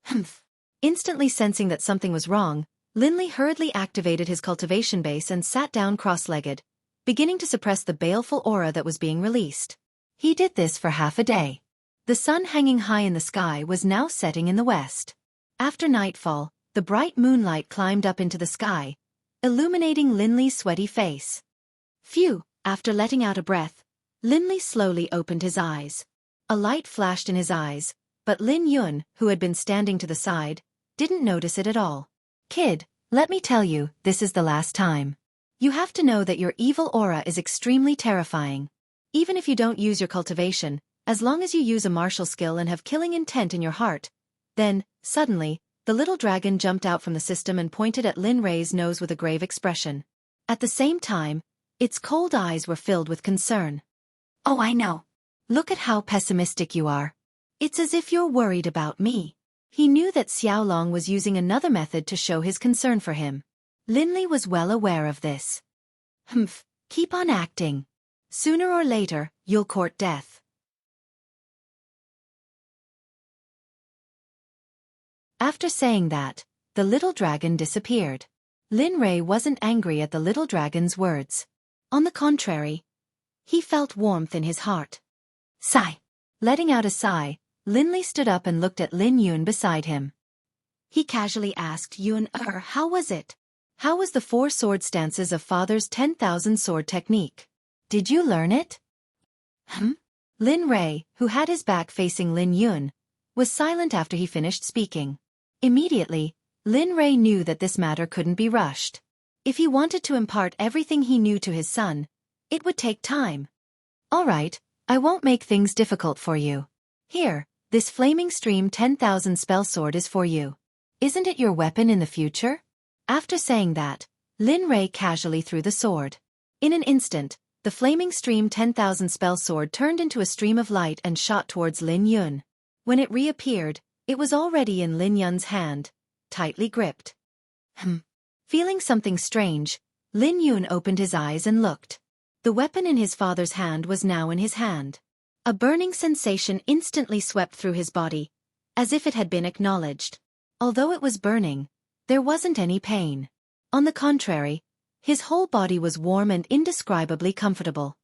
Humph. Instantly sensing that something was wrong, Linli hurriedly activated his cultivation base and sat down cross-legged, beginning to suppress the baleful aura that was being released. He did this for half a day. The sun hanging high in the sky was now setting in the west. After nightfall, the bright moonlight climbed up into the sky, illuminating Linli's sweaty face. Phew! After letting out a breath, Linli slowly opened his eyes. A light flashed in his eyes, but Lin Yun, who had been standing to the side, didn't notice it at all. Kid, let me tell you, this is the last time. You have to know that your evil aura is extremely terrifying. Even if you don't use your cultivation, as long as you use a martial skill and have killing intent in your heart. Then, suddenly, the little dragon jumped out from the system and pointed at Lin Rei's nose with a grave expression. At the same time, its cold eyes were filled with concern. Oh, I know. Look at how pessimistic you are. It's as if you're worried about me. He knew that Xiaolong was using another method to show his concern for him. Linli was well aware of this. Humph, keep on acting. Sooner or later, you'll court death. After saying that, the little dragon disappeared. Lin Rei wasn't angry at the little dragon's words. On the contrary, he felt warmth in his heart. Sigh. Letting out a sigh, Linli stood up and looked at Lin Yun beside him. He casually asked Yun, how was it? How was the 4 sword stances of Father's 10,000 sword technique? Did you learn it? Lin Rei, who had his back facing Lin Yun, was silent after he finished speaking. Immediately, Lin Rei knew that this matter couldn't be rushed. If he wanted to impart everything he knew to his son, it would take time. All right, I won't make things difficult for you. Here, this flaming stream 10,000 spell sword is for you. Isn't it your weapon in the future? After saying that, Lin Rei casually threw the sword. In an instant, the flaming stream 10,000 spell sword turned into a stream of light and shot towards Lin Yun. When it reappeared, it was already in Lin Yun's hand, tightly gripped. Feeling something strange, Lin Yun opened his eyes and looked. The weapon in his father's hand was now in his hand. A burning sensation instantly swept through his body, as if it had been acknowledged. Although it was burning, there wasn't any pain. On the contrary, his whole body was warm and indescribably comfortable.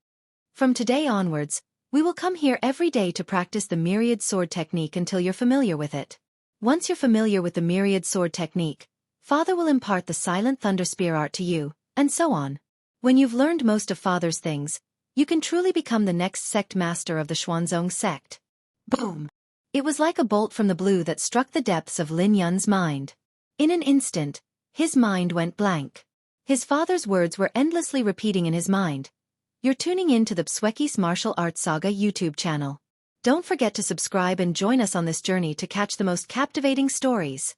From today onwards, we will come here every day to practice the myriad sword technique until you're familiar with it. Once you're familiar with the myriad sword technique, Father will impart the silent thunder spear art to you, and so on. When you've learned most of Father's things, you can truly become the next sect master of the Xuanzong sect. Boom! It was like a bolt from the blue that struck the depths of Lin Yun's mind. In an instant, his mind went blank. His father's words were endlessly repeating in his mind. You're tuning in to the Xueqi's Martial Arts Saga YouTube channel. Don't forget to subscribe and join us on this journey to catch the most captivating stories.